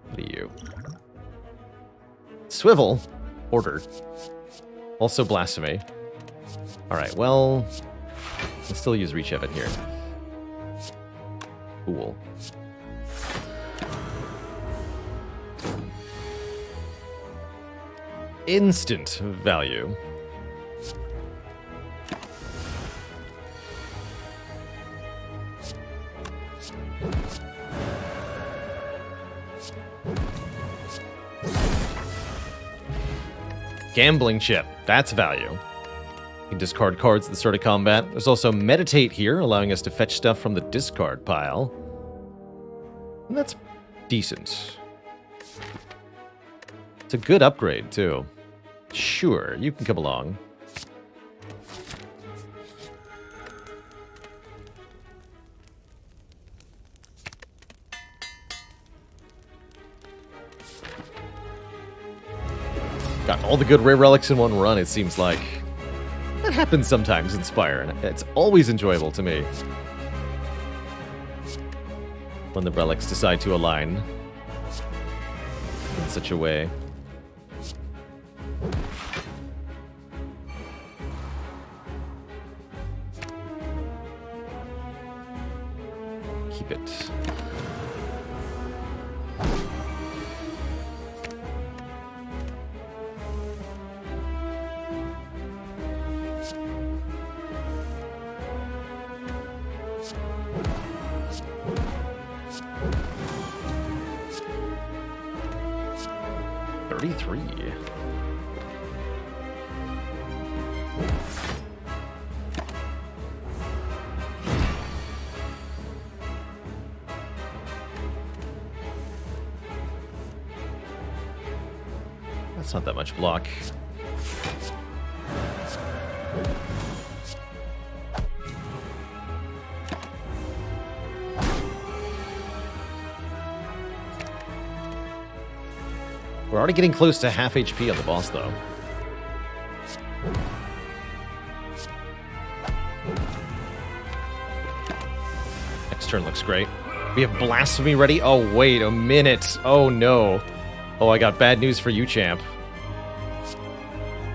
What are you? Swivel. Ordered. Also Blasphemy. Alright, well... I'll still use Reach Evan here. Cool. Instant value. Gambling chip. That's value. You can discard cards at the start of combat. There's also Meditate here, allowing us to fetch stuff from the discard pile. And that's decent. It's a good upgrade, too. Sure, you can come along. Got all the good rare relics in one run, it seems like. That happens sometimes in Spire, and it's always enjoyable to me. When the relics decide to align in such a way. Keep it. That's not that much block. We're already getting close to half HP on the boss, though. Next turn looks great. We have Blasphemy ready. Oh, wait a minute. Oh, no. Oh, I got bad news for you, champ.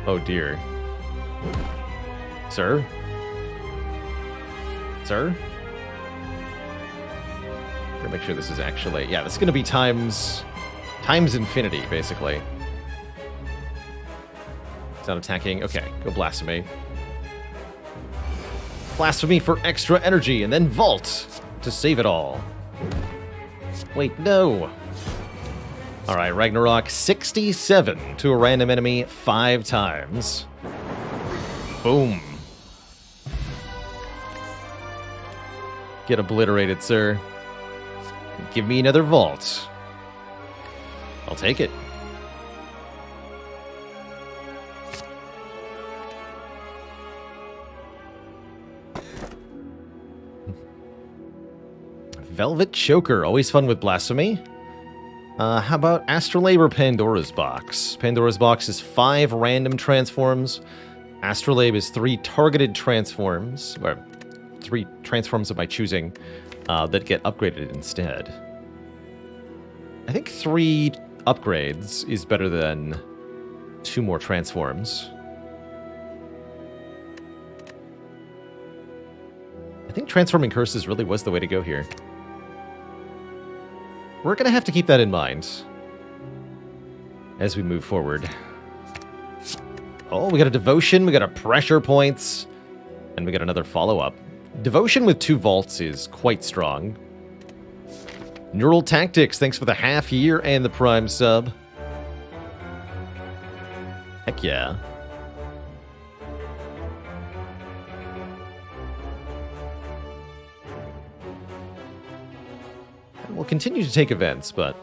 Oh, dear. Sir? Sir? Gotta make sure this is actually... Yeah, this is gonna be times infinity, basically. It's not attacking. Okay, go Blasphemy. Blasphemy for extra energy, and then Vault to save it all. Wait, no. Alright, Ragnarok, 67 to a random enemy 5 times. Boom. Get obliterated, sir. Give me another vault. I'll take it. Velvet Choker, always fun with Blasphemy. How about Astrolabe or Pandora's Box? Pandora's Box is 5 random transforms. Astrolabe is 3 targeted transforms, or 3 transforms of my choosing, that get upgraded instead. I think 3 upgrades is better than 2 more transforms. I think Transforming Curses really was the way to go here. We're going to have to keep that in mind as we move forward. Oh, we got a Devotion, we got a Pressure Points, and we got another follow-up. Devotion with 2 vaults is quite strong. Neural Tactics, thanks for the half year and the Prime sub. Heck yeah. We'll continue to take events, but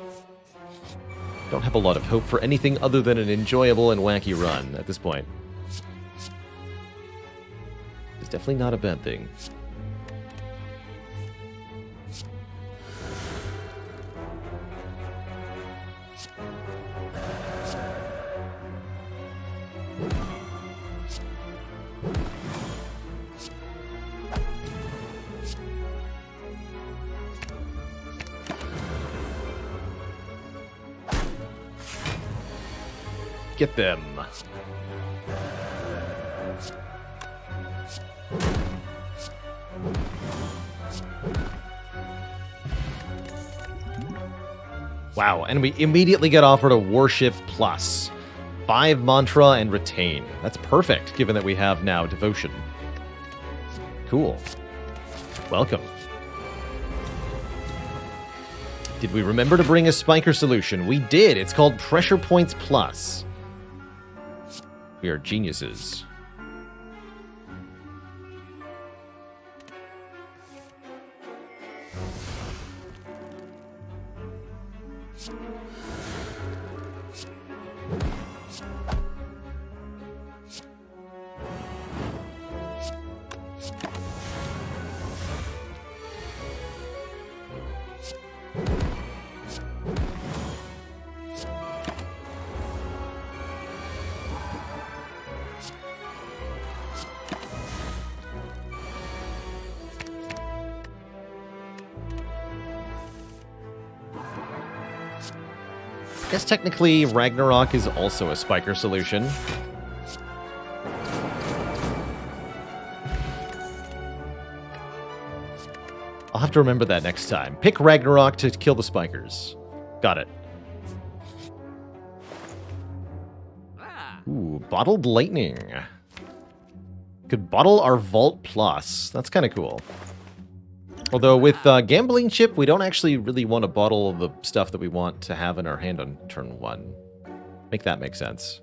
don't have a lot of hope for anything other than an enjoyable and wacky run at this point. It's definitely not a bad thing. Get them. Wow, and we immediately get offered a Warship Plus. 5 Mantra and Retain. That's perfect, given that we have now Devotion. Cool. Welcome. Did we remember to bring a Spiker solution? We did. It's called Pressure Points Plus. We are geniuses. I guess technically Ragnarok is also a Spiker solution. I'll have to remember that next time. Pick Ragnarok to kill the Spikers. Got it. Ooh, Bottled Lightning. Could bottle our Vault Plus. That's kind of cool. Although with Gambling Chip, we don't actually really want to bottle the stuff that we want to have in our hand on turn 1. Make that make sense.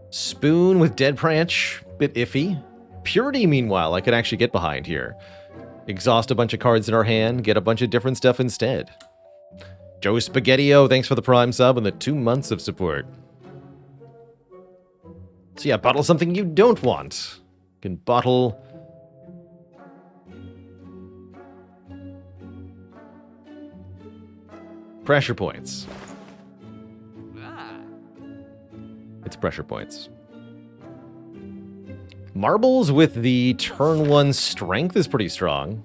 Spoon with Dead Branch, bit iffy. Purity, meanwhile, I could actually get behind here. Exhaust a bunch of cards in our hand, get a bunch of different stuff instead. Joe Spaghettio, thanks for the Prime sub and the 2 months of support. So yeah, bottle something you don't want. You can bottle... Pressure points. It's pressure points. Marbles with the turn 1 strength is pretty strong.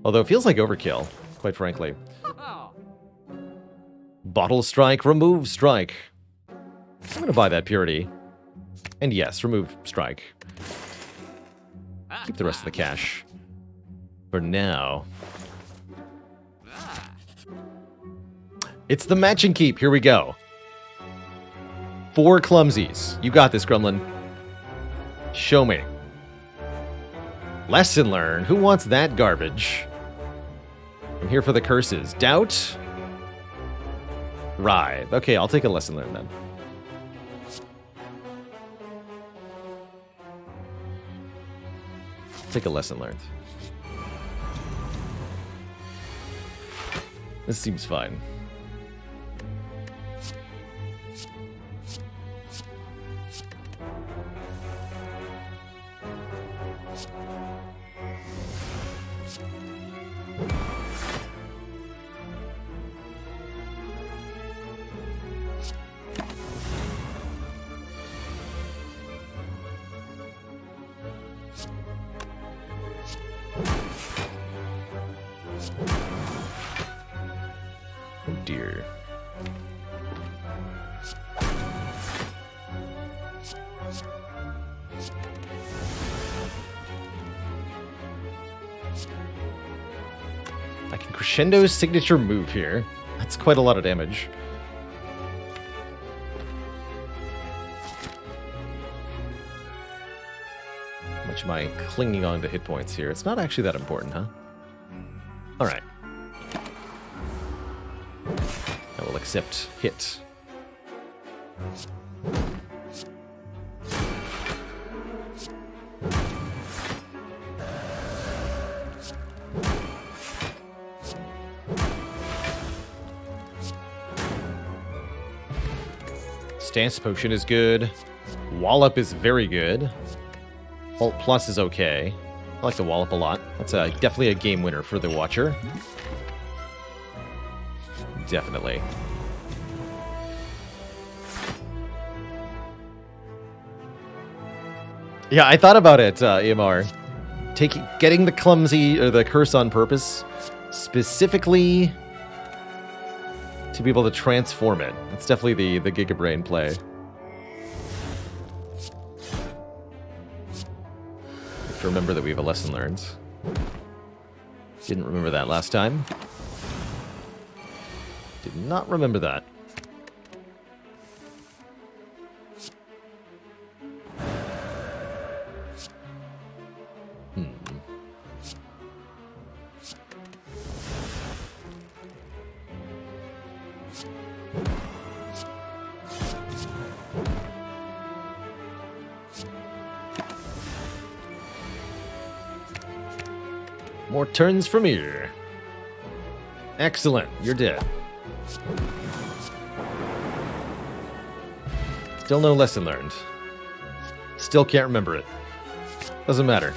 Although it feels like overkill, quite frankly. Bottle strike, remove strike. I'm gonna buy that purity. And yes, remove strike. Keep the rest of the cash. For now. It's the match and keep. Here we go. 4 clumsies. You got this, Gremlin. Show me. Lesson learned. Who wants that garbage? I'm here for the curses. Doubt. Right. Okay, I'll take a lesson learned then. Take a lesson learned. This seems fine. Oh dear. I can crescendo signature move here. That's quite a lot of damage. How much am I clinging on to hit points here? It's not actually that important, huh? Alright. I will accept hit. Stance Potion is good. Wallop is very good. Alt Plus is okay. I like the Wallop a lot. That's definitely a game winner for the Watcher. Definitely. Yeah, I thought about it, EMR. Getting the clumsy or the curse on purpose, specifically to be able to transform it. That's definitely the Gigabrain play. Have to remember that we have a lesson learned. Didn't remember that last time. Did not remember that. More turns from here. Excellent. You're dead. Still no lesson learned. Still can't remember it. Doesn't matter.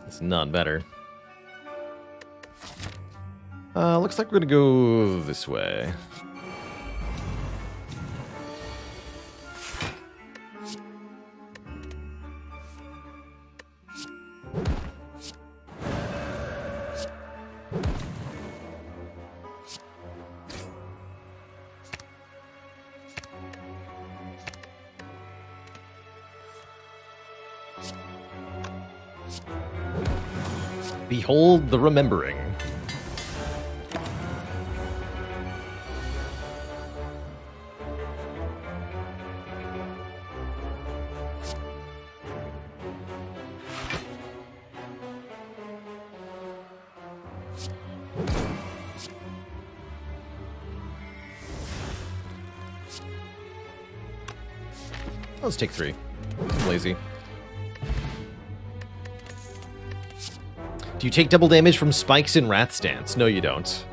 It's not better. Looks like we're gonna go this way. Behold the remembering. Let's take 3. I'm lazy. Do you take double damage from spikes in Wrath Stance? No, you don't.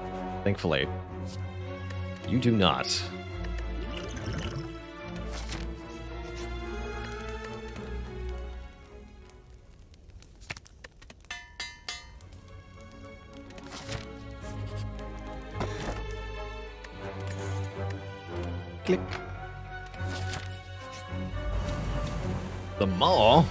Thankfully. You do not. Click. The maw?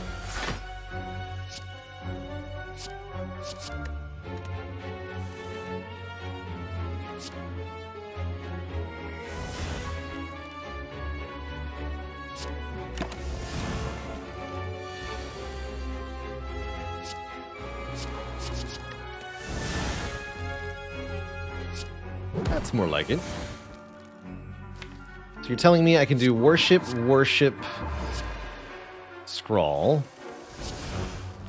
That's more like it. So you're telling me I can do worship, scrawl.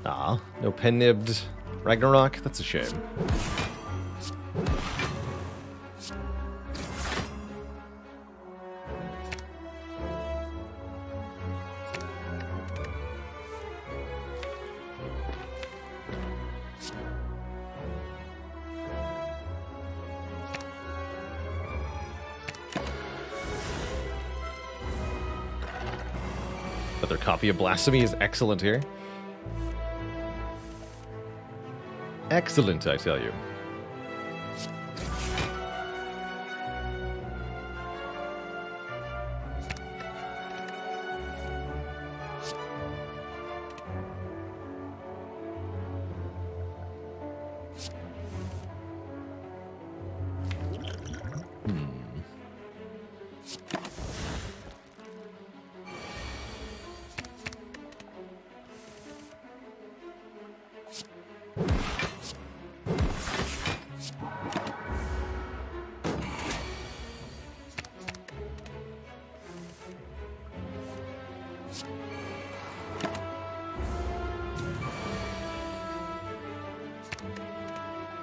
Ah, no pen-nibbed Ragnarok? That's a shame. But their copy of Blasphemy is excellent here. Excellent, I tell you.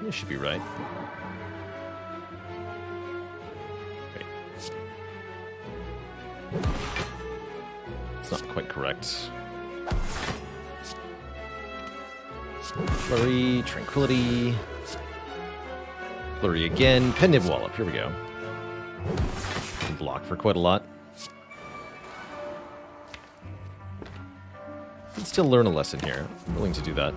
This should be right. Wait. It's not quite correct. Flurry, Tranquility. Flurry again. Pen-Nib Wallop. Here we go. can block for quite a lot. Can still learn a lesson here. I'm willing to do that.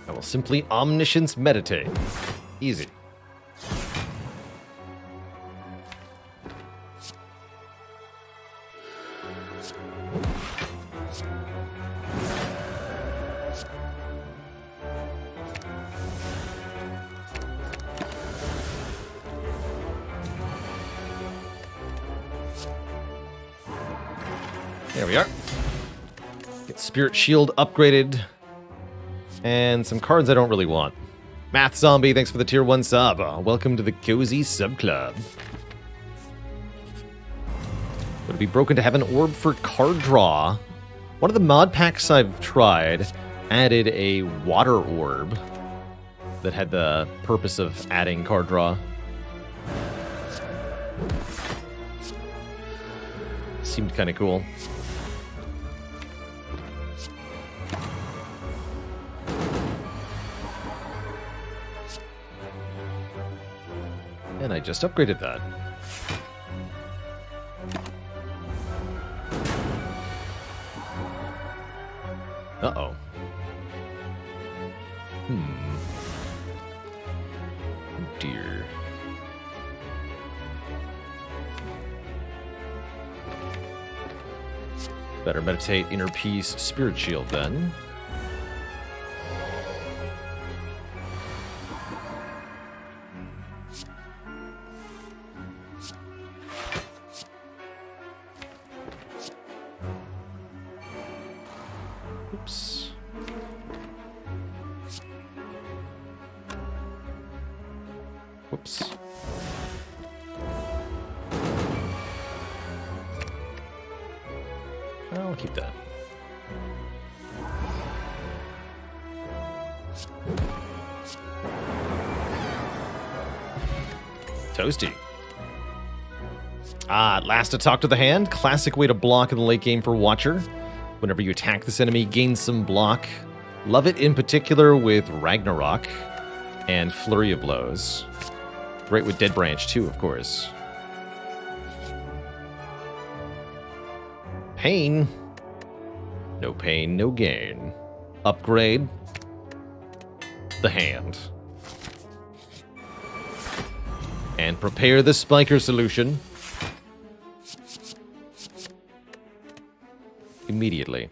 I will simply omniscience meditate. Easy. There we are. Get Spirit Shield upgraded. And some cards I don't really want. Math Zombie, thanks for the tier 1 sub. Welcome to the Cozy Sub Club. Would it be broken to have an orb for card draw? One of the mod packs I've tried added a water orb that had the purpose of adding card draw. Seemed kind of cool. And I just upgraded that. Uh-oh. Oh dear. Better meditate, inner peace, spirit shield then. Oops. Whoops. I'll keep that. Toasty. Last to talk to the hand. Classic way to block in the late game for Watcher. Whenever you attack this enemy, gain some block. Love it in particular with Ragnarok and Flurry of Blows. Great with Dead Branch too, of course. Pain. No pain, no gain. Upgrade. The hand. And prepare the Spiker solution. Immediately.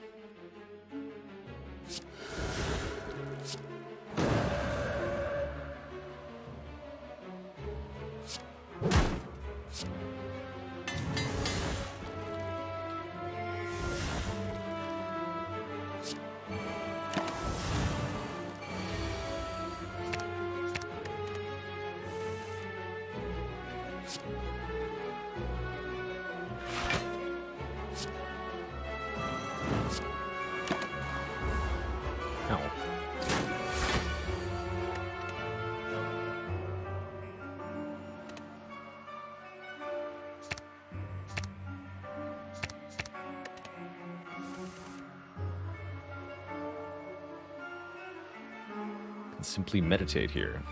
Simply meditate here.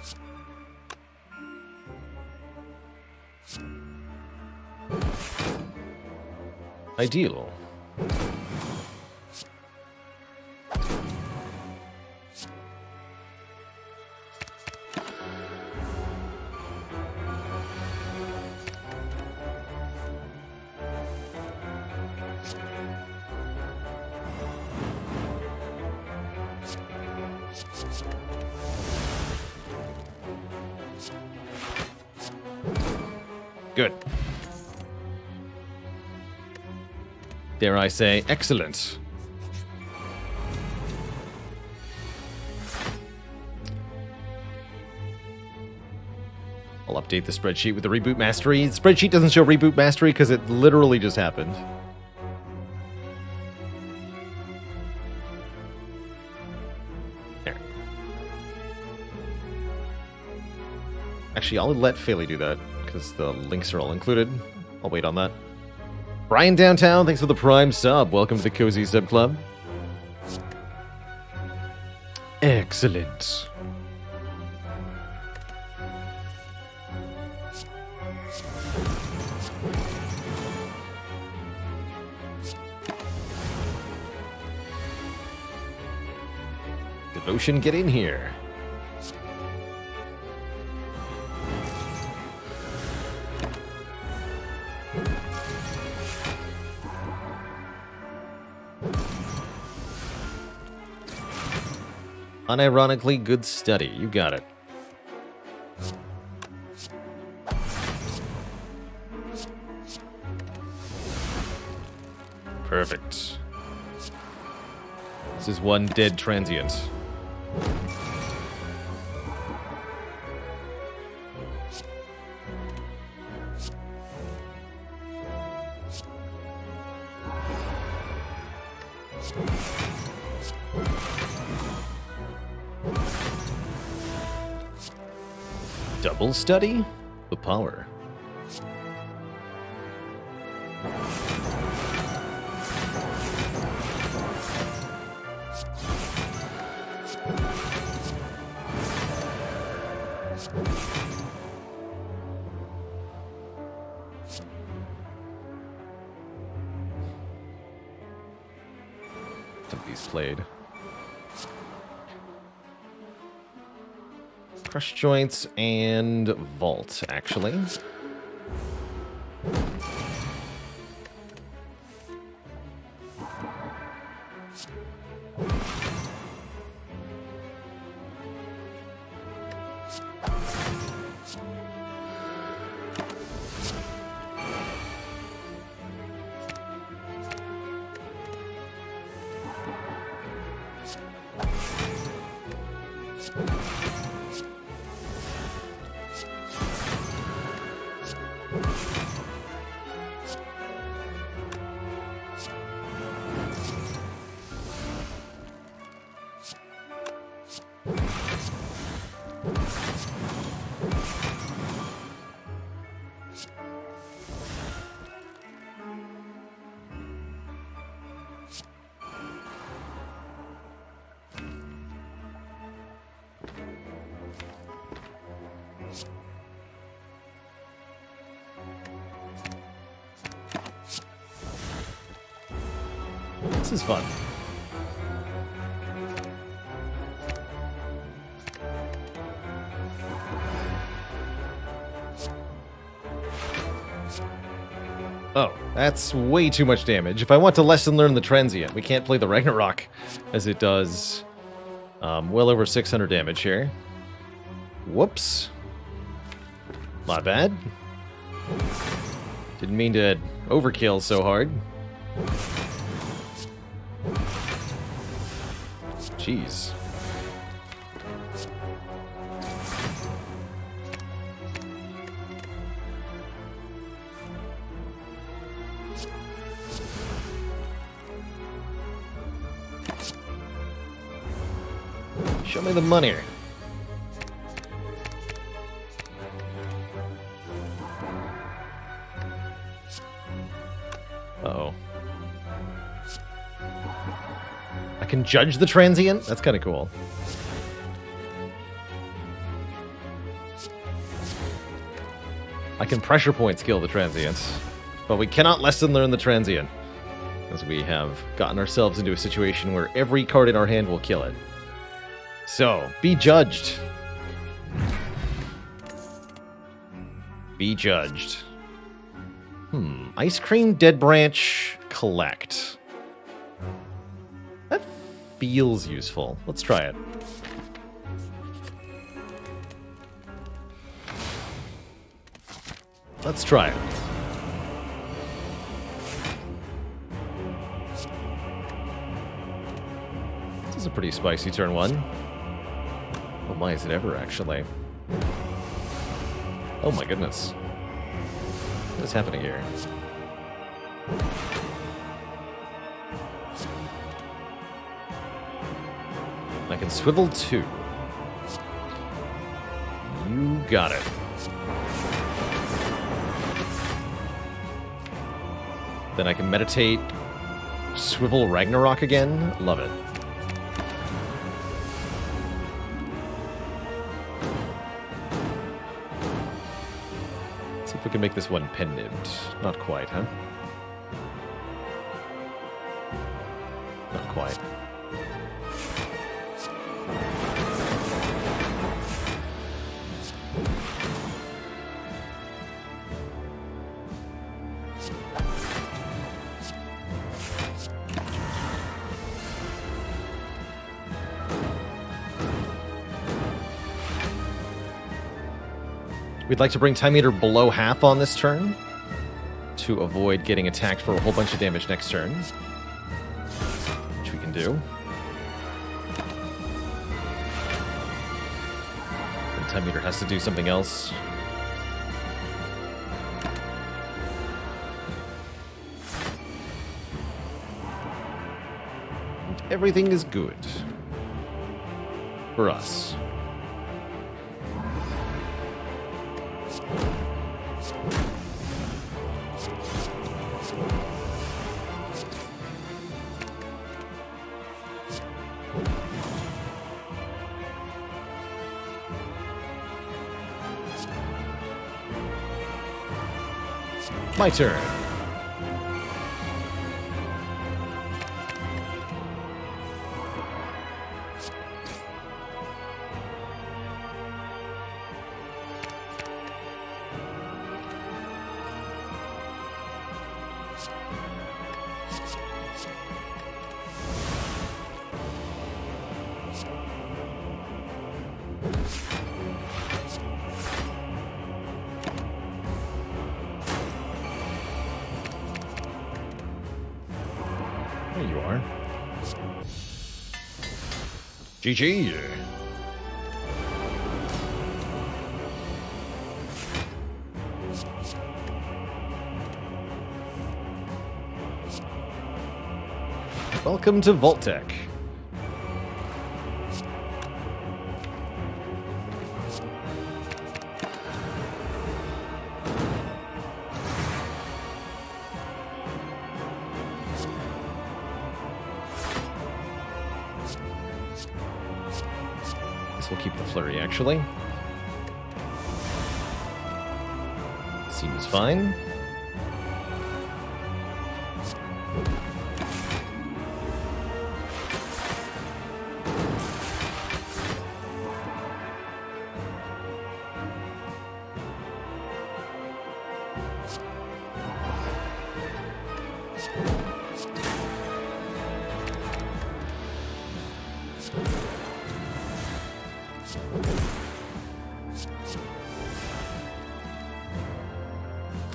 Ideal. Good. Dare I say, excellent. I'll update the spreadsheet with the reboot mastery. The spreadsheet doesn't show reboot mastery because it literally just happened. There. Actually, I'll let Faley do that because the links are all included. I'll wait on that. Brian Downtown, thanks for the Prime sub. Welcome to the Cozy Sub Club. Excellent. Devotion, get in here. Unironically good study. You got it. Perfect. This is one dead transient. Double study? The power. Somebody's played. Crush joints and vault, actually. This is fun. Oh, that's way too much damage. If I want to lesson learn the transient, we can't play the Ragnarok, as it does well over 600 damage here. Whoops. My bad. Didn't mean to overkill so hard. Jeez. Show me the money. Uh-oh. I can judge the transient? That's kind of cool. I can pressure point skill the transients, but we cannot lesson learn the transient, as we have gotten ourselves into a situation where every card in our hand will kill it. So, be judged. Be judged. Ice Cream, Dead Branch, collect. That feels useful. Let's try it. Let's try it. This is a pretty spicy turn one. Oh my, is it ever, actually? Oh my goodness. What is happening here? I can swivel 2. You got it. Then I can meditate, swivel Ragnarok again. Love it. Let's see if we can make this one pen-nibbed. Not quite, huh? Not quite. We'd like to bring Time Meter below half on this turn to avoid getting attacked for a whole bunch of damage next turn, which we can do. And Time Meter has to do something else. And everything is good for us. My turn. There you are. GG. Welcome to Vault-Tec. We'll keep the flurry, actually. Seems fine.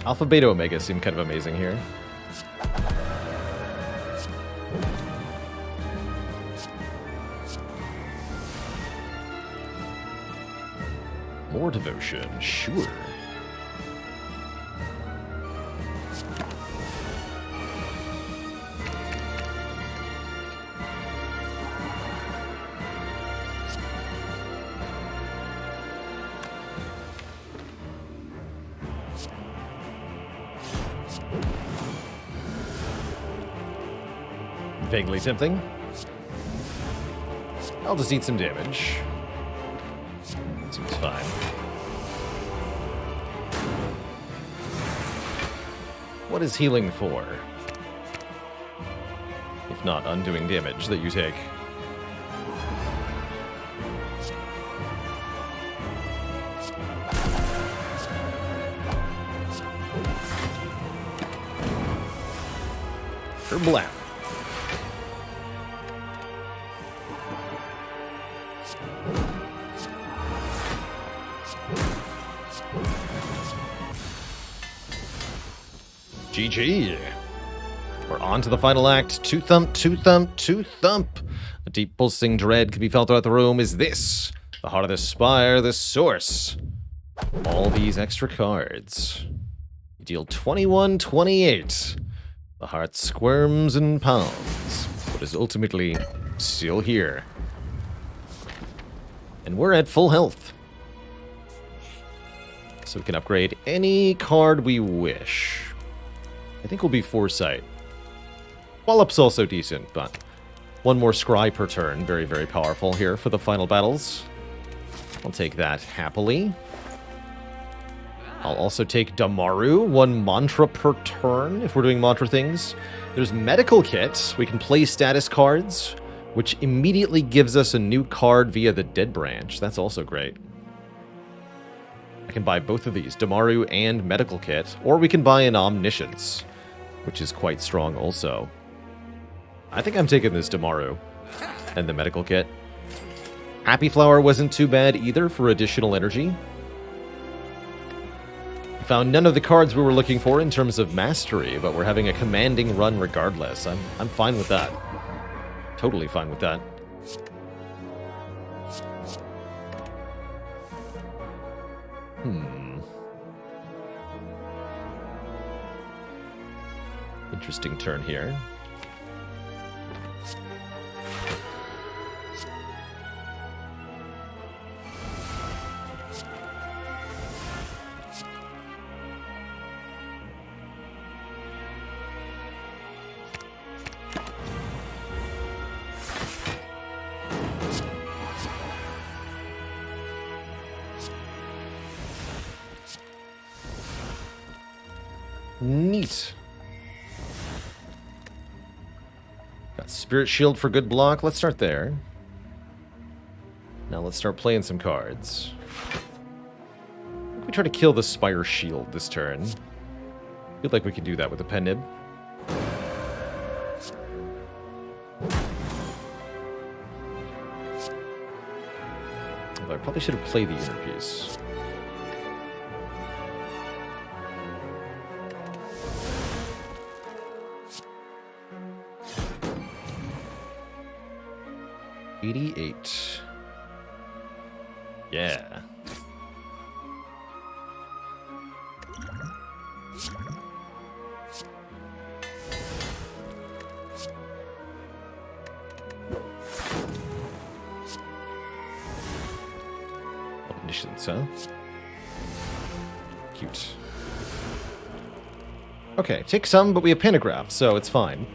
Alpha, Beta, Omega seem kind of amazing here. More devotion, sure. Vaguely tempting. I'll just eat some damage. Seems fine. What is healing for? If not undoing damage that you take. Blam. GG. We're on to the final act. Two thump, two thump, two thump. A deep pulsing dread can be felt throughout the room. Is this the heart of the Spire, the source? All these extra cards. You deal 21-28. The heart squirms and pounds, but is ultimately still here. And we're at full health. So we can upgrade any card we wish. I think will be Foresight. Wallop's also decent, but one more Scry per turn. Very, very powerful here for the final battles. I'll take that happily. I'll also take Damaru, one mantra per turn if we're doing mantra things. There's Medical Kit. We can play status cards, which immediately gives us a new card via the Dead Branch. That's also great. I can buy both of these, Damaru and Medical Kit, or we can buy an Omniscience, which is quite strong also. I think I'm taking this Damaru and the Medical Kit. Happy Flower wasn't too bad either for additional energy. Found none of the cards we were looking for in terms of mastery, but we're having a commanding run regardless. I'm fine with that. Totally fine with that. Interesting turn here. Neat. Got Spirit Shield for good block. Let's start there. Now let's start playing some cards. We try to kill the Spire Shield this turn. Feel like we can do that with a pen nib. Although I probably should have played the inner piece. $88. Yeah. Omniscience, huh? Cute. Okay, take some, but we have Pantograph, so it's fine.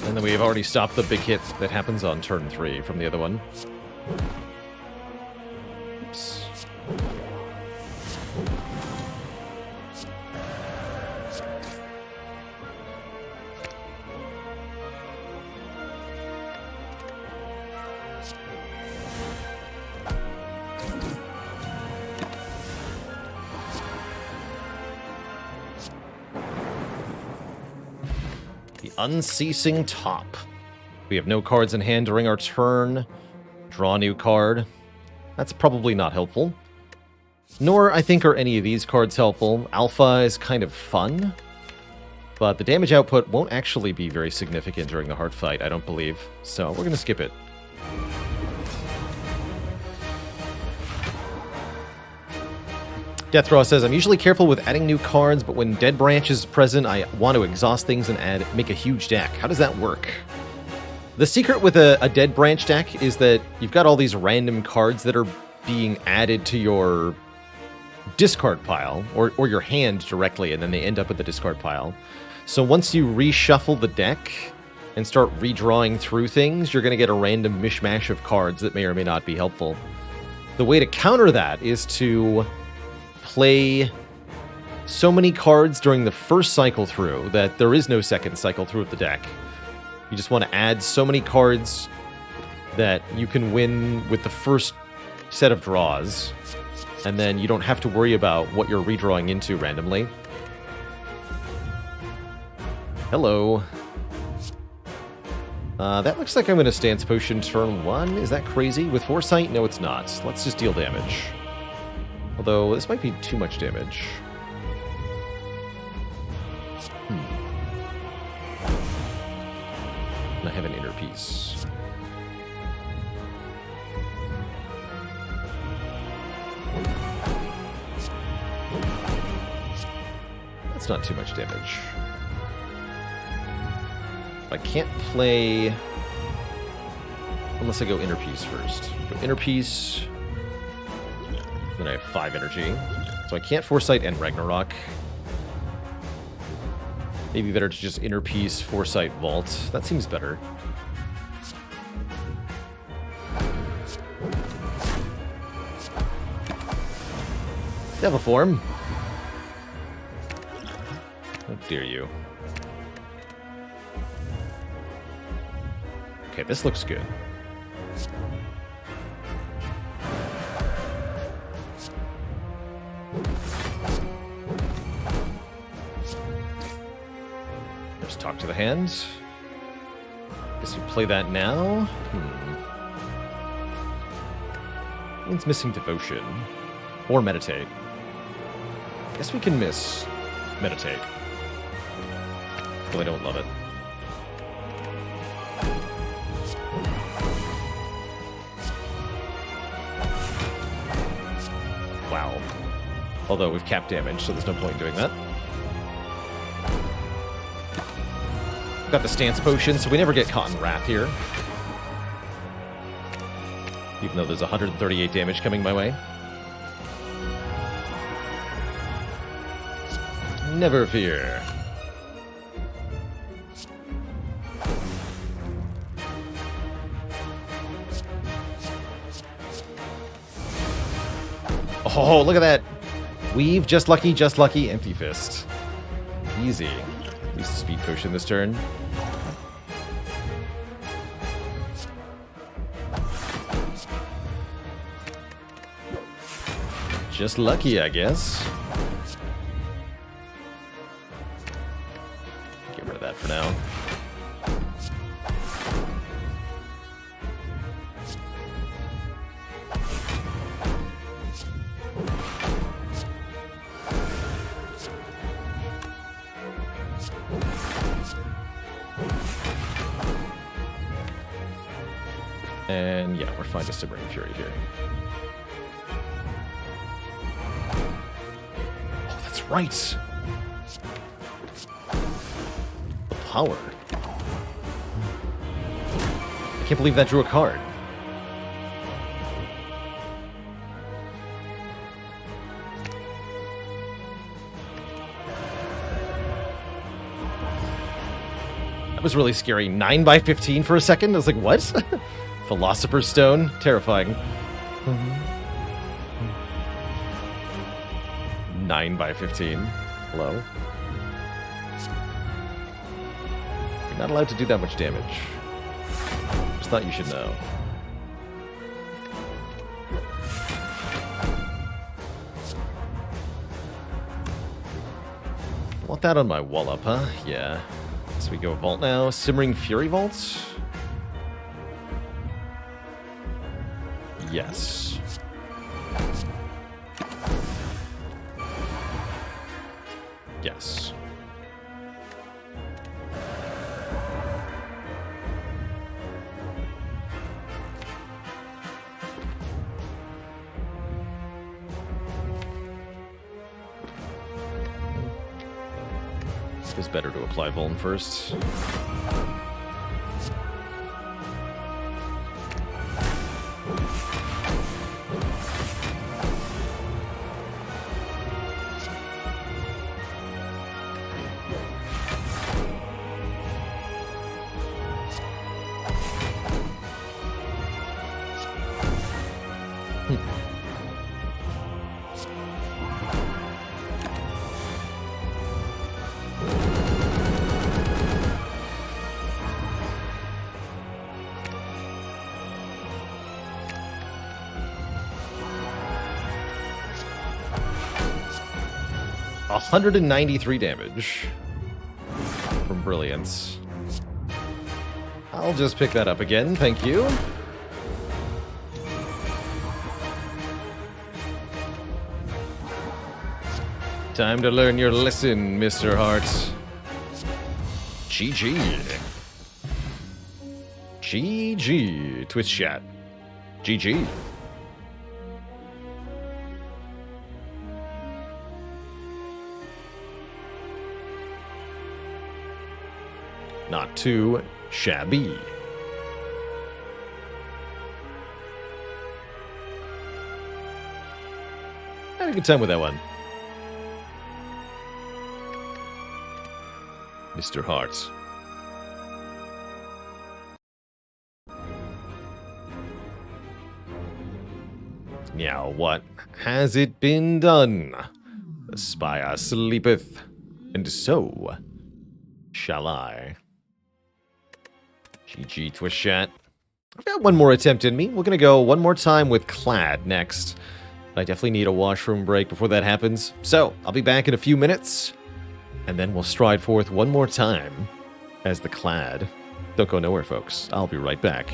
And then we've already stopped the big hit that happens on turn 3 from the other one. Oops. Unceasing Top. We have no cards in hand during our turn. Draw a new card. That's probably not helpful. Nor, I think, are any of these cards helpful. Alpha is kind of fun, but the damage output won't actually be very significant during the hard fight, I don't believe. So we're going to skip it. Deathraw says, I'm usually careful with adding new cards, but when Dead Branch is present, I want to exhaust things and make a huge deck. How does that work? The secret with a Dead Branch deck is that you've got all these random cards that are being added to your discard pile, or your hand directly, and then they end up at the discard pile. So once you reshuffle the deck and start redrawing through things, you're going to get a random mishmash of cards that may or may not be helpful. The way to counter that is to play so many cards during the first cycle through that there is no second cycle through of the deck. You just want to add so many cards that you can win with the first set of draws, and then you don't have to worry about what you're redrawing into randomly. Hello. That looks like I'm going to Stance Potion turn 1. Is that crazy? With Foresight? No, it's not. Let's just deal damage. Although, this might be too much damage. And I have an inner piece. That's not too much damage. I can't play... unless I go inner piece first. Go inner piece... then I have 5 energy. So I can't Foresight and Ragnarok. Maybe better to just Inner Peace, Foresight, Vault. That seems better. Devil Form. How dare you. Okay, this looks good. Let's talk to the hand. Guess we play that now. Means missing devotion. Or meditate. Guess we can miss meditate. Though I don't love it. Wow. Although we've capped damage, so there's no point in doing that. Got the stance potion, so we never get caught in wrath here. Even though there's 138 damage coming my way. Never fear. Oh, look at that. Weave, just lucky, empty fist. Easy. At least a speed potion this turn. Just lucky, I guess. Get rid of that for now. And yeah, we're fine to Simmering Fury here. Oh, that's right! The power. I can't believe that drew a card. That was really scary. 9 by 15 for a second? I was like, what? Philosopher's Stone? Terrifying. 9 by 15. Hello? You're not allowed to do that much damage. Just thought you should know. Want that on my wall up, huh? Yeah. So we go Vault now. Simmering Fury Vault? Yes. Yes. It's better to apply Vuln first. $193 damage from Brilliance. I'll just pick that up again, thank you. Time to learn your lesson, Mr. Hart. GG. GG. Twitch chat. GG. Not too shabby. Had a good time with that one. Mr. Hart. Now what has it been done? The Spire sleepeth, and so shall I. GG Twishat. I've got one more attempt in me. We're gonna go one more time with Clad next. I definitely need a washroom break before that happens. So, I'll be back in a few minutes, and then we'll stride forth one more time as the Clad. Don't go nowhere, folks. I'll be right back.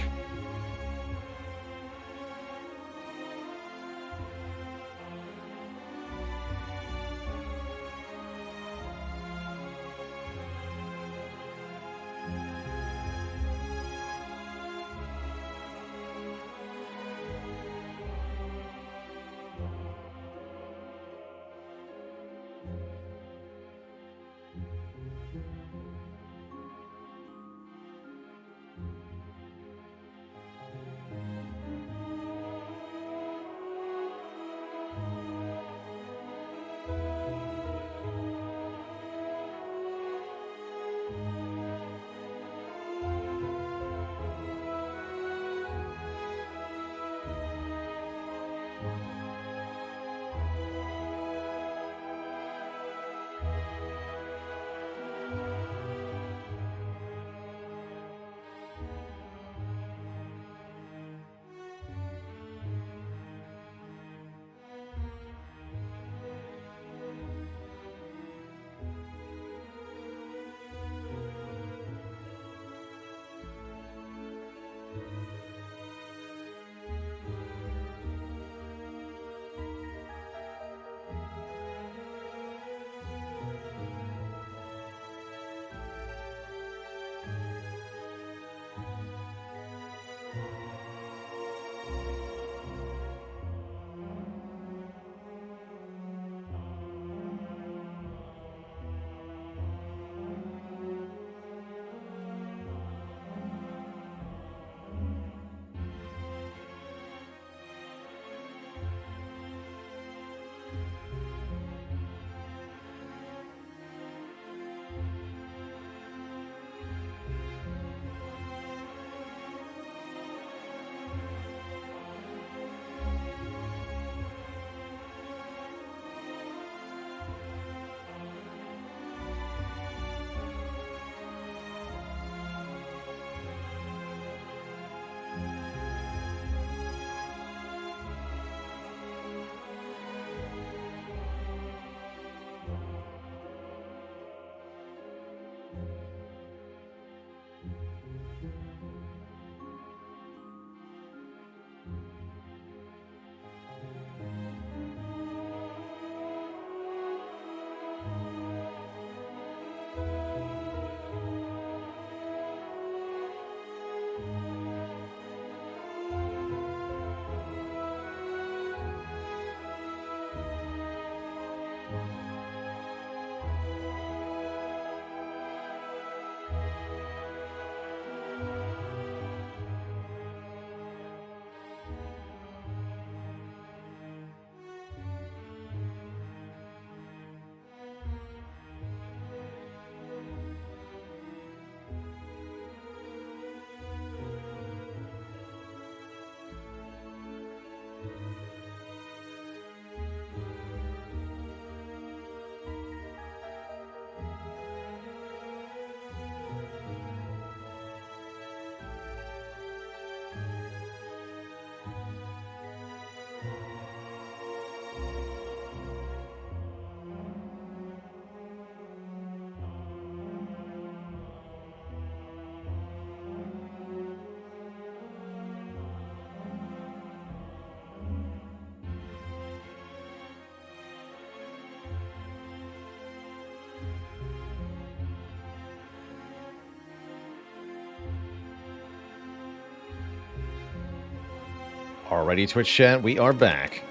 Alrighty, Twitch chat, we are back.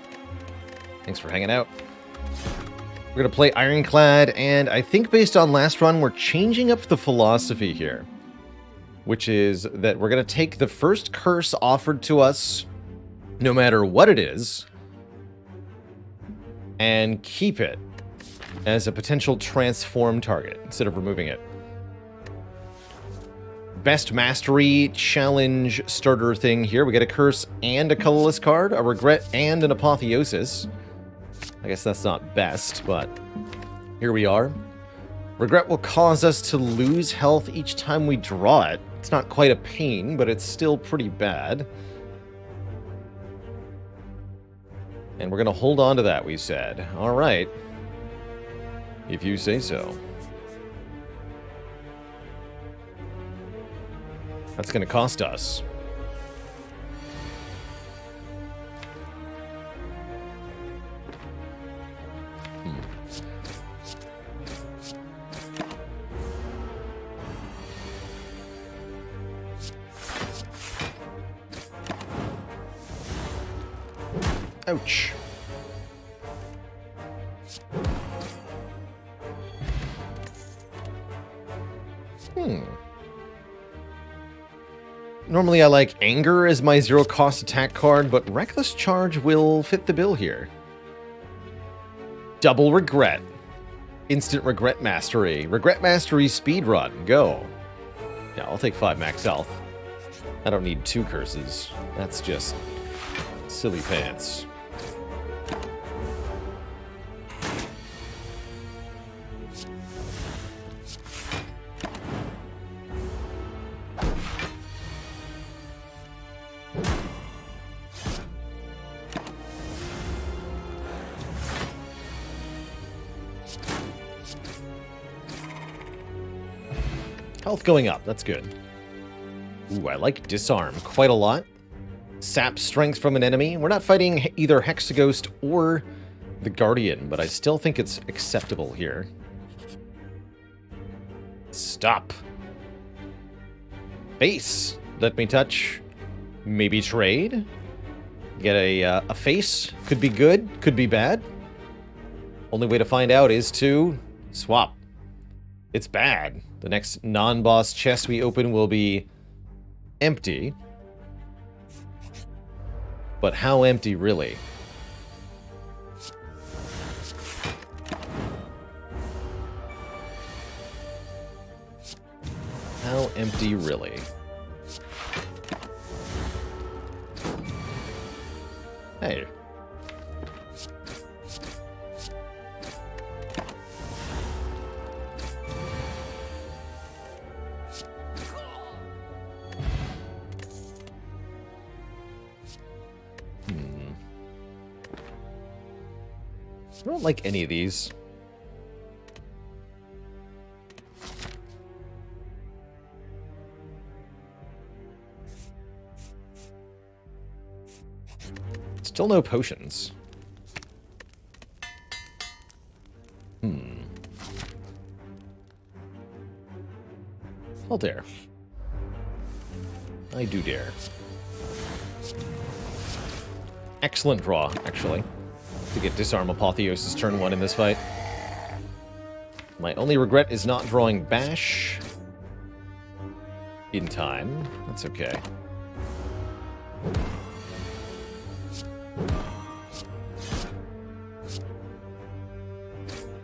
Thanks for hanging out. We're going to play Ironclad, and I think based on last run, we're changing up the philosophy here. Which is that we're going to take the first curse offered to us, no matter what it is, and keep it as a potential transform target, instead of removing it. best mastery challenge starter thing here. We get a curse and a colorless card, a regret and an apotheosis. I guess that's not best, but here we are. Regret will cause us to lose health each time we draw it. It's not quite a pain, but it's still pretty bad. And we're going to hold on to that, we said. All right. If you say so. That's going to cost us. Ouch. Normally I like Anger as my zero-cost attack card, but Reckless Charge will fit the bill here. Double Regret. Instant Regret Mastery. Regret Mastery Speedrun. Go. Yeah, I'll take 5 max health. I don't need 2 curses. That's just silly pants. Health going up, that's good. Ooh, I like Disarm quite a lot. Sap strength from an enemy. We're not fighting either Hexaghost or the Guardian, but I still think it's acceptable here. Stop. Face. Let me touch. Maybe trade. Get a face. Could be good, could be bad. Only way to find out is to swap. It's bad. The next non-boss chest we open will be empty. But how empty, really? How empty, really? Hey. I don't like any of these. Still no potions. I'll dare. I do dare. Excellent draw, actually. To get Disarm Apotheosis turn 1 in this fight. My only regret is not drawing Bash in time. That's okay.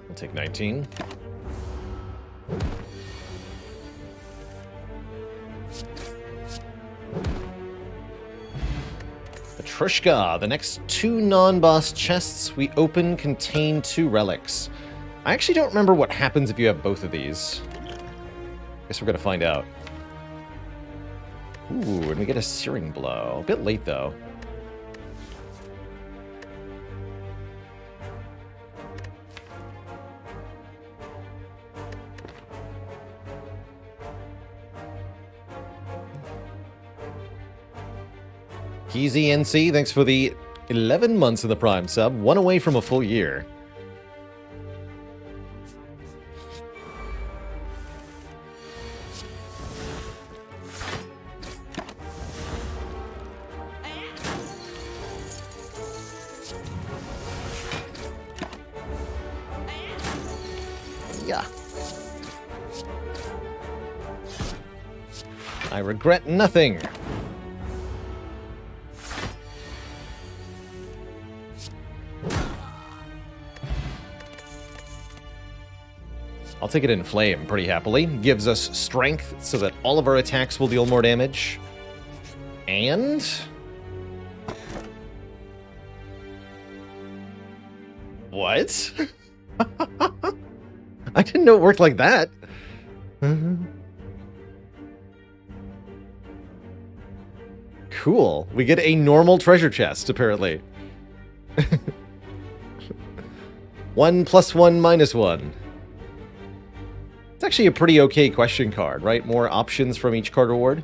I'll take 19. Petrushka. The next 2 non-boss chests we open contain 2 relics. I actually don't remember what happens if you have both of these. Guess we're gonna find out. Ooh, and we get a Searing Blow. A bit late, though. Keezy NC, thanks for the 11 months in the Prime sub. 1 away from a full year. Yeah. I regret nothing. I'll take it in flame pretty happily. Gives us strength so that all of our attacks will deal more damage. And... what? I didn't know it worked like that. Cool. We get a normal treasure chest, apparently. 1 + 1 - 1. It's actually a pretty okay question card, right? More options from each card reward.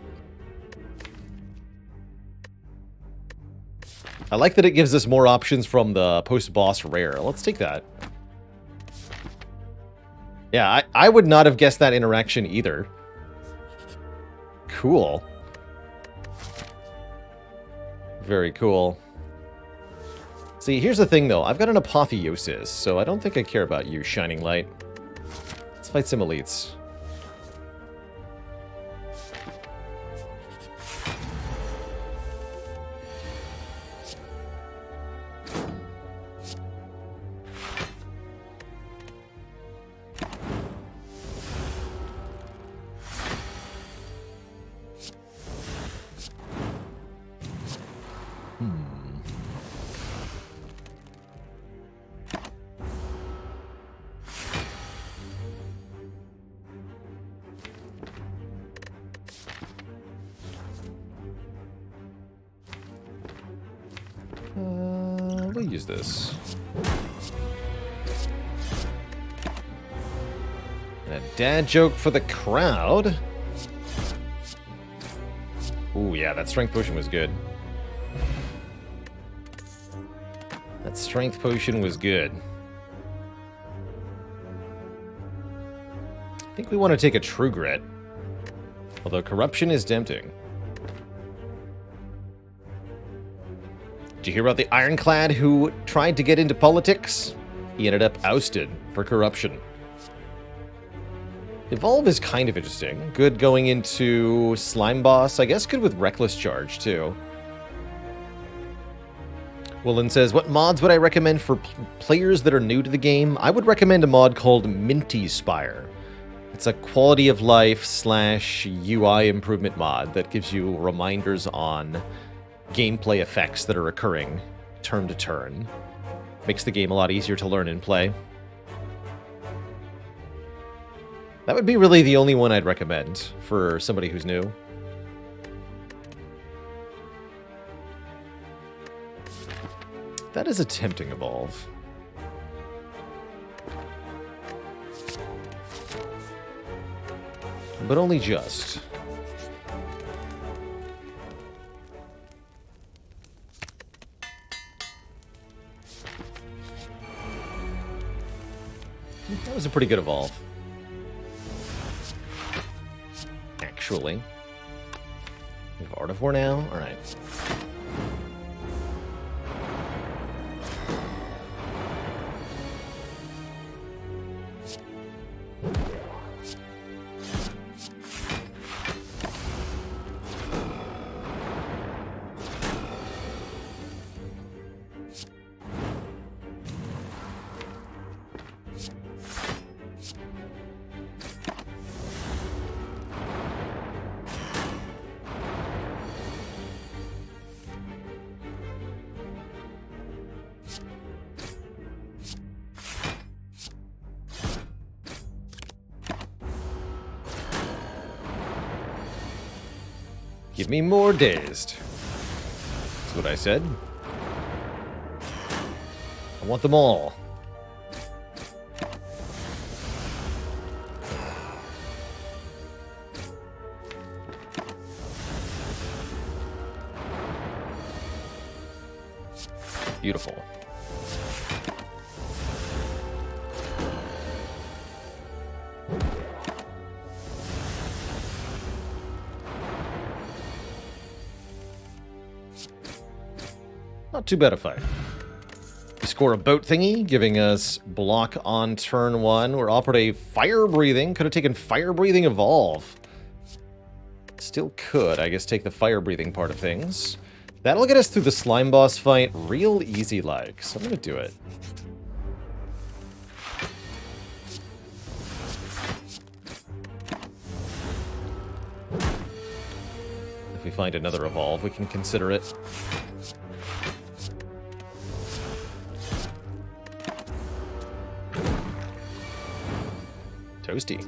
I like that it gives us more options from the post-boss rare. Let's take that. Yeah, I would not have guessed that interaction either. Cool. Very cool. See, here's the thing, though. I've got an Apotheosis, so I don't think I care about you, Shining Light. Let's fight some elites. We'll use this. And a dad joke for the crowd. Ooh, yeah, that strength potion was good. That strength potion was good. I think we want to take a True Grit. Although corruption is tempting. Did you hear about the Ironclad who tried to get into politics? He ended up ousted for corruption. Evolve is kind of interesting. Good going into Slime Boss. I guess good with Reckless Charge, too. Woolen says, what mods would I recommend for players that are new to the game? I would recommend a mod called Minty Spire. It's a quality of life / UI improvement mod that gives you reminders on gameplay effects that are occurring turn to turn. Makes the game a lot easier to learn and play. That would be really the only one I'd recommend for somebody who's new. That is a tempting evolve. But only just. That was a pretty good evolve. Actually. We have Art of War now? Alright. Give me more dazed. That's what I said. I want them all. Beautiful. Not too bad a fight. We score a boat thingy, giving us block on turn 1. We're offered a fire breathing. Could have taken fire breathing evolve. Still could, I guess, take the fire breathing part of things. That'll get us through the slime boss fight real easy like, so I'm gonna do it. we find another evolve, we can consider it. Toasty.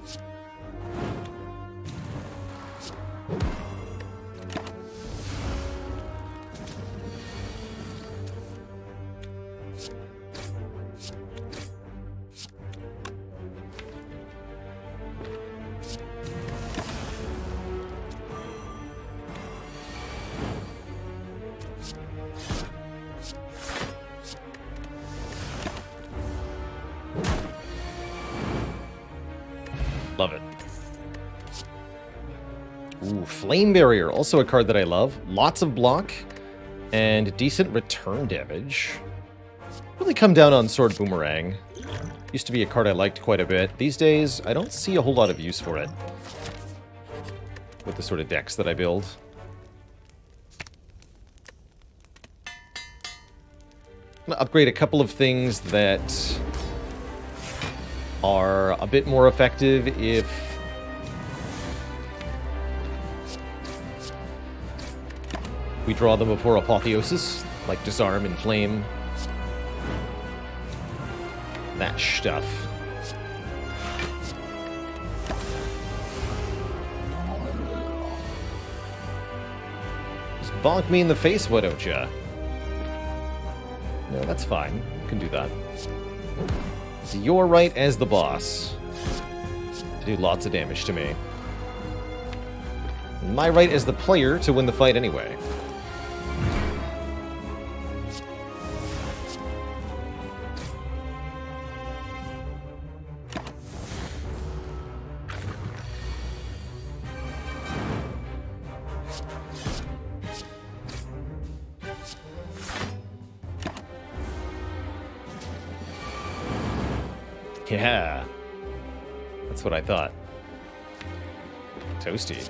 Love it. Ooh, Flame Barrier, also a card that I love. Lots of block and decent return damage. Really come down on Sword Boomerang. Used to be a card I liked quite a bit. These days, I don't see a whole lot of use for it with the sort of decks that I build. I'm gonna upgrade a couple of things that are a bit more effective if we draw them before Apotheosis, like Disarm and Flame. That stuff. Just bonk me in the face, why don't ya? No, that's fine. You can do that. It's your right as the boss to do lots of damage to me. My right as the player to win the fight anyway. Yeah, that's what I thought. Toasty.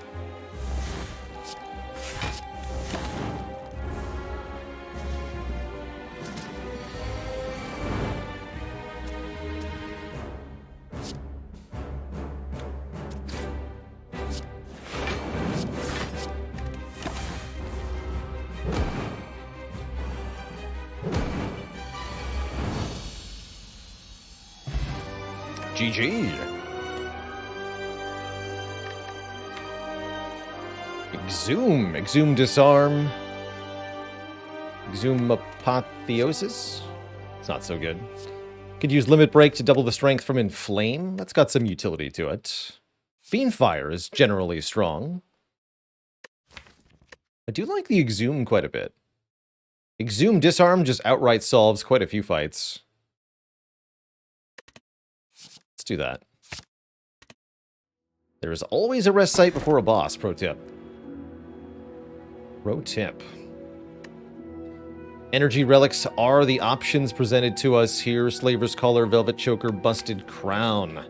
GG. Exhume. Exhume Disarm. Exhume Apotheosis. It's not so good. Could use Limit Break to double the strength from Inflame. That's got some utility to it. Fiendfire is generally strong. I do like the Exhume quite a bit. Exhume Disarm just outright solves quite a few fights. Let's do that. There is always a rest site before a boss, pro tip. Pro tip. Energy relics are the options presented to us here. Slaver's Collar, Velvet Choker, Busted Crown.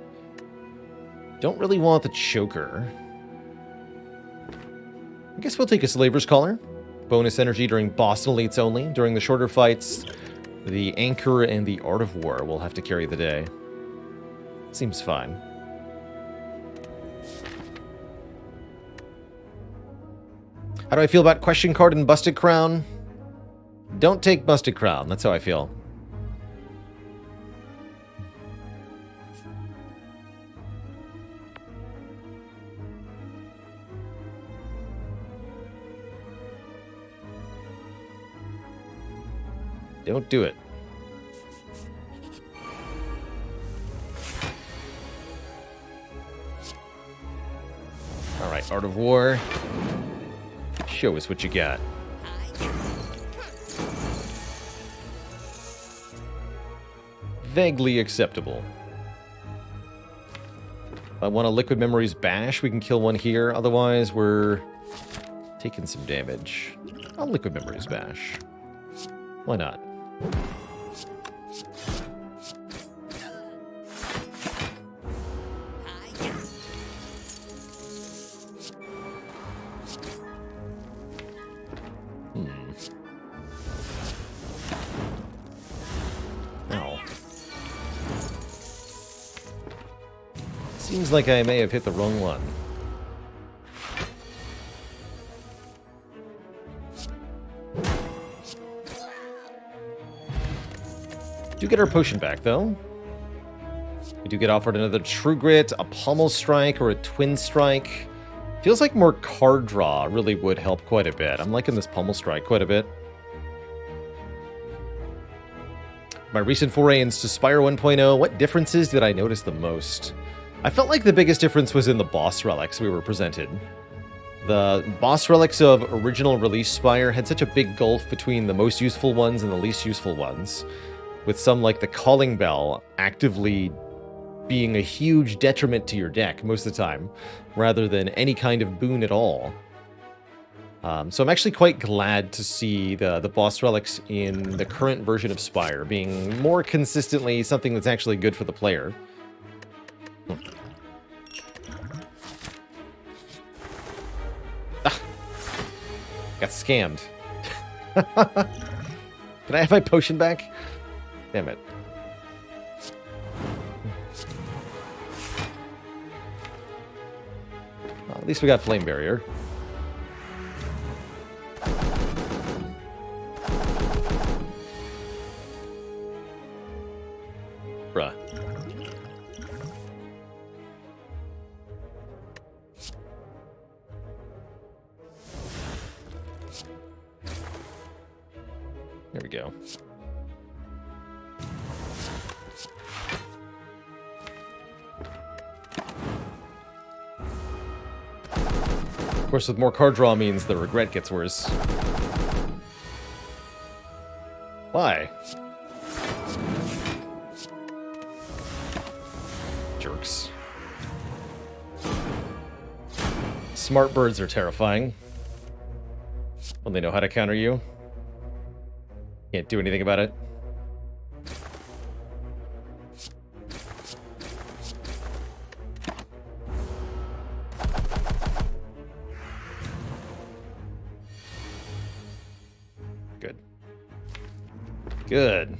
Don't really want the Choker. I guess we'll take a Slaver's Collar. Bonus energy during boss elites only. During the shorter fights, the Anchor and the Art of War will have to carry the day. Seems fine. How do I feel about Question Card and Busted Crown? Don't take Busted Crown. That's how I feel. Don't do it. Alright, Art of War. Show us what you got. Vaguely acceptable. If I want a Liquid Memories Bash, we can kill one here. Otherwise, we're taking some damage. I'll Liquid Memories Bash. Why not? Seems like I may have hit the wrong one. Do get our potion back, though. We do get offered another True Grit, a Pommel Strike, or a Twin Strike. Feels like more card draw really would help quite a bit. I'm liking this Pommel Strike quite a bit. My recent foray into Spire 1.0, what differences did I notice the most? I felt like the biggest difference was in the boss relics we were presented. The boss relics of original release Spire had such a big gulf between the most useful ones and the least useful ones, with some like the Calling Bell actively being a huge detriment to your deck most of the time, rather than any kind of boon at all. So I'm actually quite glad to see the boss relics in the current version of Spire being more consistently something that's actually good for the player. Ah, got scammed. Can I have my potion back? Damn it. Well, at least we got Flame Barrier. Bruh. There we go. Of course, with more card draw means the regret gets worse. Why? Jerks. Smart birds are terrifying. When they know how to counter you. Can't do anything about it. Good. Good.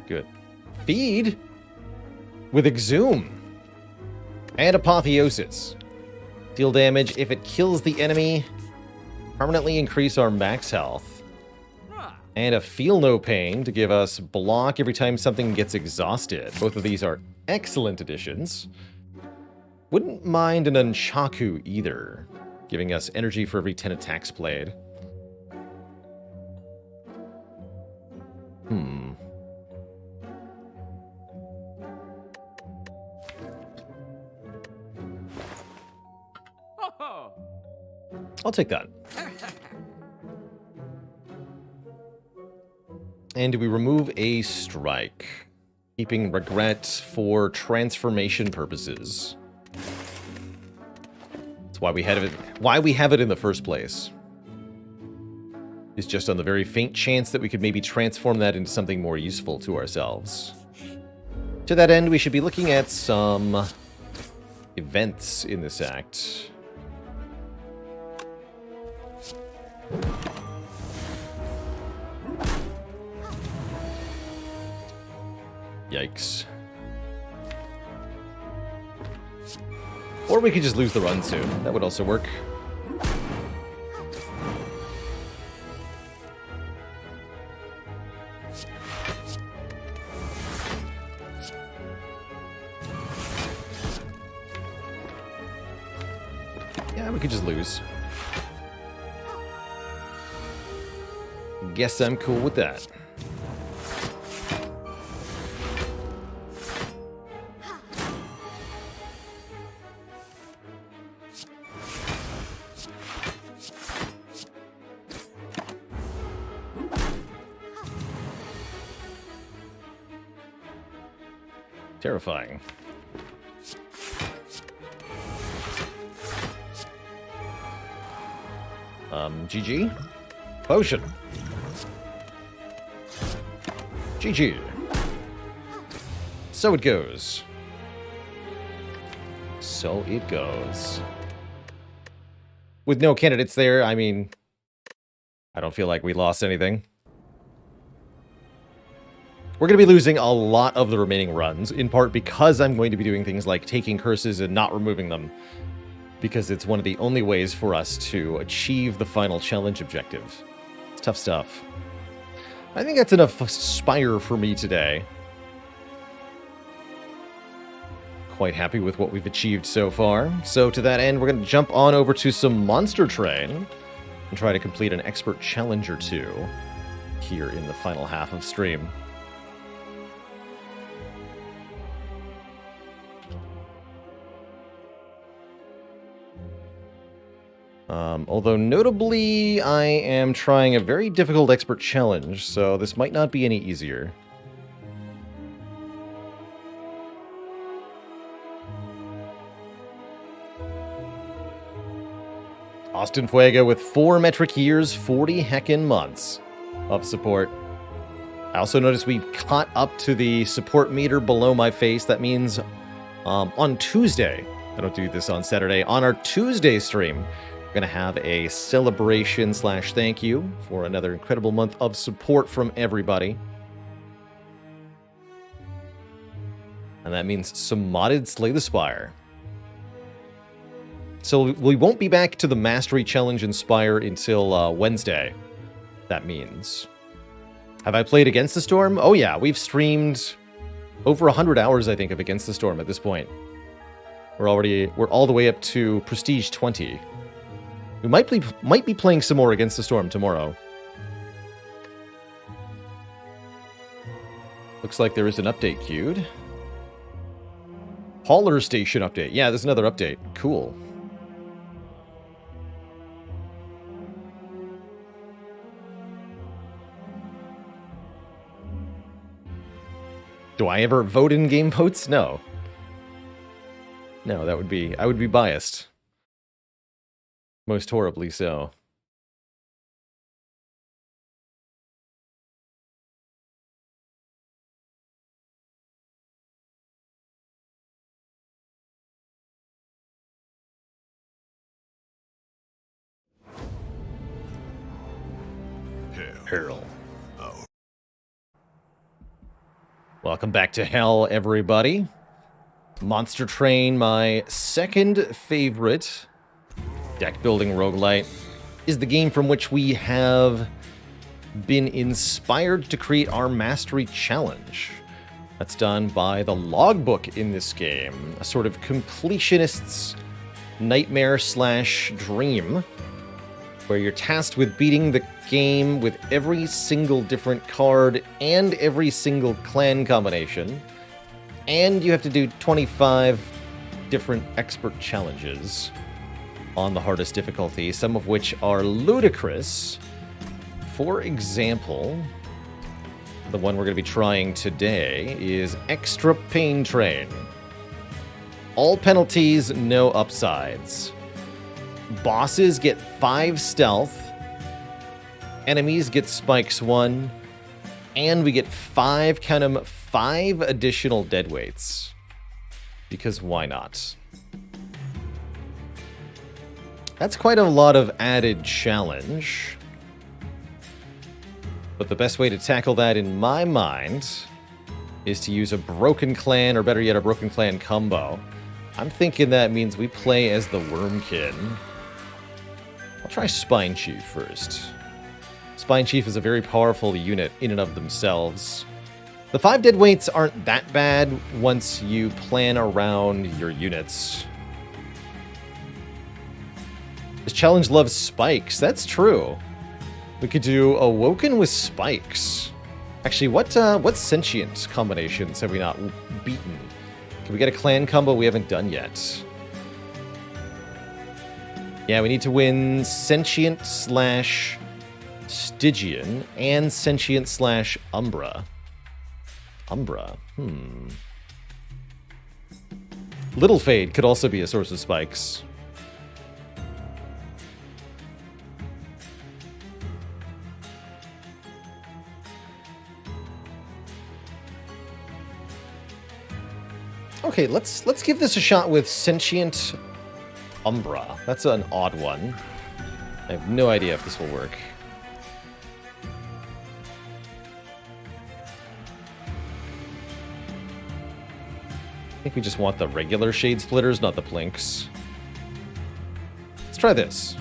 Good. Feed with Exhume and Apotheosis. Deal damage if it kills the enemy. Permanently increase our max health. And a Feel No Pain to give us block every time something gets exhausted. Both of these are excellent additions. Wouldn't mind an Unshaku either, giving us energy for every 10 attacks played. I'll take that. And do we remove a strike? Keeping regret for transformation purposes. That's why we have it. Why we have it in the first place. Is just on the very faint chance that we could maybe transform that into something more useful to ourselves. To that end, we should be looking at some events in this act. Yikes. Or we could just lose the run soon. That would also work. Yeah, we could just lose. Guess I'm cool with that. Terrifying. GG. Potion. GG. So it goes. So it goes. With no candidates there, I mean, I don't feel like we lost anything. We're going to be losing a lot of the remaining runs, in part because I'm going to be doing things like taking curses and not removing them, because it's one of the only ways for us to achieve the final challenge objective. It's tough stuff. I think that's enough Spire for me today. Quite happy with what we've achieved so far. So to that end, we're going to jump on over to some Monster Train and try to complete an expert challenge or two here in the final half of stream. Although notably, I am trying a very difficult expert challenge, so this might not be any easier. Austin Fuego with 4 metric years, 40 heckin' months of support. I also noticed we've caught up to the support meter below my face. That means on Tuesday, I don't do this on Saturday, on our Tuesday stream, we're going to have a celebration / thank you for another incredible month of support from everybody. And that means some modded Slay the Spire. So we won't be back to the Mastery Challenge in Spire until Wednesday. That means. Have I played Against the Storm? Oh yeah, we've streamed over 100 hours, I think, of Against the Storm at this point. We're all the way up to Prestige 20. We might be playing some more Against the Storm tomorrow. Looks like there is an update queued. Hauler Station update. Yeah, there's another update. Cool. Do I ever vote in game votes? No. No, I would be biased. Most horribly so. Hell. Oh. Welcome back to Hell, everybody. Monster Train, my second favorite deck building roguelite, is the game from which we have been inspired to create our Mastery Challenge. That's done by the logbook in this game, a sort of completionist's nightmare / dream, where you're tasked with beating the game with every single different card and every single clan combination, and you have to do 25 different expert challenges on the hardest difficulty, some of which are ludicrous. For example, the one we're going to be trying today is Extra Pain Train. All penalties, no upsides. Bosses get 5 stealth, enemies get spikes 1, and we get 5, count 'em, 5 additional deadweights. Because why not? That's quite a lot of added challenge. But the best way to tackle that in my mind is to use a Broken Clan, or better yet, a Broken Clan combo. I'm thinking that means we play as the Wormkin. I'll try Spine Chief first. Spine Chief is a very powerful unit in and of themselves. The 5 deadweights aren't that bad once you plan around your units. This challenge loves spikes. That's true. We could do Awoken with spikes. Actually, what sentient combinations have we not beaten? Can we get a clan combo we haven't done yet? Yeah, we need to win Sentient / Stygian and Sentient / Umbra. Umbra, Little Fade could also be a source of spikes. Okay, let's give this a shot with Sentient Umbra. That's an odd one. I have no idea if this will work. think we just want the regular Shade Splitters, not the Plinks. Let's try this.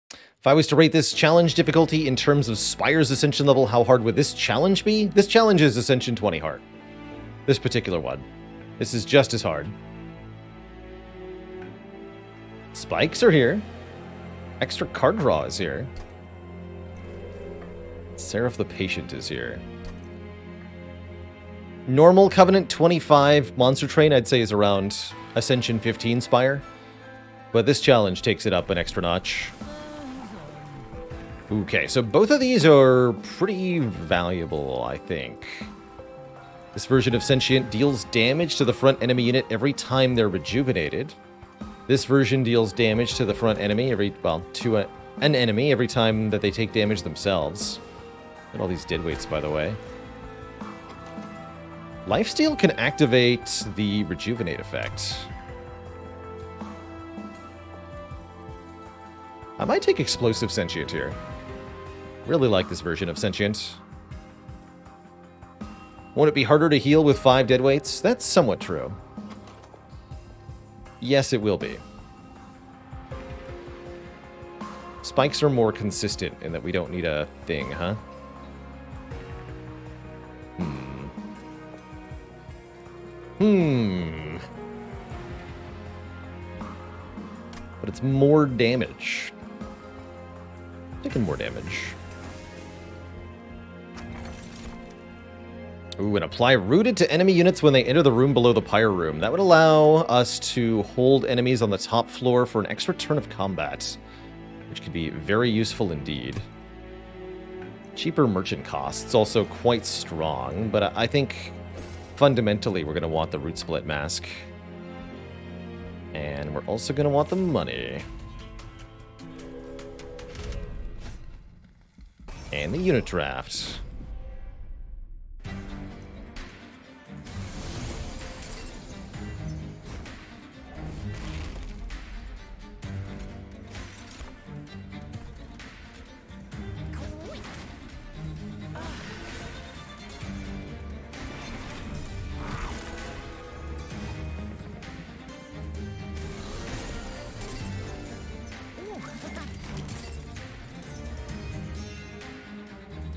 If I was to rate this challenge difficulty in terms of Spire's Ascension level, how hard would this challenge be? This challenge is Ascension 20 hard. This particular one. This is just as hard. Spikes are here. Extra card draw is here. Seraph the Patient is here. Normal Covenant 25 Monster Train, I'd say, is around Ascension 15 Spire. But this challenge takes it up an extra notch. Okay, so both of these are pretty valuable, I think. This version of Sentient deals damage to the front enemy unit every time they're rejuvenated. This version deals damage to the front enemy to an enemy every time that they take damage themselves. Look at all these deadweights, by the way. Lifesteal can activate the Rejuvenate effect. I might take Explosive Sentient here. Really like this version of Sentient. Won't it be harder to heal with 5 deadweights? That's somewhat true. Yes, it will be. Spikes are more consistent in that we don't need a thing, huh? But it's more damage. Taking more damage. Ooh, and apply Rooted to enemy units when they enter the room below the Pyre Room. That would allow us to hold enemies on the top floor for an extra turn of combat, which could be very useful indeed. Cheaper merchant costs, also quite strong, but I think fundamentally we're going to want the Root Split Mask. And we're also going to want the money. And the unit draft.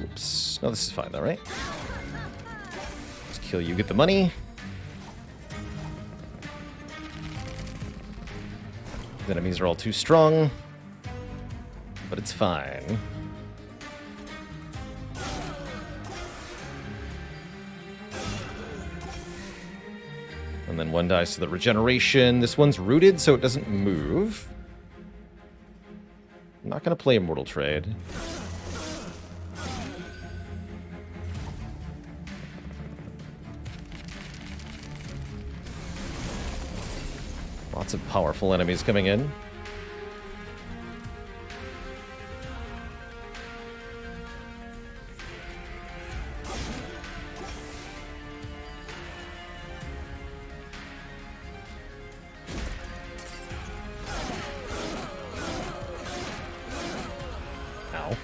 Oops. No, this is fine though, right? Let's kill you, get the money. The enemies are all too strong, but it's fine. And then one dies to the regeneration. This one's rooted, so it doesn't move. I'm not going to play Immortal Trade. Lots of powerful enemies coming in. Ow.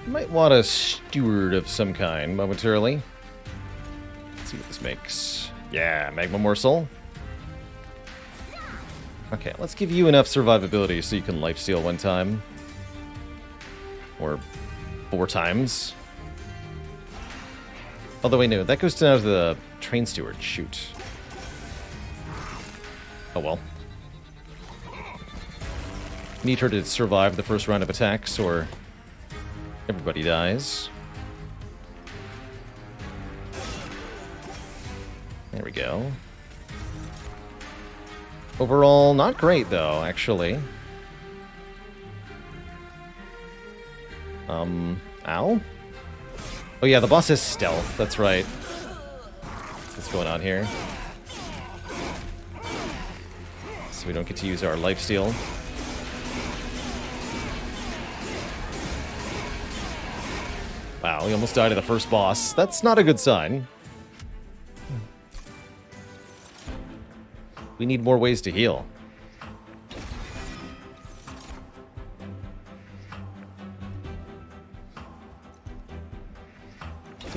Might want a steward of some kind momentarily. Let's see what this makes. Yeah, Magma Morsel. Okay, let's give you enough survivability so you can lifesteal one time. Or 4 times. Although, wait, no, that goes down to the Train Steward. Shoot. Oh well. Need her to survive the first round of attacks, or everybody dies. There we go. Overall, not great, though, actually. Ow? Oh yeah, the boss has stealth, that's right. What's going on here? So we don't get to use our lifesteal. Wow, we almost died to the first boss. That's not a good sign. We need more ways to heal.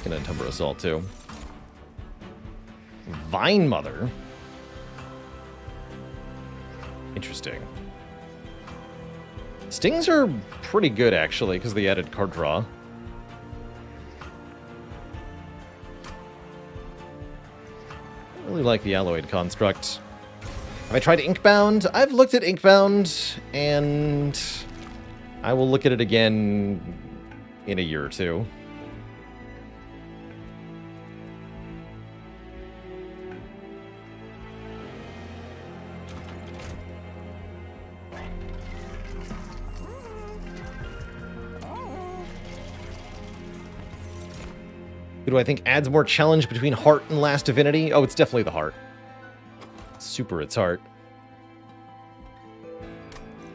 Taking an Umbra Assault, too. Vine Mother. Interesting. Stings are pretty good, actually, because of the added card draw. I really like the Alloyed Construct. Have I tried Inkbound? I've looked at Inkbound, and I will look at it again in a year or two. Who do I think adds more challenge between Heart and Last Divinity? Oh, it's definitely the Heart. Super, it's Heart.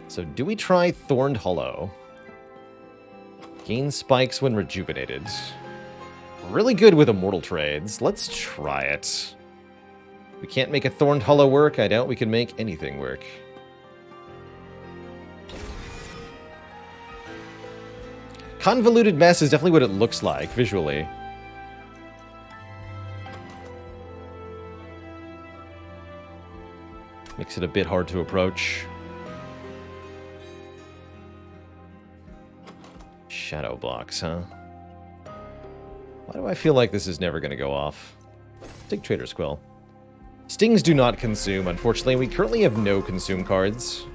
So do we try Thorned Hollow? Gain spikes when rejuvenated. Really good with Immortal Trades. Let's try it. We can't make a Thorned Hollow work. I doubt we can make anything work. Convoluted Mess is definitely what it looks like visually. Makes it a bit hard to approach. Shadow blocks, huh? Why do I feel like this is never going to go off? Take Trader's Quill. Stings do not consume, unfortunately. We currently have no consume cards.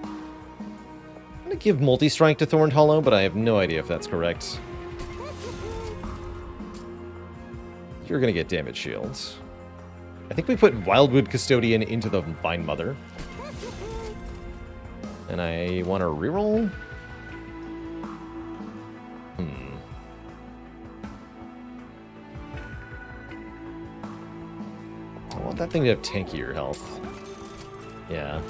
I'm going to give Multi-Strike to Thorned Hollow, but I have no idea if that's correct. You're going to get damage shields. I think we put Wildwood Custodian into the Vine Mother. And I want to reroll? I want that thing to have tankier health. Yeah.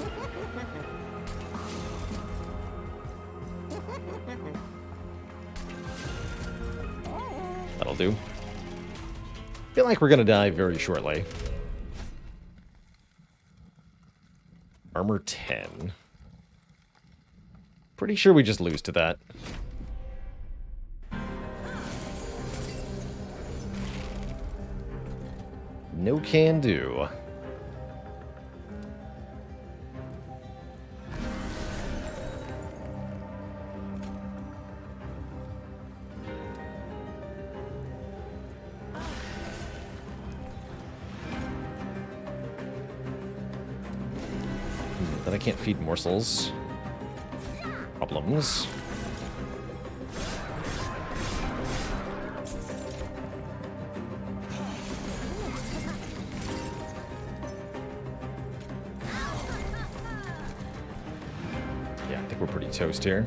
That'll do. I feel like we're going to die very shortly. Armor 10. Pretty sure we just lose to that. No can do. Then I can't feed morsels. Problems. Yeah, I think we're pretty toast here.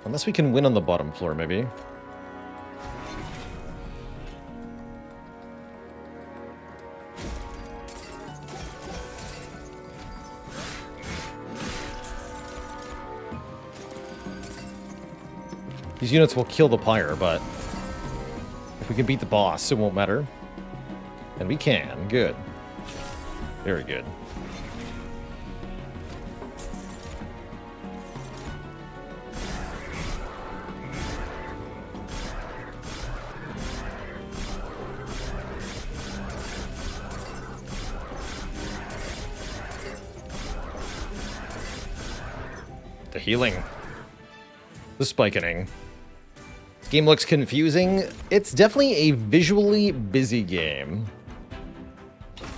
Unless we can win on the bottom floor, maybe. These units will kill the Pyre, but if we can beat the boss, it won't matter. And we can. Good. Very good. The healing. The spikening. This game looks confusing. It's definitely a visually busy game.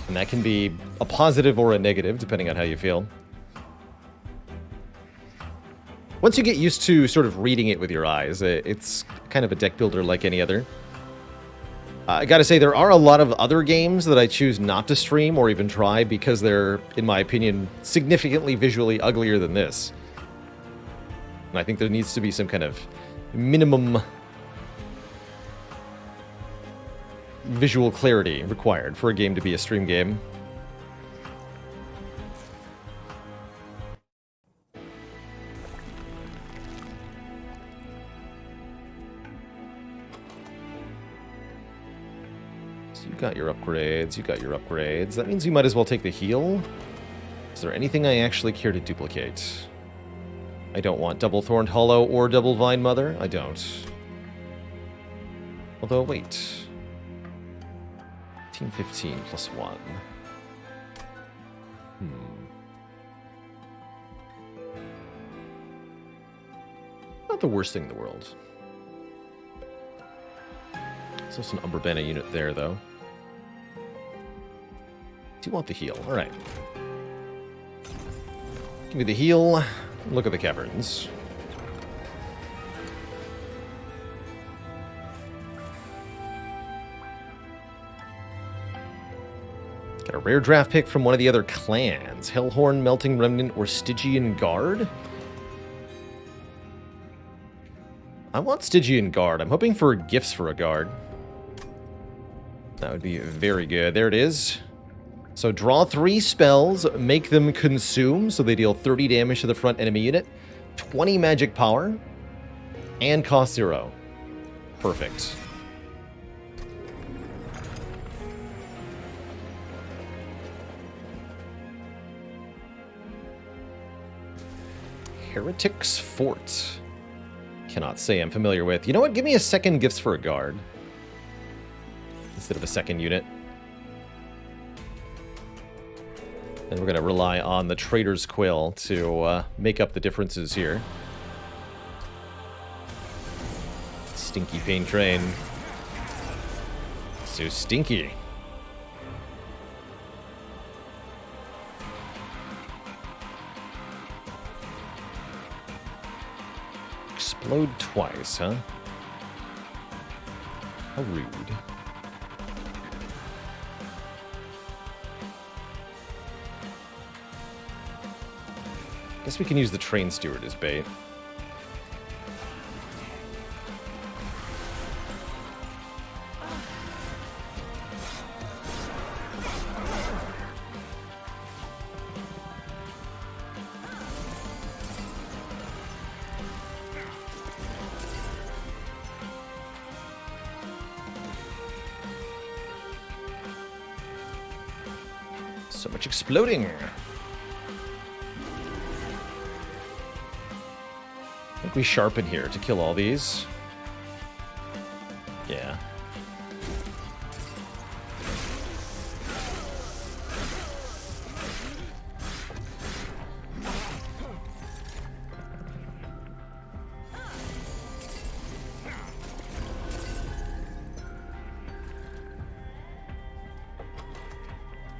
And that can be a positive or a negative, depending on how you feel. Once you get used to sort of reading it with your eyes, it's kind of a deck builder like any other. I gotta say, there are a lot of other games that I choose not to stream or even try because they're, in my opinion, significantly visually uglier than this. And I think there needs to be some kind of minimum visual clarity required for a game to be a stream game. So you got your upgrades, you got your upgrades. That means you might as well take the heal. Is there anything I actually care to duplicate? I don't want double Thorned Hollow or double Vine Mother. I don't. Although, wait. 15 plus 1. Not the worst thing in the world. There's also an Umbra unit there, though. Do you want the heal? Alright. Give me the heal. Look at the caverns. Got a rare draft pick from one of the other clans. Hellhorn, Melting Remnant, or Stygian Guard? I want Stygian Guard. I'm hoping for gifts for a guard. That would be very good. There it is. So draw 3 spells, make them consume, so they deal 30 damage to the front enemy unit, 20 magic power, and cost 0. Perfect. Heretic's Fort. Cannot say I'm familiar with. You know what? Give me a second gifts for a guard. Instead of a second unit. And we're going to rely on the Trader's Quill to make up the differences here. Stinky Pain Train. So stinky. Explode twice, huh? How rude. Guess we can use the Train Steward as bait. So much exploding. I think we sharpen here to kill all these. Yeah.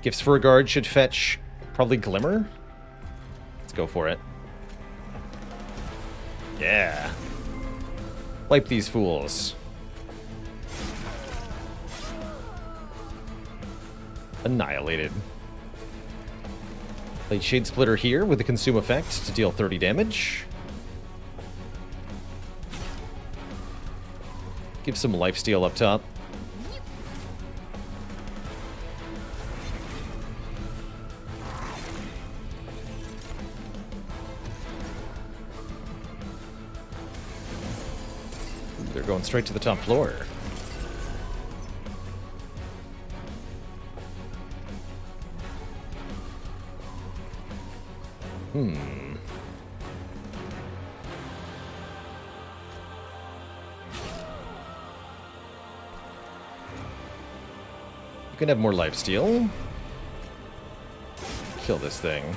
Gifts for a guard should fetch probably Glimmer. Let's go for it. Yeah. Wipe these fools. Annihilated. Play Shade Splitter here with the consume effect to deal 30 damage. Give some lifesteal up top. They're going straight to the top floor. You can have more lifesteal. Kill this thing.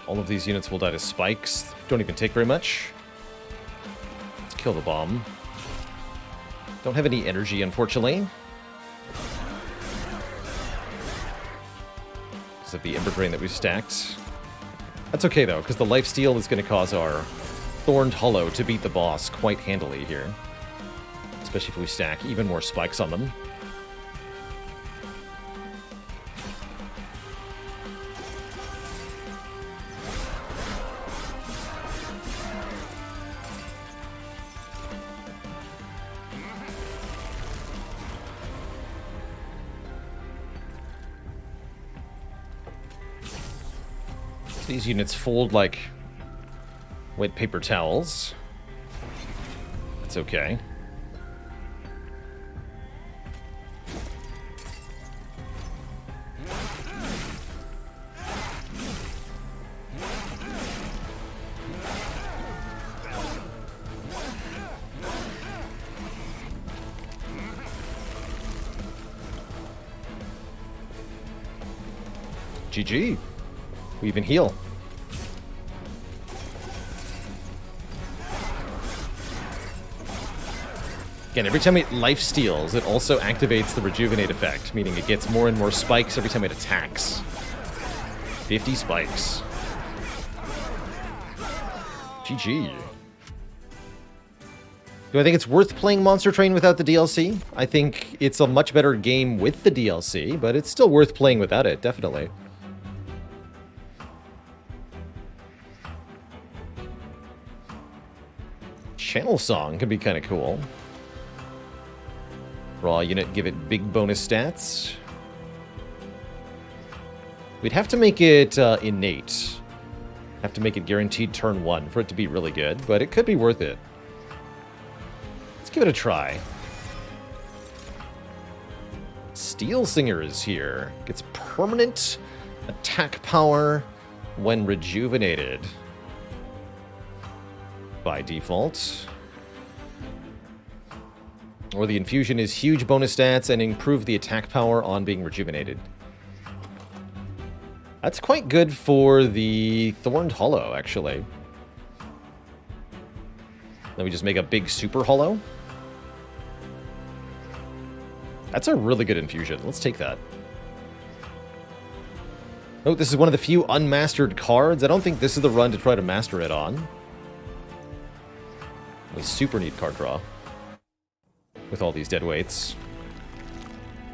All of these units will die to spikes. Don't even take very much. Let's kill the bomb. Don't have any energy, unfortunately. Because of the Ember Drain that we've stacked. That's okay, though, because the lifesteal is going to cause our Thorned Hollow to beat the boss quite handily here. Especially if we stack even more spikes on them. These units fold like wet paper towels. That's okay. GG. We even heal. Again, every time it life steals, it also activates the rejuvenate effect, meaning it gets more and more spikes every time it attacks. 50 spikes. GG. Do I think it's worth playing Monster Train without the DLC? I think it's a much better game with the DLC, but it's still worth playing without it, definitely. Channel Song can be kind of cool. Raw unit, give it big bonus stats. We'd have to make it innate. Have to make it guaranteed turn 1 for it to be really good, but it could be worth it. Let's give it a try. Steel Singer is here. Gets permanent attack power when rejuvenated. By default. Or the infusion is huge bonus stats and improve the attack power on being rejuvenated. That's quite good for the Thorned Hollow, actually. Then we just make a big super hollow. That's a really good infusion. Let's take that. Oh, this is one of the few unmastered cards. I don't think this is the run to try to master it on. We super need card draw. With all these dead weights.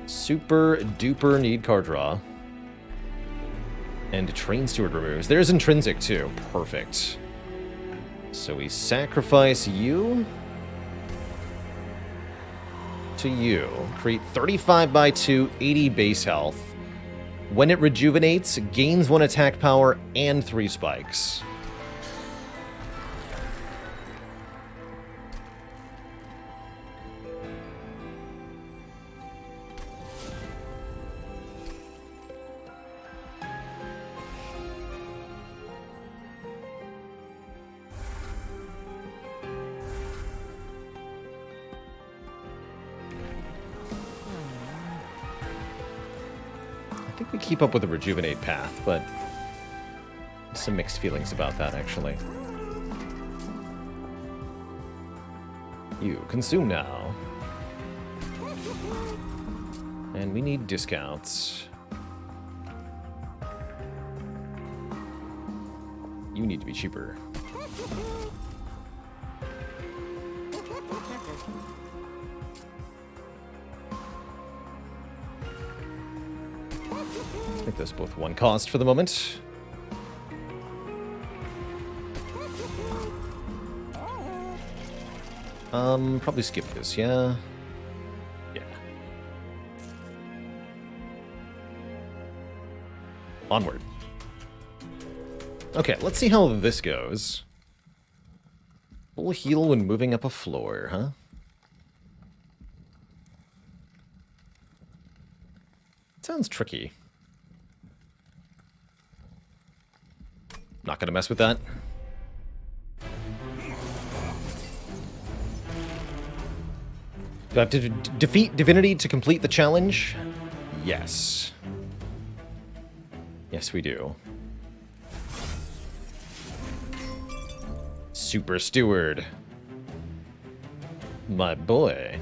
Super duper need card draw. And Train Steward removes. There's Intrinsic too. Perfect. So we sacrifice you to you. Create 35 by 2, 80 base health. When it rejuvenates, gains 1 attack power and 3 spikes. I think we keep up with the rejuvenate path, but some mixed feelings about that, actually. You consume now. And we need discounts. You need to be cheaper. Let's make those both 1 cost for the moment. Probably skip this, yeah? Yeah. Onward. Okay, let's see how this goes. Full heal when moving up a floor, huh? Sounds tricky. Not gonna mess with that. Do I have to defeat Divinity to complete the challenge? Yes. Yes, we do. Super Steward. My boy.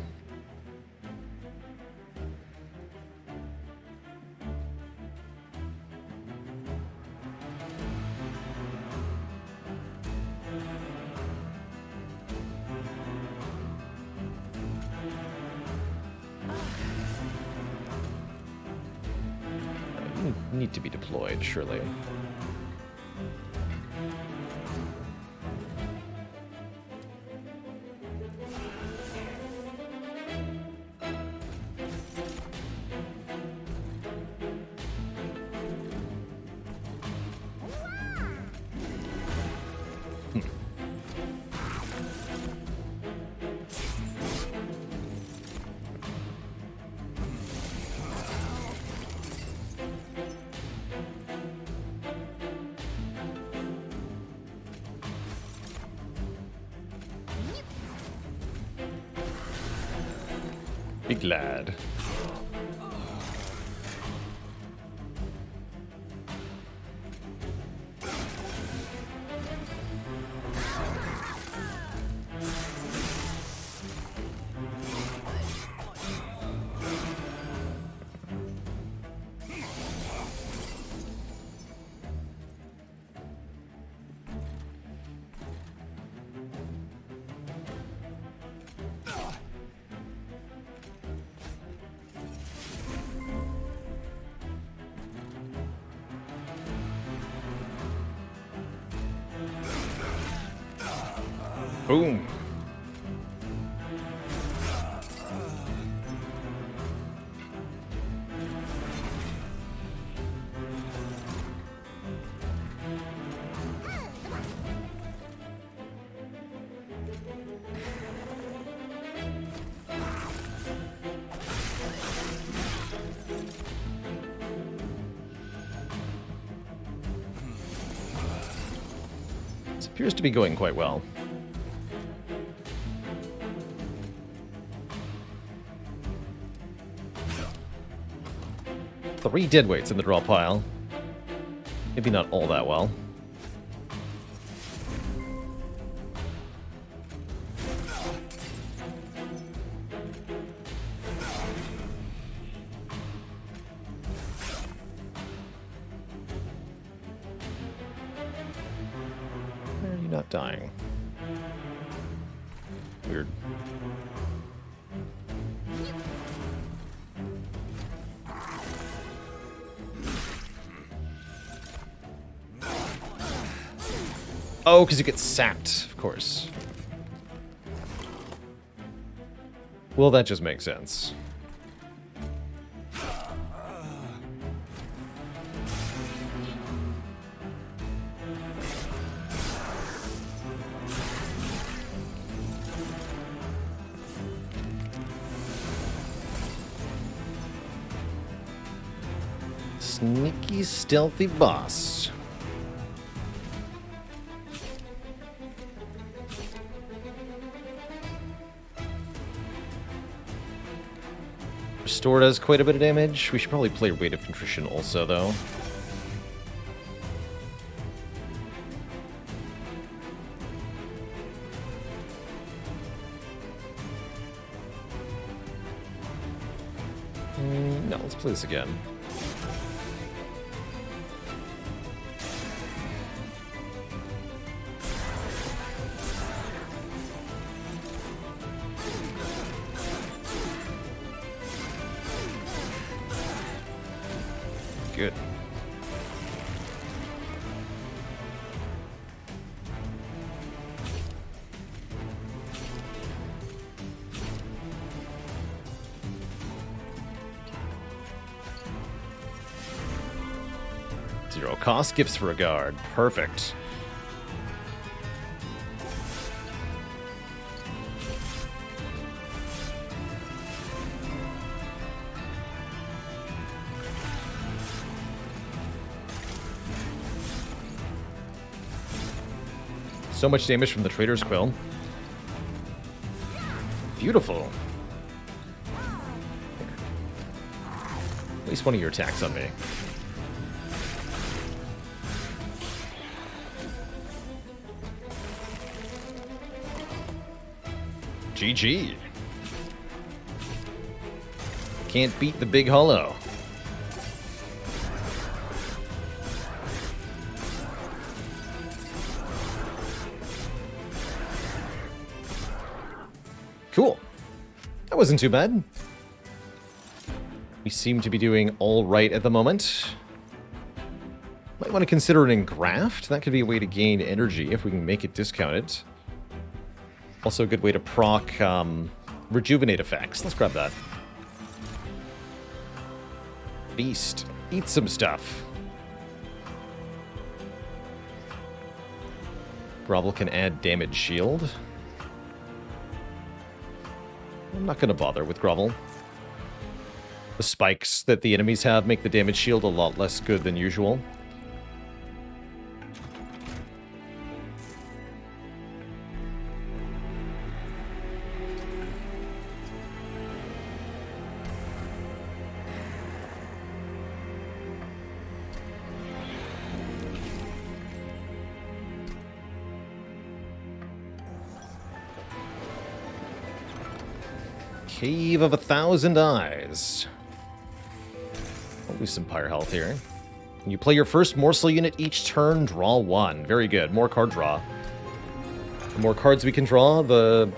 need to be deployed, surely. Be glad. Boom. This appears to be going quite well. Three deadweights in the draw pile. Maybe not all that well. Why are you not dying? Weird. Oh, because you get sapped, of course. Well, that just makes sense. Sneaky, stealthy boss. Restore does quite a bit of damage. We should probably play Weight of Contrition also, though. No, let's play this again. Good. Zero cost, gifts for a guard. Perfect. So much damage from the Trader's Quill. Beautiful. Waste one of your attacks on me. GG. Can't beat the big hollow. Cool. That wasn't too bad. We seem to be doing all right at the moment. Might want to consider it engraft. That could be a way to gain energy if we can make it discounted. Also a good way to proc rejuvenate effects. Let's grab that. Beast. Eat some stuff. Grovel can add damage shield. I'm not going to bother with Grovel. The spikes that the enemies have make the damage shield a lot less good than usual. Cave of 1,000 Eyes. I'll lose some pyre health here. When you play your first morsel unit each turn, draw 1. Very good. More card draw. The more cards we can draw, the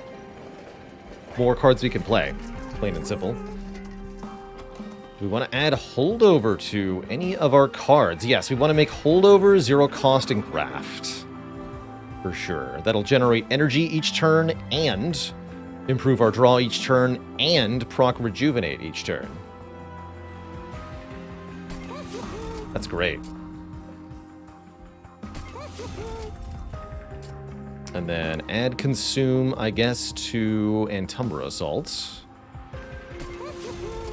more cards we can play. Plain and simple. Do we want to add holdover to any of our cards? Yes, we want to make holdover 0 cost and graft. For sure. That'll generate energy each turn and improve our draw each turn and proc rejuvenate each turn. That's great. And then add consume, I guess, to Antumbra Assault.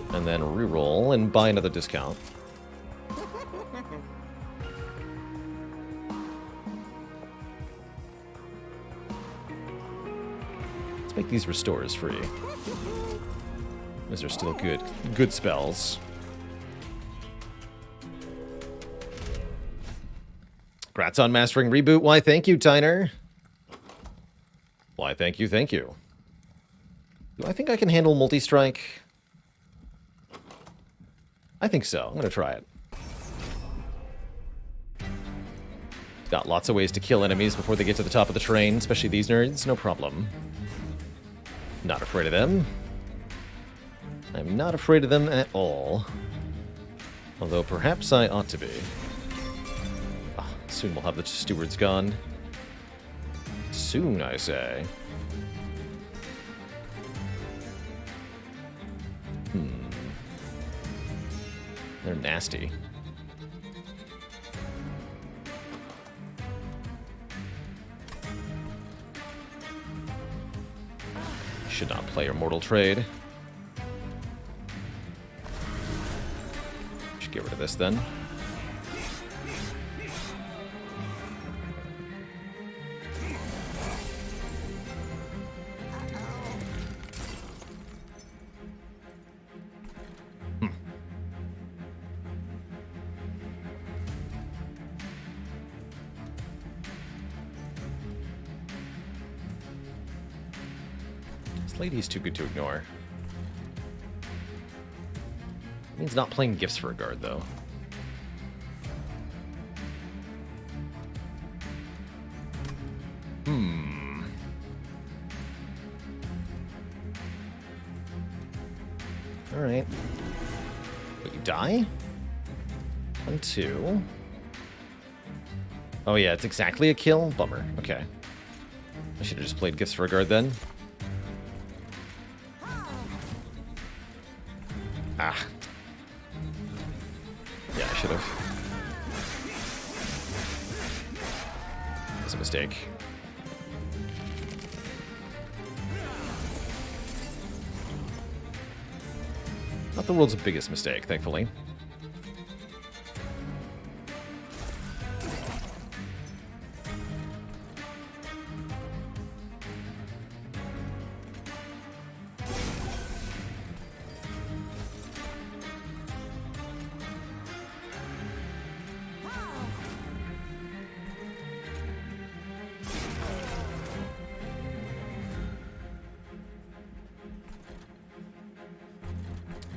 And then reroll and buy another discount. Let's make these restores free. Those are still good spells. Congrats on mastering Reboot. Why, thank you, Tyner. Why, thank you, thank you. Do I think I can handle multi-strike? I think so. I'm going to try it. Got lots of ways to kill enemies before they get to the top of the train, especially these nerds. No problem. Not afraid of them. I'm not afraid of them at all. Although perhaps I ought to be. Oh, soon we'll have the stewards gone. Soon, I say. They're nasty. Should not play your mortal trade. Should get rid of this then. Lady's too good to ignore. Means not playing gifts for a guard, though. Alright. Wait, you die? 1, 2. Oh yeah, it's exactly a kill? Bummer. Okay. I should have just played gifts for a guard then. Ah. Yeah, I should have. It's a mistake. Not the world's biggest mistake, thankfully.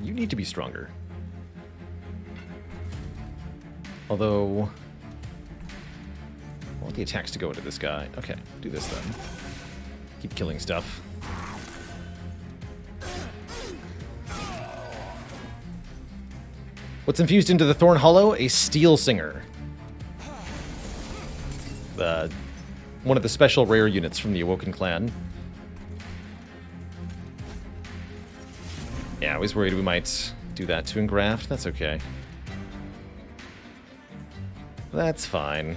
You need to be stronger. Although, I want the attacks to go into this guy. Okay, do this then. Keep killing stuff. What's infused into the Thorn Hollow? A Steel Singer. one of the special rare units from the Awoken clan. Yeah, I was worried we might do that to Engraft. That's okay. That's fine.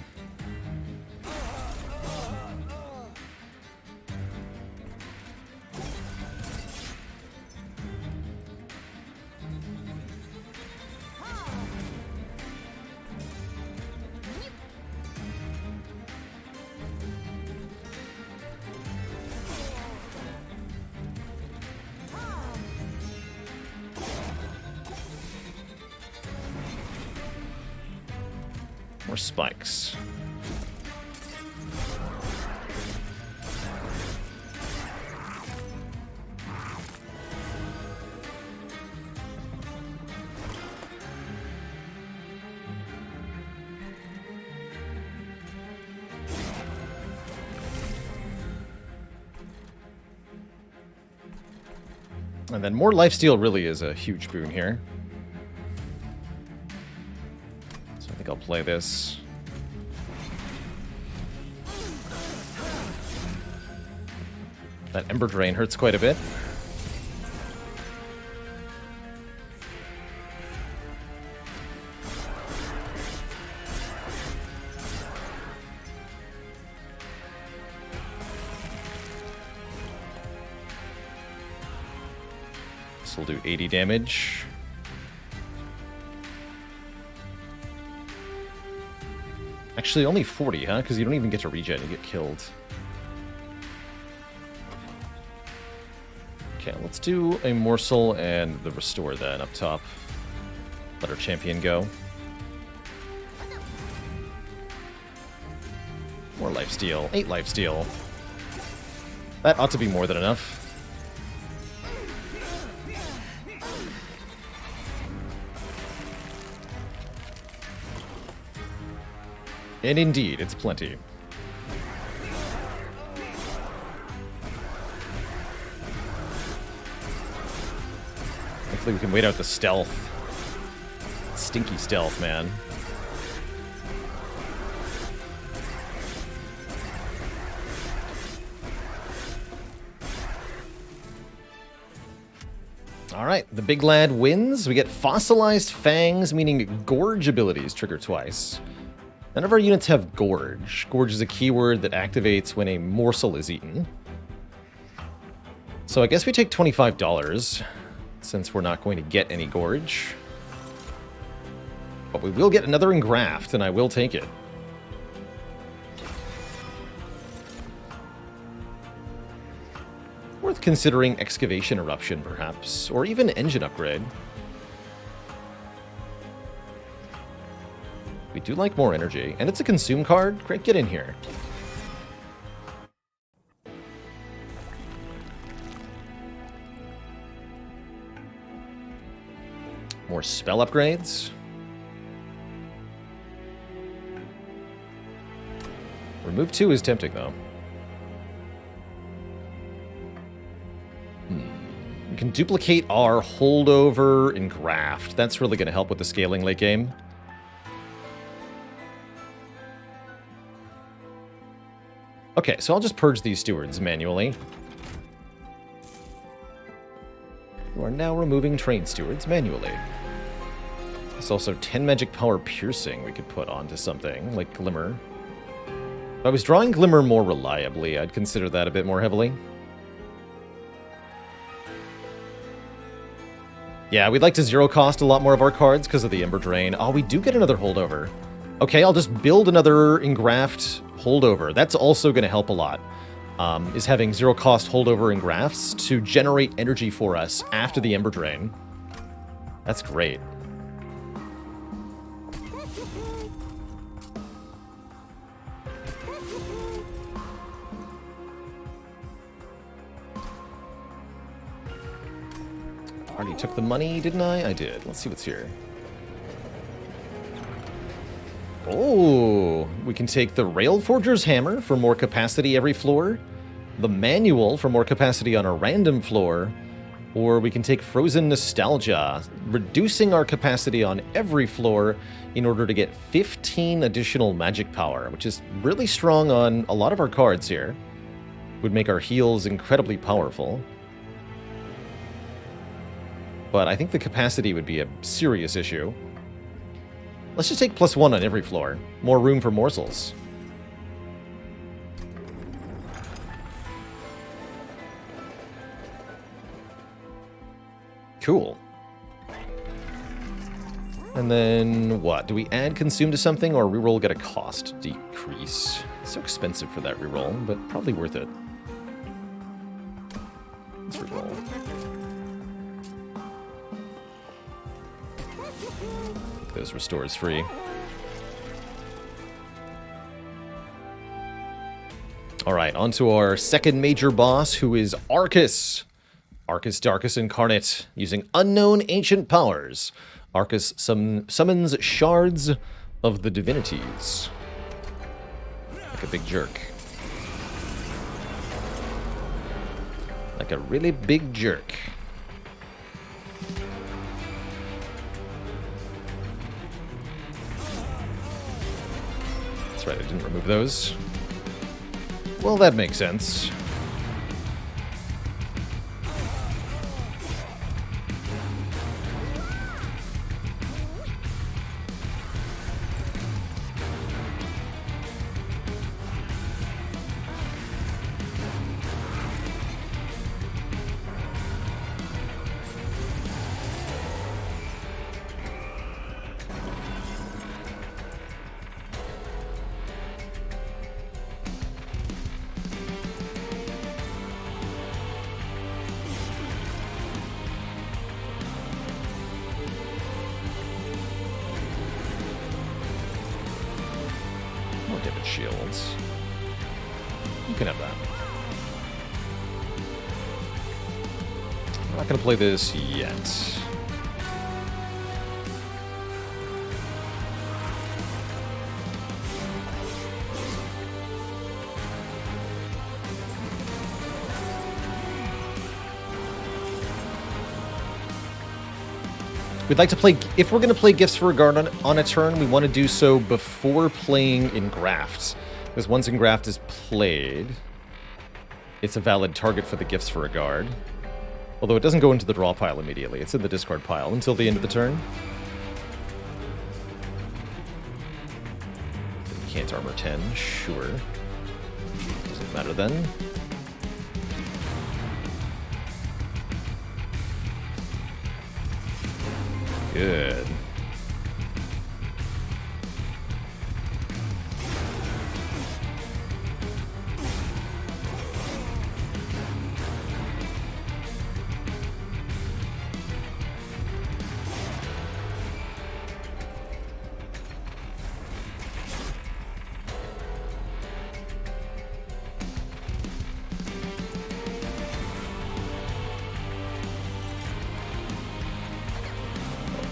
More spikes. And then more lifesteal really is a huge boon here. So I think I'll play this. That Ember Drain hurts quite a bit. This will do 80 damage. Actually, only 40, huh? Because you don't even get to regen, you get killed. Okay, let's do a morsel and the restore then up top. Let our champion go. More lifesteal. 8 lifesteal. That ought to be more than enough. And indeed, it's plenty. Hopefully we can wait out the stealth. Stinky stealth, man. Alright, the big lad wins. We get fossilized fangs, meaning gorge abilities trigger twice. None of our units have Gorge. Gorge is a keyword that activates when a morsel is eaten. So I guess we take $25, since we're not going to get any Gorge. But we will get another Engraft, and I will take it. Worth considering Excavation Eruption, perhaps, or even Engine Upgrade. We do like more energy, and it's a consume card. Great, get in here. More spell upgrades. Remove 2 is tempting, though. We can duplicate our holdover and graft. That's really going to help with the scaling late game. Okay, so I'll just purge these stewards manually. We are now removing train stewards manually. There's also 10 magic power piercing we could put onto something, like Glimmer. If I was drawing Glimmer more reliably, I'd consider that a bit more heavily. Yeah, we'd like to zero cost a lot more of our cards because of the Ember Drain. Oh, we do get another holdover. Okay, I'll just build another Engraft holdover. That's also going to help a lot, is having zero cost holdover Engrafts to generate energy for us after the Ember Drain. That's great. Already took the money, didn't I? I did. Let's see what's here. Oh, we can take the Rail Forger's Hammer for more capacity every floor, the Manual for more capacity on a random floor, Or we can take Frozen Nostalgia, reducing our capacity on every floor in order to get 15 additional magic power, which is really strong on a lot of our cards here. Would make our heals incredibly powerful. But I think the capacity would be a serious issue. Let's just take +1 on every floor. More room for morsels. Cool. And then what? Do we add consume to something or reroll get a cost decrease? It's so expensive for that reroll, but probably worth it. Let's reroll. Those restores free. Alright, on to our second major boss, who is Arcus. Arcus Darkus Incarnate, using unknown ancient powers. Arcus summons shards of the divinities. Like a big jerk. Like a really big jerk. That's right, I didn't remove those. Well, that makes sense. Shields. You can have that. I'm not going to play this yet. We'd like to play, if we're going to play Gifts for a Guard on a turn, we want to do so before playing Engraft. Because once Engraft is played, it's a valid target for the Gifts for a Guard. Although it doesn't go into the draw pile immediately, it's in the discard pile until the end of the turn. We can't armor 10, sure. Doesn't matter then. Good.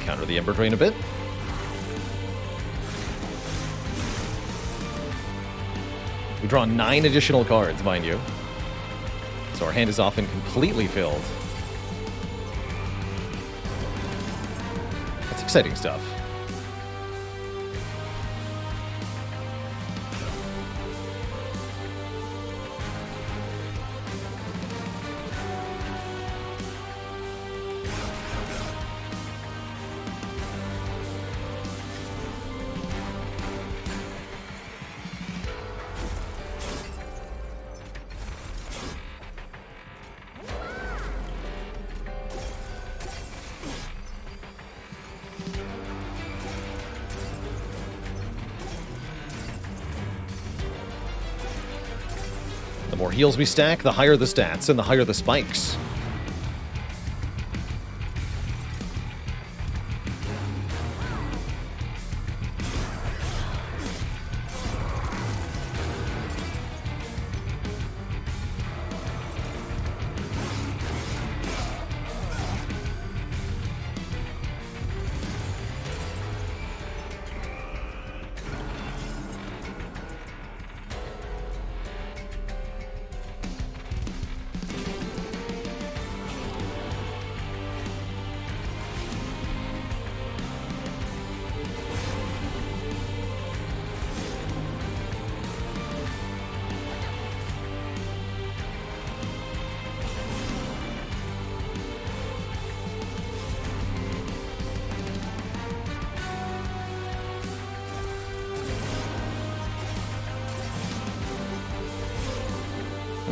Counter the Ember Drain a bit. We draw 9 additional cards, mind you. So our hand is often completely filled. That's exciting stuff. The more heals we stack, the higher the stats and the higher the spikes.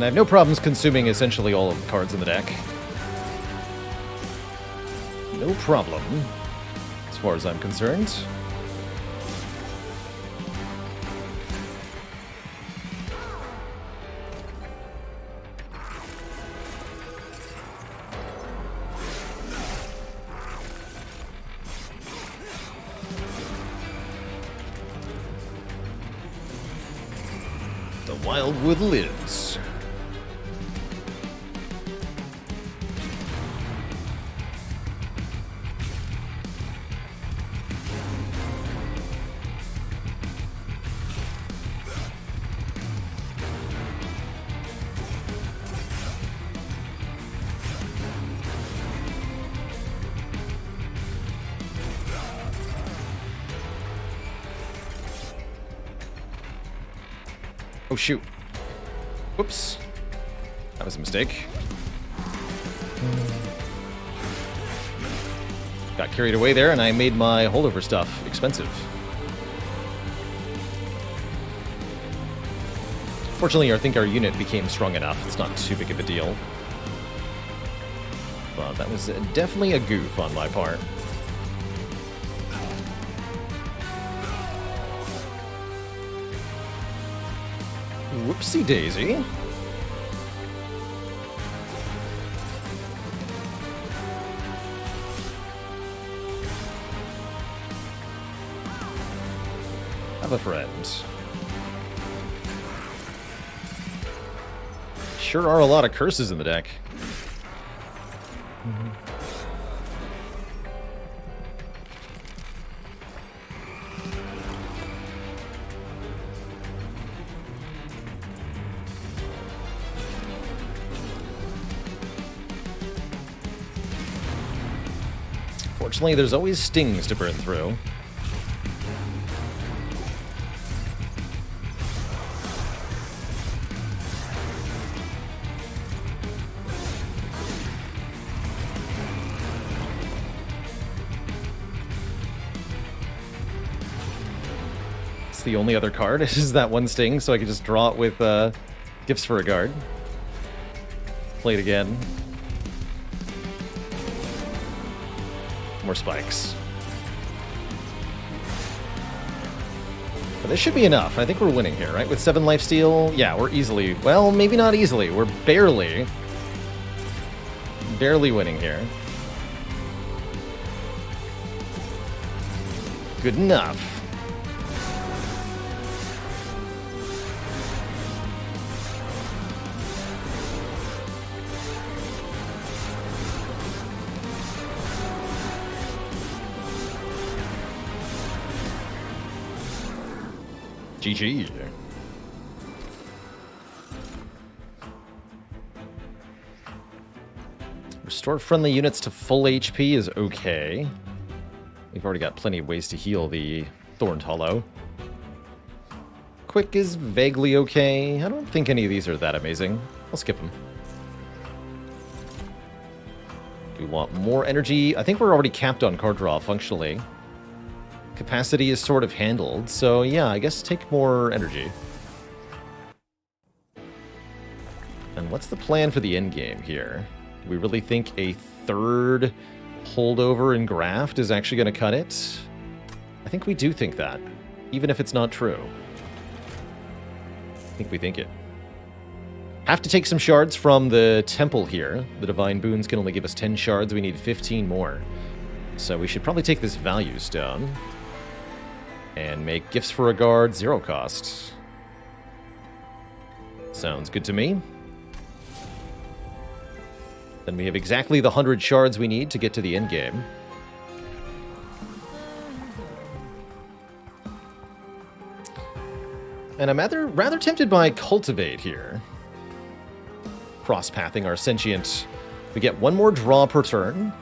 And I have no problems consuming essentially all of the cards in the deck. No problem, as far as I'm concerned. The Wildwood lives. Oh, shoot. Whoops. That was a mistake. Got carried away there, and I made my holdover stuff expensive. Fortunately, I think our unit became strong enough. It's not too big of a deal. But that was definitely a goof on my part. Whoopsie daisy. Have a friend. Sure are a lot of curses in the deck. Fortunately, there's always stings to burn through. It's the only other card is that one sting, so I can just draw it with Gifts for a Guard. Play it again. More spikes. But this should be enough. I think we're winning here, right? With 7 lifesteal, yeah, we're easily... Well, maybe not easily. We're barely winning here. Good enough. GG. Restore friendly units to full HP is okay. We've already got plenty of ways to heal the Thorned Hollow. Quick is vaguely okay. I don't think any of these are that amazing. I'll skip them. Do we want more energy? I think we're already capped on card draw functionally. Capacity is sort of handled, so yeah, I guess take more energy. And what's the plan for the end game here? Do we really think a third holdover and graft is actually going to cut it? I think we do think that, even if it's not true. I think we think it. Have to take some shards from the temple here. The Divine Boons can only give us 10 shards. We need 15 more. So we should probably take this value stone and make Gifts for a Guard 0 cost. Sounds good to me. Then we have exactly the 100 shards we need to get to the end game. And I'm rather tempted by Cultivate here. Cross-pathing our sentient. We get 1 more draw per turn.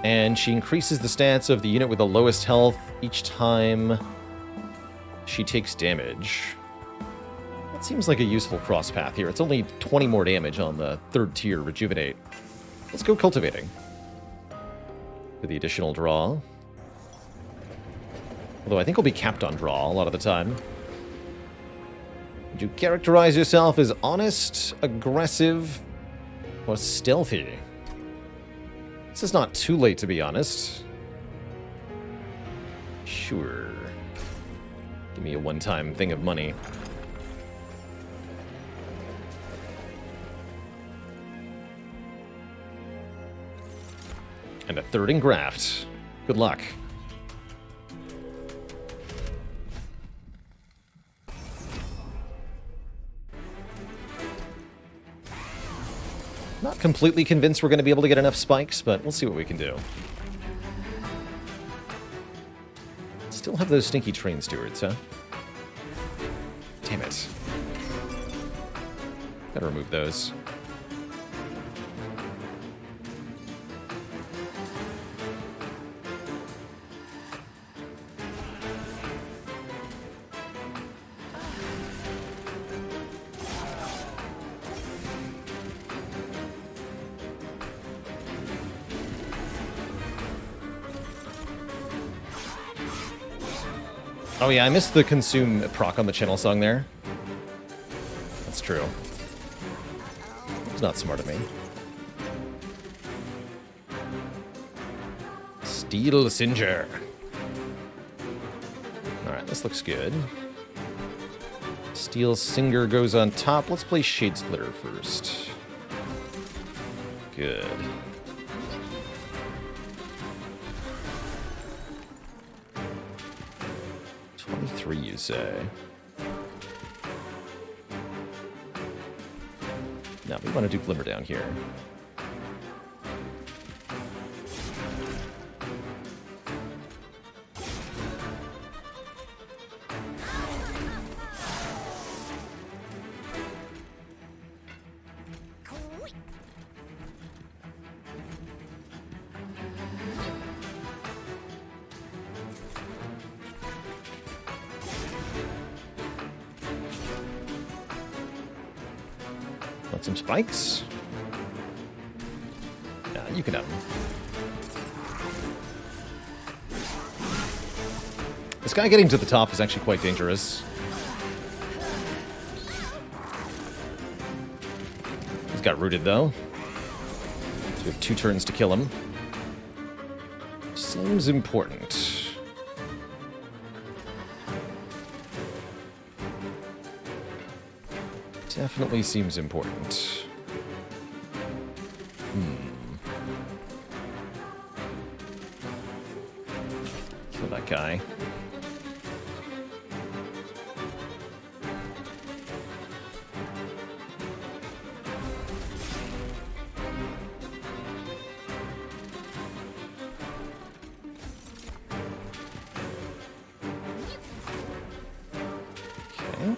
And she increases the stats of the unit with the lowest health each time she takes damage. That seems like a useful cross path here. It's only 20 more damage on the 3rd tier Rejuvenate. Let's go Cultivating. With the additional draw. Although I think we'll be capped on draw a lot of the time. Would you characterize yourself as honest, aggressive, or stealthy? This is not too late to be honest. Sure. Give me a one-time thing of money. And a third engraft. Good luck. Not completely convinced we're going to be able to get enough spikes, but we'll see what we can do. Still have those stinky train stewards, huh? Damn it. Gotta remove those. Oh yeah, I missed the consume proc on the channel song there. That's true. It's not smart of me. Steel Singer. Alright, this looks good. Steel Singer goes on top. Let's play Shade Splitter first. Good. You say. Now we want to do Glimmer down here. Want some spikes? Yeah, you can have them. This guy getting to the top is actually quite dangerous. He's got rooted though. So we have 2 turns to kill him. Seems important. Definitely seems important. Kill that guy. Okay.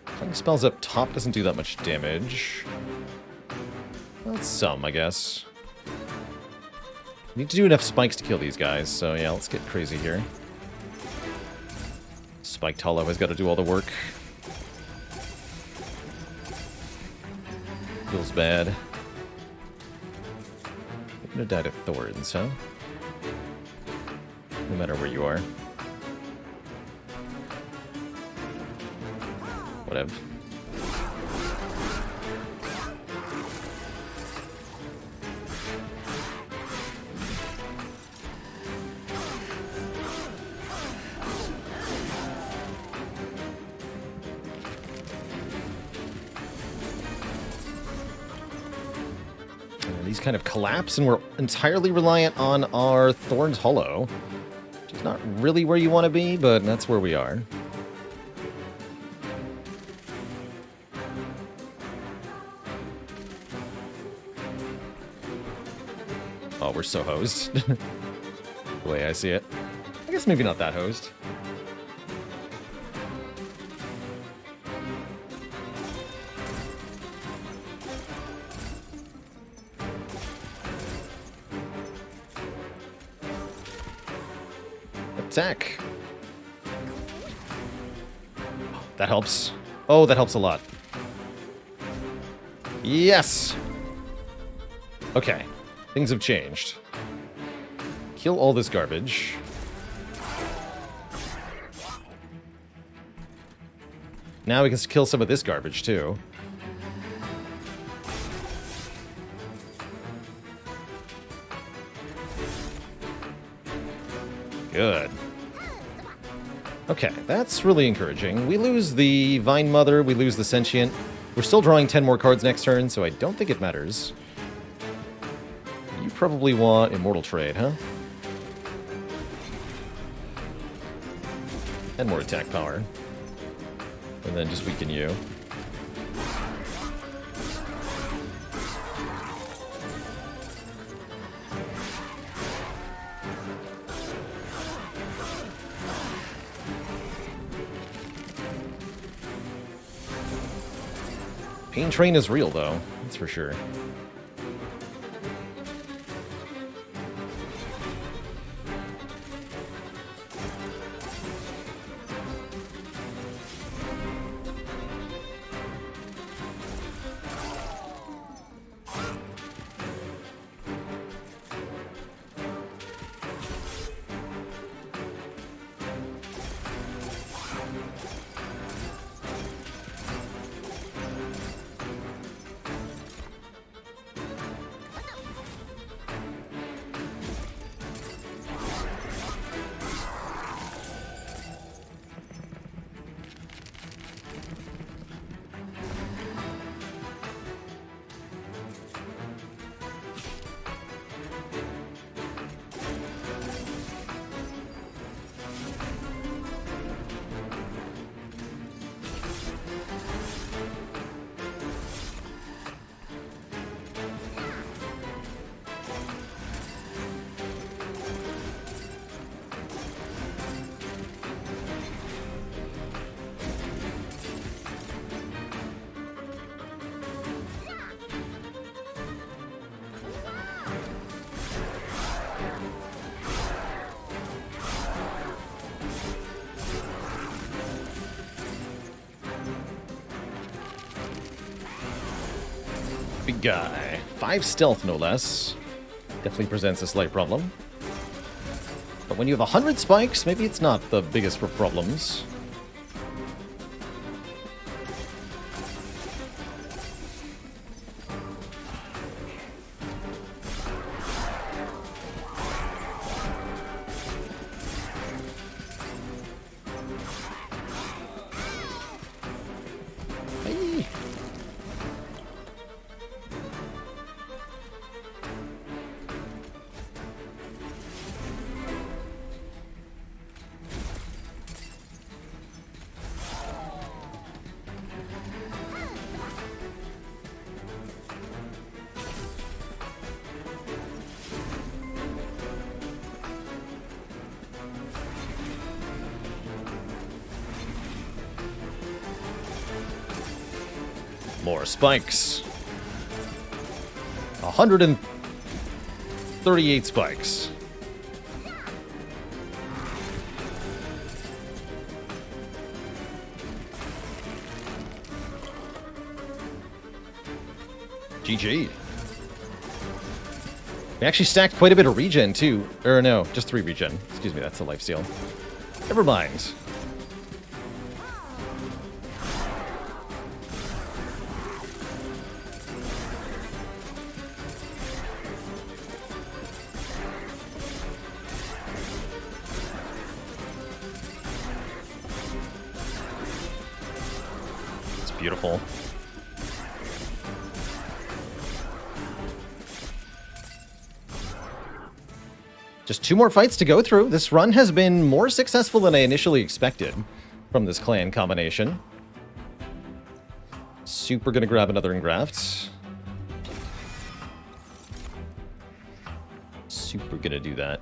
Playing spells up top doesn't do that much damage. Well, it's some, I guess. Need to do enough spikes to kill these guys, so yeah, let's get crazy here. Spiked Hollow has got to do all the work. Feels bad. You're gonna die to Thorns, huh? No matter where you are. Whatever. These kind of collapse, and we're entirely reliant on our Thorns Hollow, which is not really where you want to be, but that's where we are. Oh, we're so hosed. The way I see it. I guess maybe not that hosed. Attack. That helps. Oh, that helps a lot. Yes! Okay. Things have changed. Kill all this garbage. Now we can kill some of this garbage, too. Good. Okay, that's really encouraging. We lose the Vine Mother, we lose the Sentient. We're still drawing 10 more cards next turn, so I don't think it matters. You probably want Immortal Trade, huh? And more attack power. And then just weaken you. Pain Train is real, though. That's for sure. Big guy. 5 stealth, no less. Definitely presents a slight problem. But when you have 100 spikes, maybe it's not the biggest of problems. More spikes. 138 spikes. GG. We actually stacked quite a bit of regen, too. Or no, just 3 regen. Excuse me, that's a lifesteal. Never mind. Beautiful. Just 2 more fights to go through. This run has been more successful than I initially expected from this clan combination. Super gonna grab another engraft. Super gonna do that.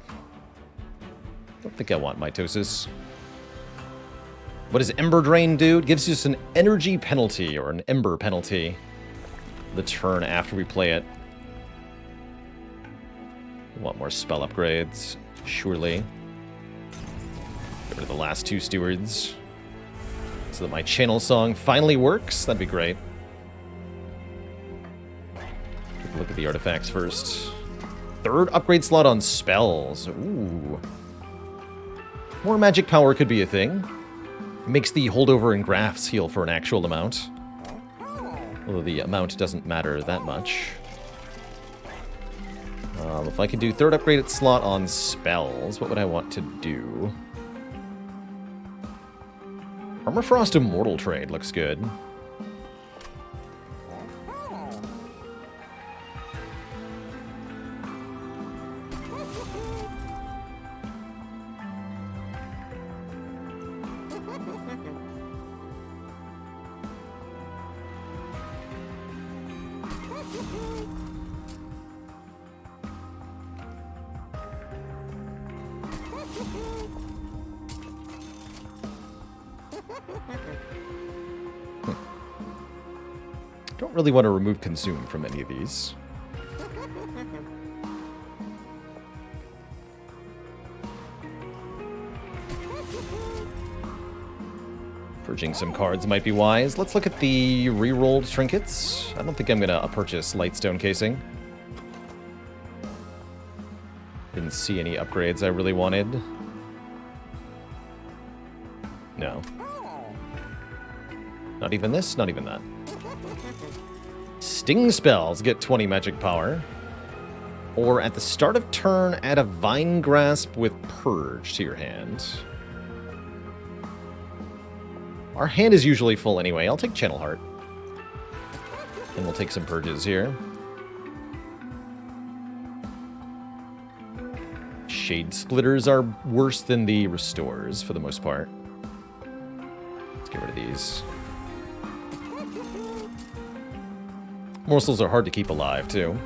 Don't think I want mitosis. What does Ember Drain do? It gives us an energy penalty, or an Ember penalty, the turn after we play it. We want more spell upgrades, surely. Get rid of the last 2 stewards, so that my channel song finally works. That'd be great. Take a look at the artifacts first. 3rd upgrade slot on spells. Ooh. More magic power could be a thing. Makes the holdover and grafts heal for an actual amount. Although the amount doesn't matter that much. If I could do third upgraded slot on spells, what would I want to do? Armor Frost Immortal trade looks good. Don't really want to remove Consume from any of these. Purging some cards might be wise. Let's look at the rerolled trinkets. I don't think I'm going to purchase Lightstone Casing. Didn't see any upgrades I really wanted. No. Not even this, not even that. Sting spells get 20 magic power. Or at the start of turn, add a Vine Grasp with Purge to your hand. Our hand is usually full anyway. I'll take Channel Heart. And we'll take some Purges here. Shade Splitters are worse than the Restores for the most part. Let's get rid of these. Morsels are hard to keep alive, too.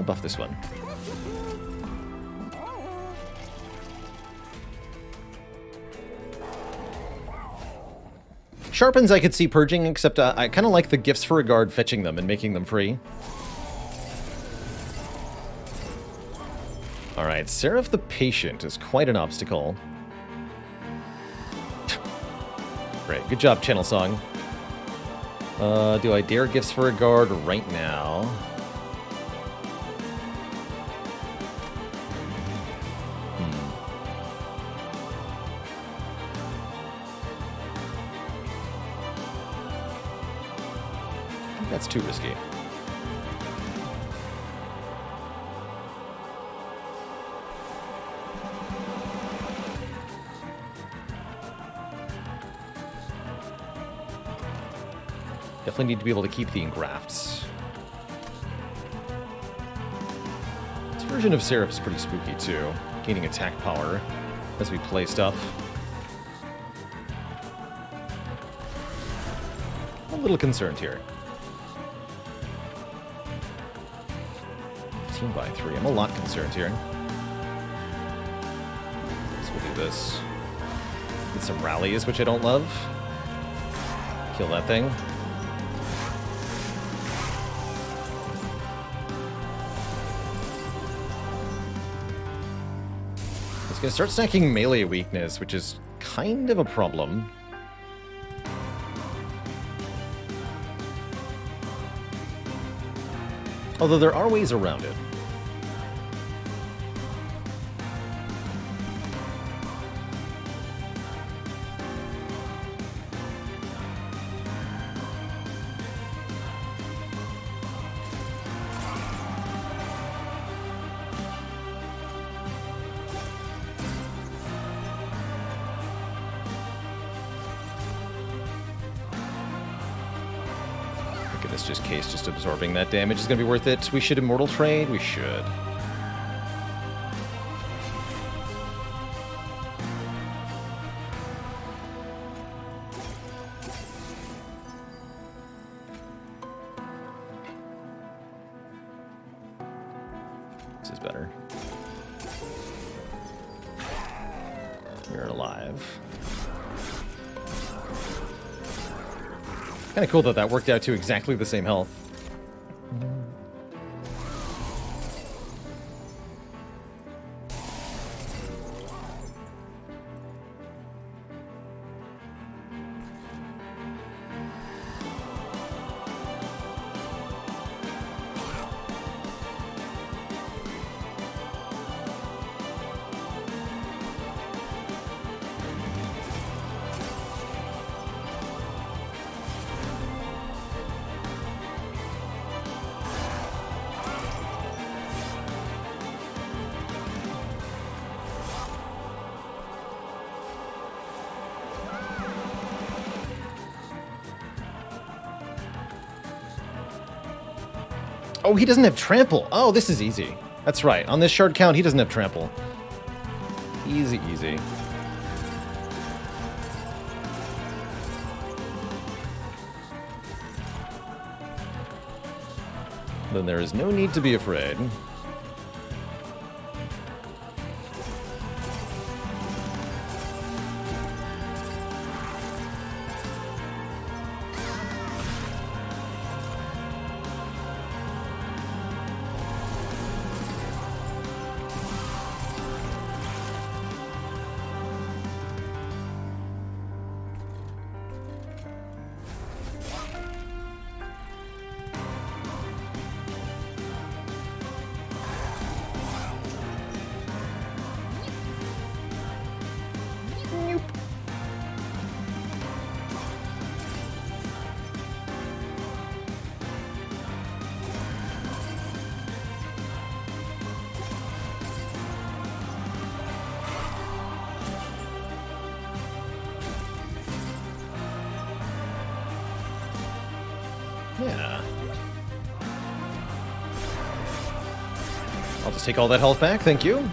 Buff this one. Sharpens I could see purging, except I kind of like the Gifts for a Guard fetching them and making them free. Alright, Seraph the Patient is quite an obstacle. Great, good job, Channel Song. Do I dare Gifts for a Guard right now? That's too risky. Definitely need to be able to keep the engrafts. This version of Seraph is pretty spooky too, gaining attack power as we play stuff. I'm a little concerned here. 15 by 3. I'm a lot concerned here. So we'll do this. Get some rallies, which I don't love. Kill that thing. It's gonna start stacking melee weakness, which is kind of a problem. Although there are ways around it. Just absorbing that damage is going to be worth it. We should Immortal Trade? We should. This is better. You're alive. Kind of cool that that worked out to exactly the same health. Oh, he doesn't have trample. Oh, this is easy. That's right. On this shard count, he doesn't have trample. Easy, easy. Then there is no need to be afraid. Yeah. I'll just take all that health back, thank you.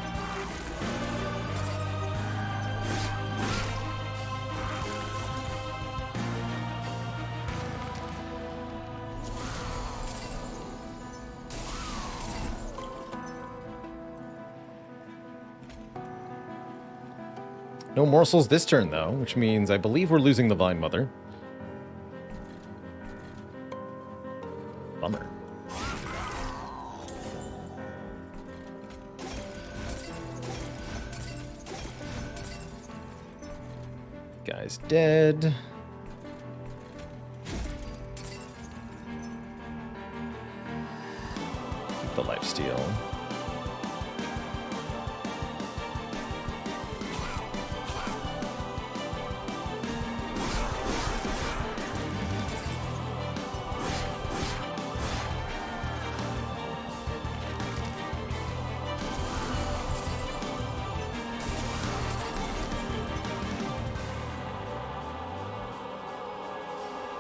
No morsels this turn, though, which means I believe we're losing the Vine Mother. Bummer. Guy's dead. Keep the lifesteal.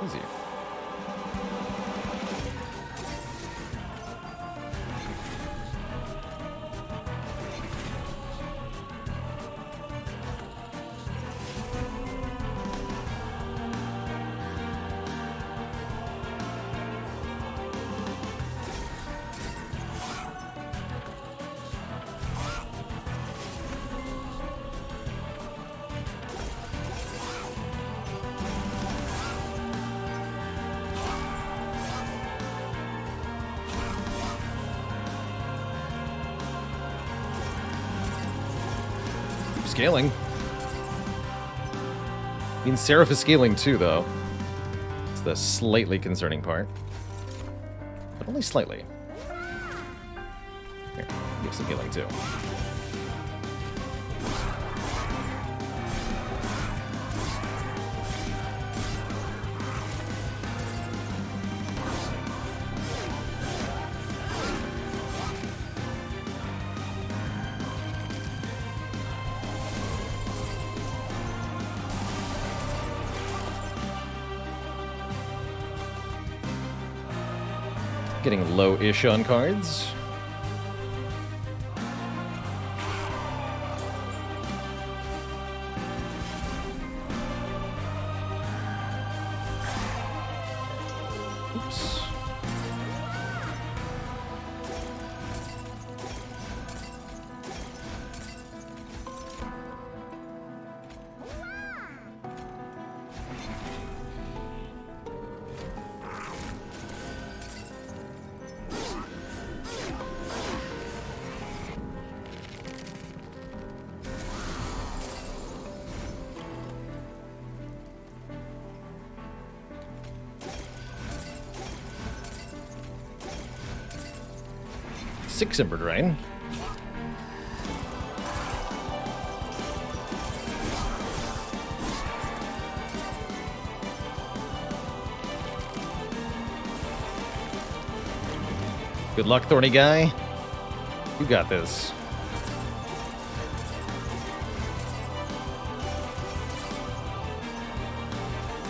Easy. Scaling. I mean, Seraph is scaling too, though. It's the slightly concerning part. But only slightly. Here, give some healing too. Getting low-ish on cards. Oops. Six Ember Drain. Good luck, Thorny Guy. You got this.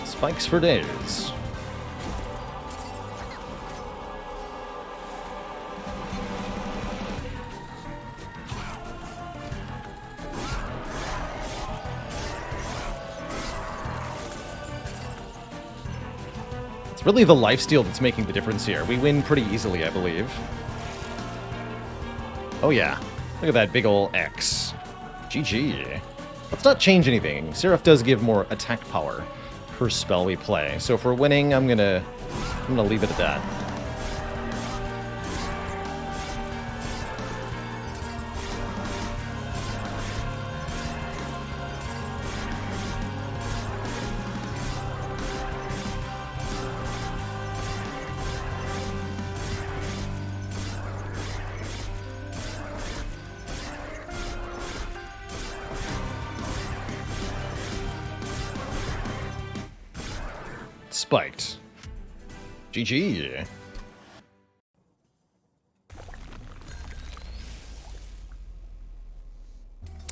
Spikes for days. really the lifesteal that's making the difference here. We win pretty easily, I believe. Oh yeah. Look at that big ol' X. GG. Let's not change anything. Seraph does give more attack power per spell we play. So if we're winning, I'm gonna leave it at that. Spiked. GG.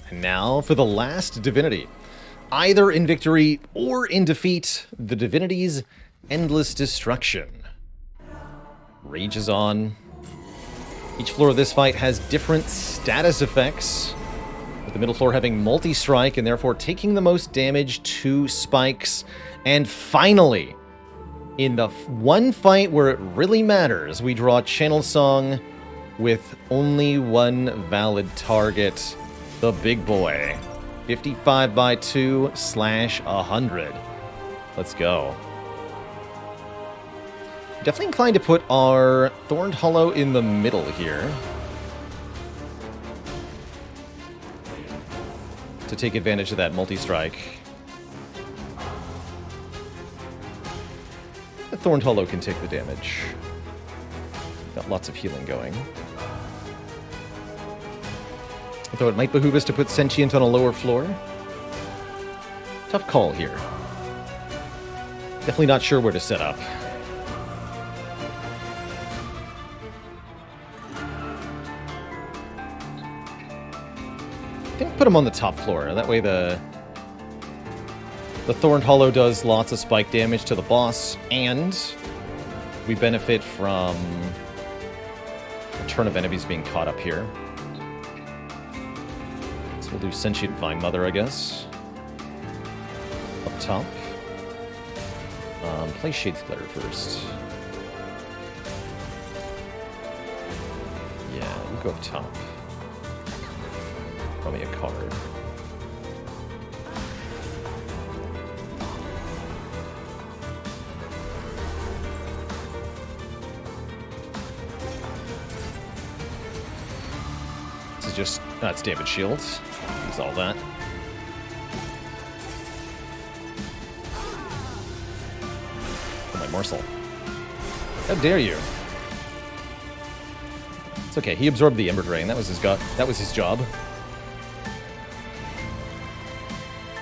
And now for the last divinity. Either in victory or in defeat, the divinity's endless destruction. Rage is on. Each floor of this fight has different status effects, with the middle floor having multi-strike and therefore taking the most damage to spikes. And finally, in the one fight where it really matters, we draw Channel Song with only one valid target, the big boy. 55 by 2 / 100. Let's go. Definitely inclined to put our Thorned Hollow in the middle here, to take advantage of that multi-strike. The Thorned Hollow can take the damage. Got lots of healing going. Although it might behoove us to put Sentient on a lower floor. Tough call here. Definitely not sure where to set up. I think put him on the top floor. That way the Thorned Hollow does lots of spike damage to the boss, and we benefit from a turn of enemies being caught up here. So we'll do Sentient Vine Mother, I guess. Up top. Play Shade Splitter first. Yeah, you go up top. Draw me a card. This is just... that's damage shields. Use all that. Oh, my morsel. How dare you? It's okay, he absorbed the Ember Drain. That was his job.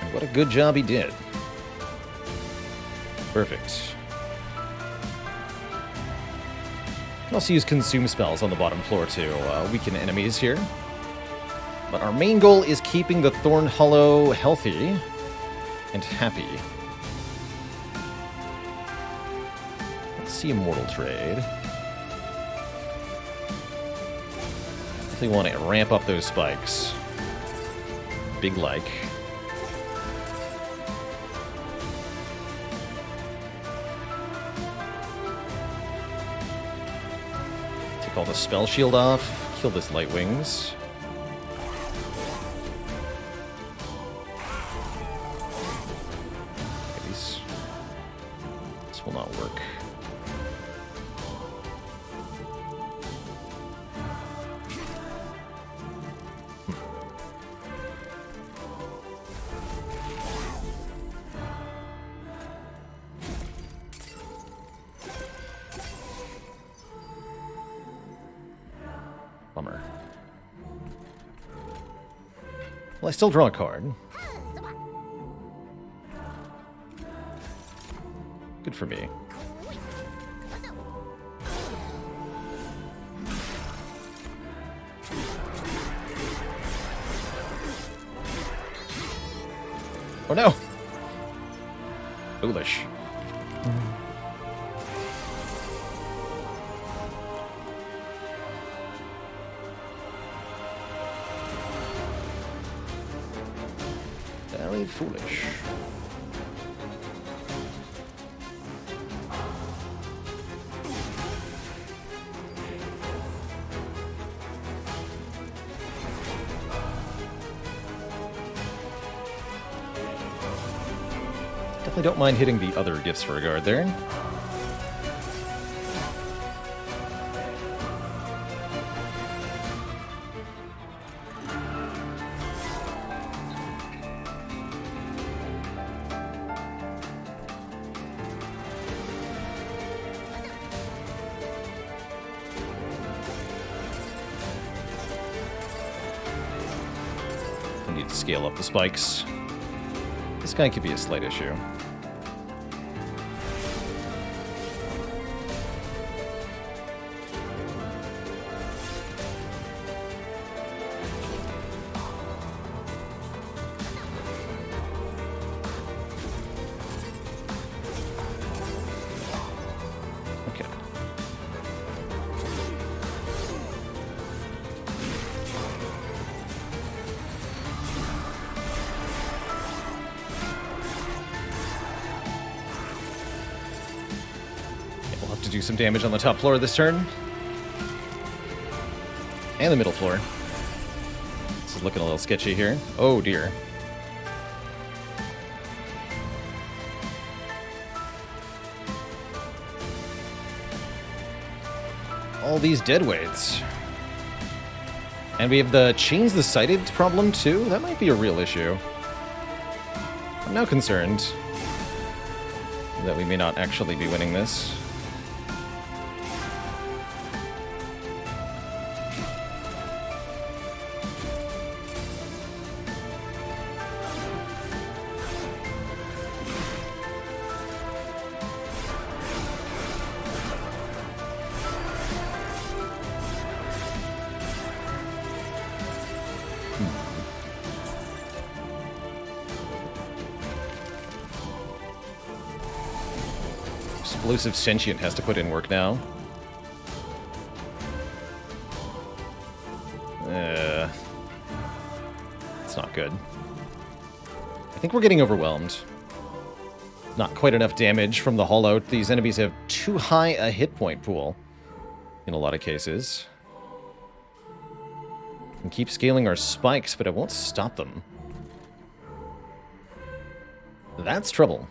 And what a good job he did. Perfect. Can also use Consume spells on the bottom floor to weaken enemies here. But our main goal is keeping the Thorned Hollow healthy and happy. Let's see Immortal Trade. Definitely want to ramp up those spikes. Big like. Take all the spell shield off. Kill this Light Wings. This will not work. Bummer. Well, I still draw a card. Good for me. Oh no! Foolish. Very foolish. Definitely don't mind hitting the other gifts for a guard there. Need to scale up the spikes. This guy could be a slight issue. Okay. To do some damage on the top floor this turn. And the middle floor. This is looking a little sketchy here. Oh dear. All these deadweights. And we have the change the sighted problem too. That might be a real issue. I'm now concerned that we may not actually be winning this. Explosive Sentient has to put in work now. It's not good. I think we're getting overwhelmed. Not quite enough damage from the Hollow. These enemies have too high a hit point pool in a lot of cases. We can keep scaling our spikes, but it won't stop them. That's trouble.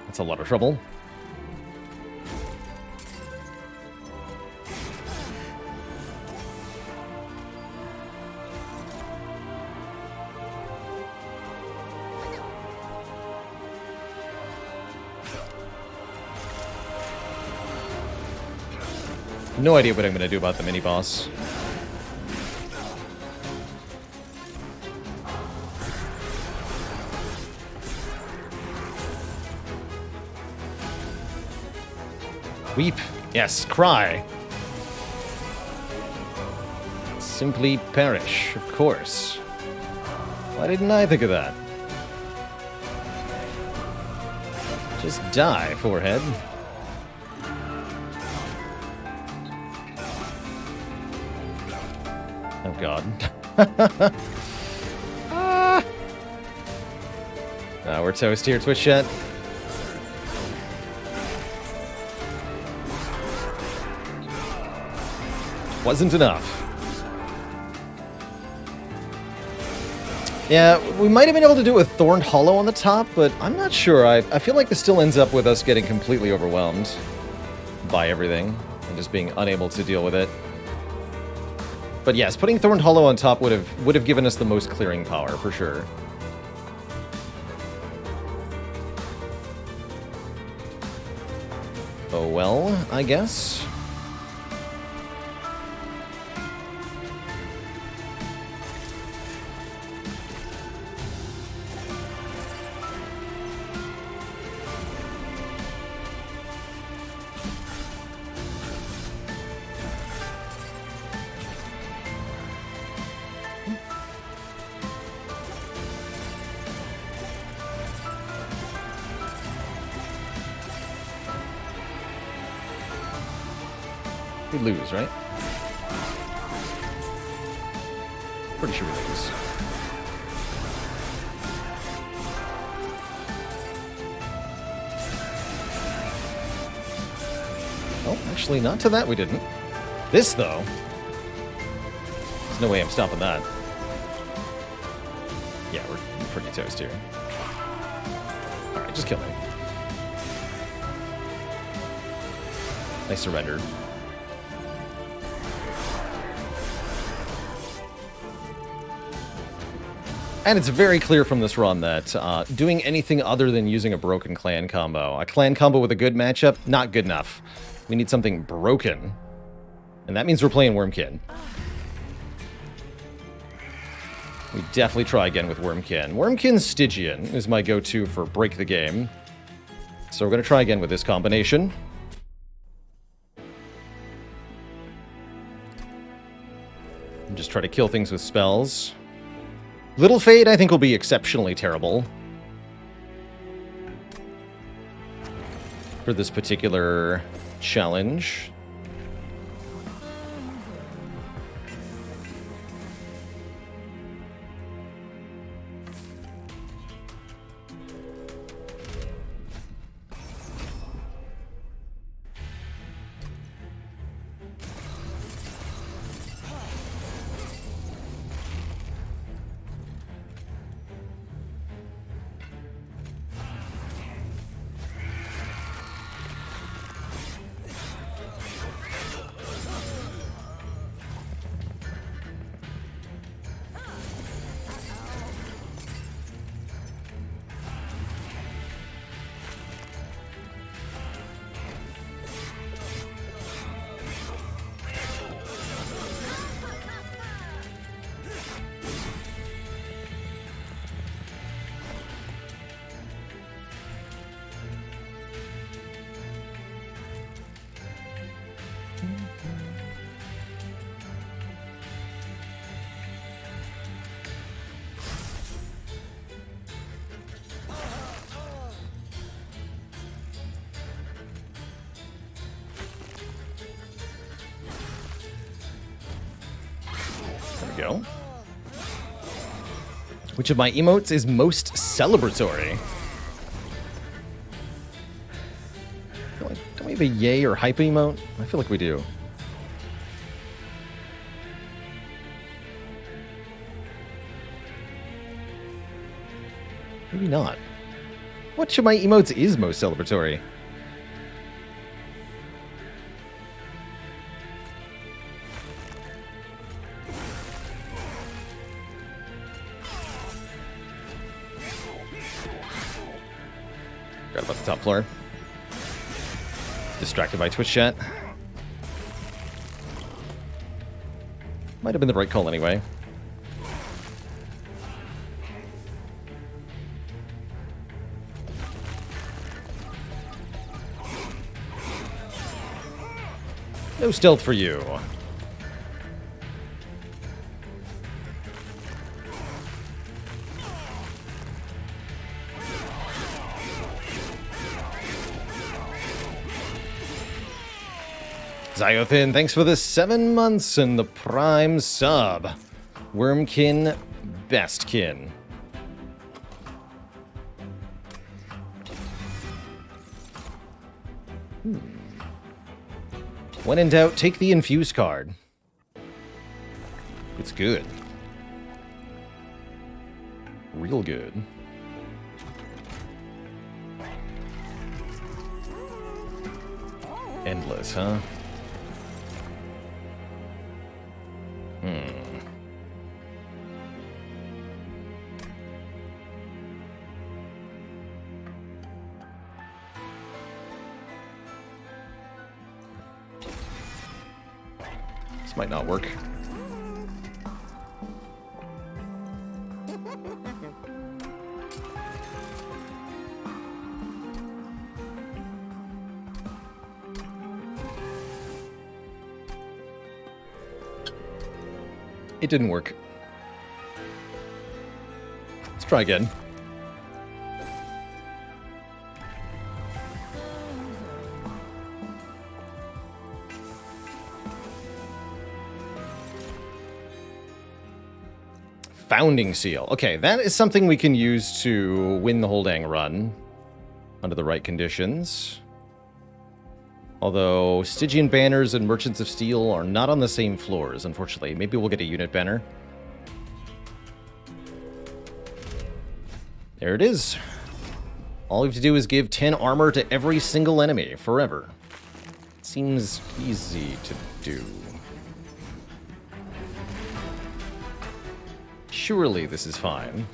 That's a lot of trouble. No idea what I'm going to do about the mini-boss. Weep. Yes, cry. Simply perish, of course. Why didn't I think of that? Just die, forehead. Oh god. We're toast here, Twitch chat. Wasn't enough. Yeah, we might have been able to do it with Thorned Hollow on the top, but I'm not sure. I feel like this still ends up with us getting completely overwhelmed by everything and just being unable to deal with it. But yes, putting Thorned Hollow on top would have given us the most clearing power, for sure. Oh well, I guess. We lose, right? Pretty sure we lose. Oh, actually, not to that we didn't. This, though, there's no way I'm stopping that. Yeah, we're pretty toast here. Alright, just kill me. I surrendered. And it's very clear from this run that doing anything other than using a broken clan combo, a clan combo with a good matchup, not good enough. We need something broken. And that means we're playing Wormkin. We definitely try again with Wormkin. Wormkin Stygian is my go-to for break the game. So we're going to try again with this combination. And just try to kill things with spells. Little Fade, I think, will be exceptionally terrible for this particular challenge. Go. Which of my emotes is most celebratory? Don't we have a yay or hype emote? I feel like we do. Maybe not. Which of my emotes is most celebratory? About the top floor. Distracted by Twitch chat. Might have been the right call anyway. No stealth for you. Zyothin, thanks for the 7 months and the Prime sub. Wormkin, Bestkin. When in doubt, take the Infuse card. It's good. Real good. Endless, huh? This might not work. It didn't work. Let's try again. Founding Seal. Okay, that is something we can use to win the whole dang run under the right conditions. Although Stygian banners and Merchants of Steel are not on the same floors, unfortunately. Maybe we'll get a unit banner. There it is. All we have to do is give 10 armor to every single enemy, forever. Seems easy to do. Surely this is fine.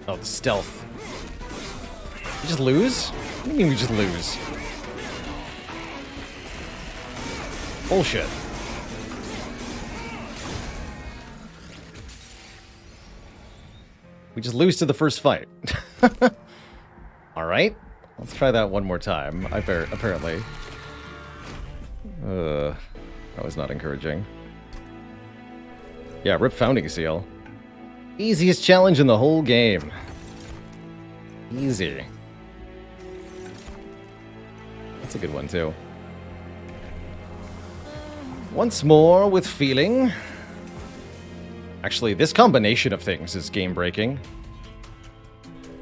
Oh, the stealth. We just lose? What do you mean we just lose? Bullshit. We just lose to the first fight. Alright. Let's try that one more time, apparently. That was not encouraging. Yeah, rip Founding Seal. Easiest challenge in the whole game. Easy. That's a good one, too. Once more with feeling. Actually, this combination of things is game-breaking.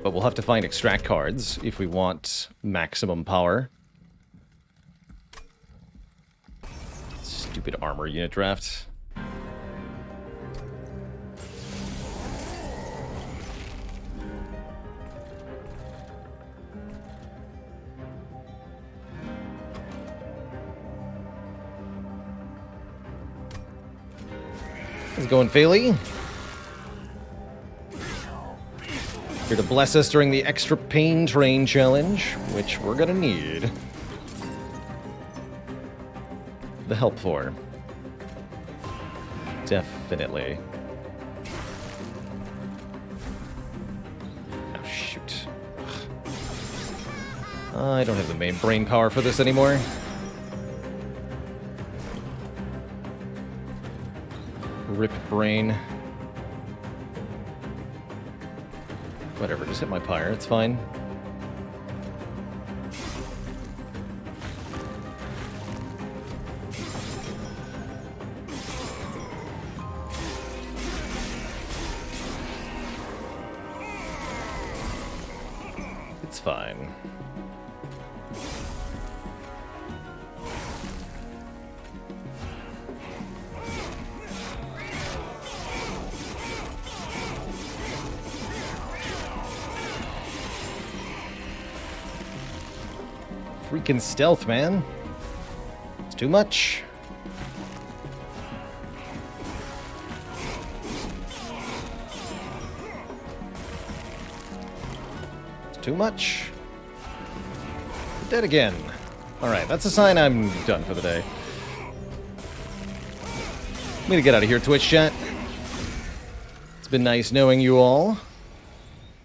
But we'll have to find extract cards if we want maximum power. Stupid armor unit draft. How's it going, Phaley? Here to bless us during the extra pain train challenge, which we're gonna need the help for. Definitely. Oh, shoot. I don't have the main brain power for this anymore. Rip brain. Whatever, just hit my pyre, it's fine. It's fine. Freaking stealth, man. It's too much. It's too much. Dead again. Alright, that's a sign I'm done for the day. I'm gonna get out of here, Twitch chat. It's been nice knowing you all.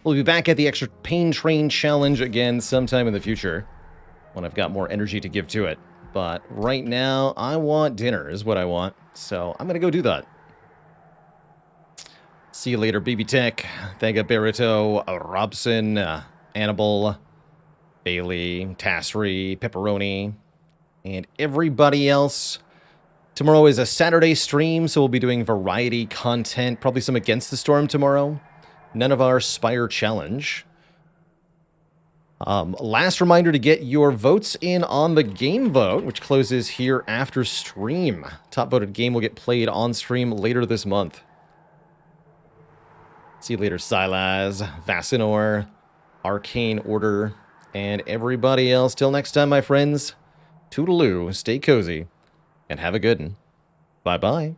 We'll be back at the extra pain train challenge again sometime in the future, when I've got more energy to give to it. But right now, I want dinner is what I want. So I'm going to go do that. See you later, BB Tech, Thega Barito, Robson, Annabelle, Bailey, Tassri, Pepperoni, and everybody else Tomorrow is a Saturday stream, so we'll be doing variety content, probably some Against the Storm tomorrow. None of our Spire challenge. Last reminder to get your votes in on the game vote, which closes here after stream. Top voted game will get played on stream later this month. See you later, Silas, Vasinor, Arcane Order, and everybody else. Till next time, my friends. Toodaloo, stay cozy, and have a good one. Bye-bye.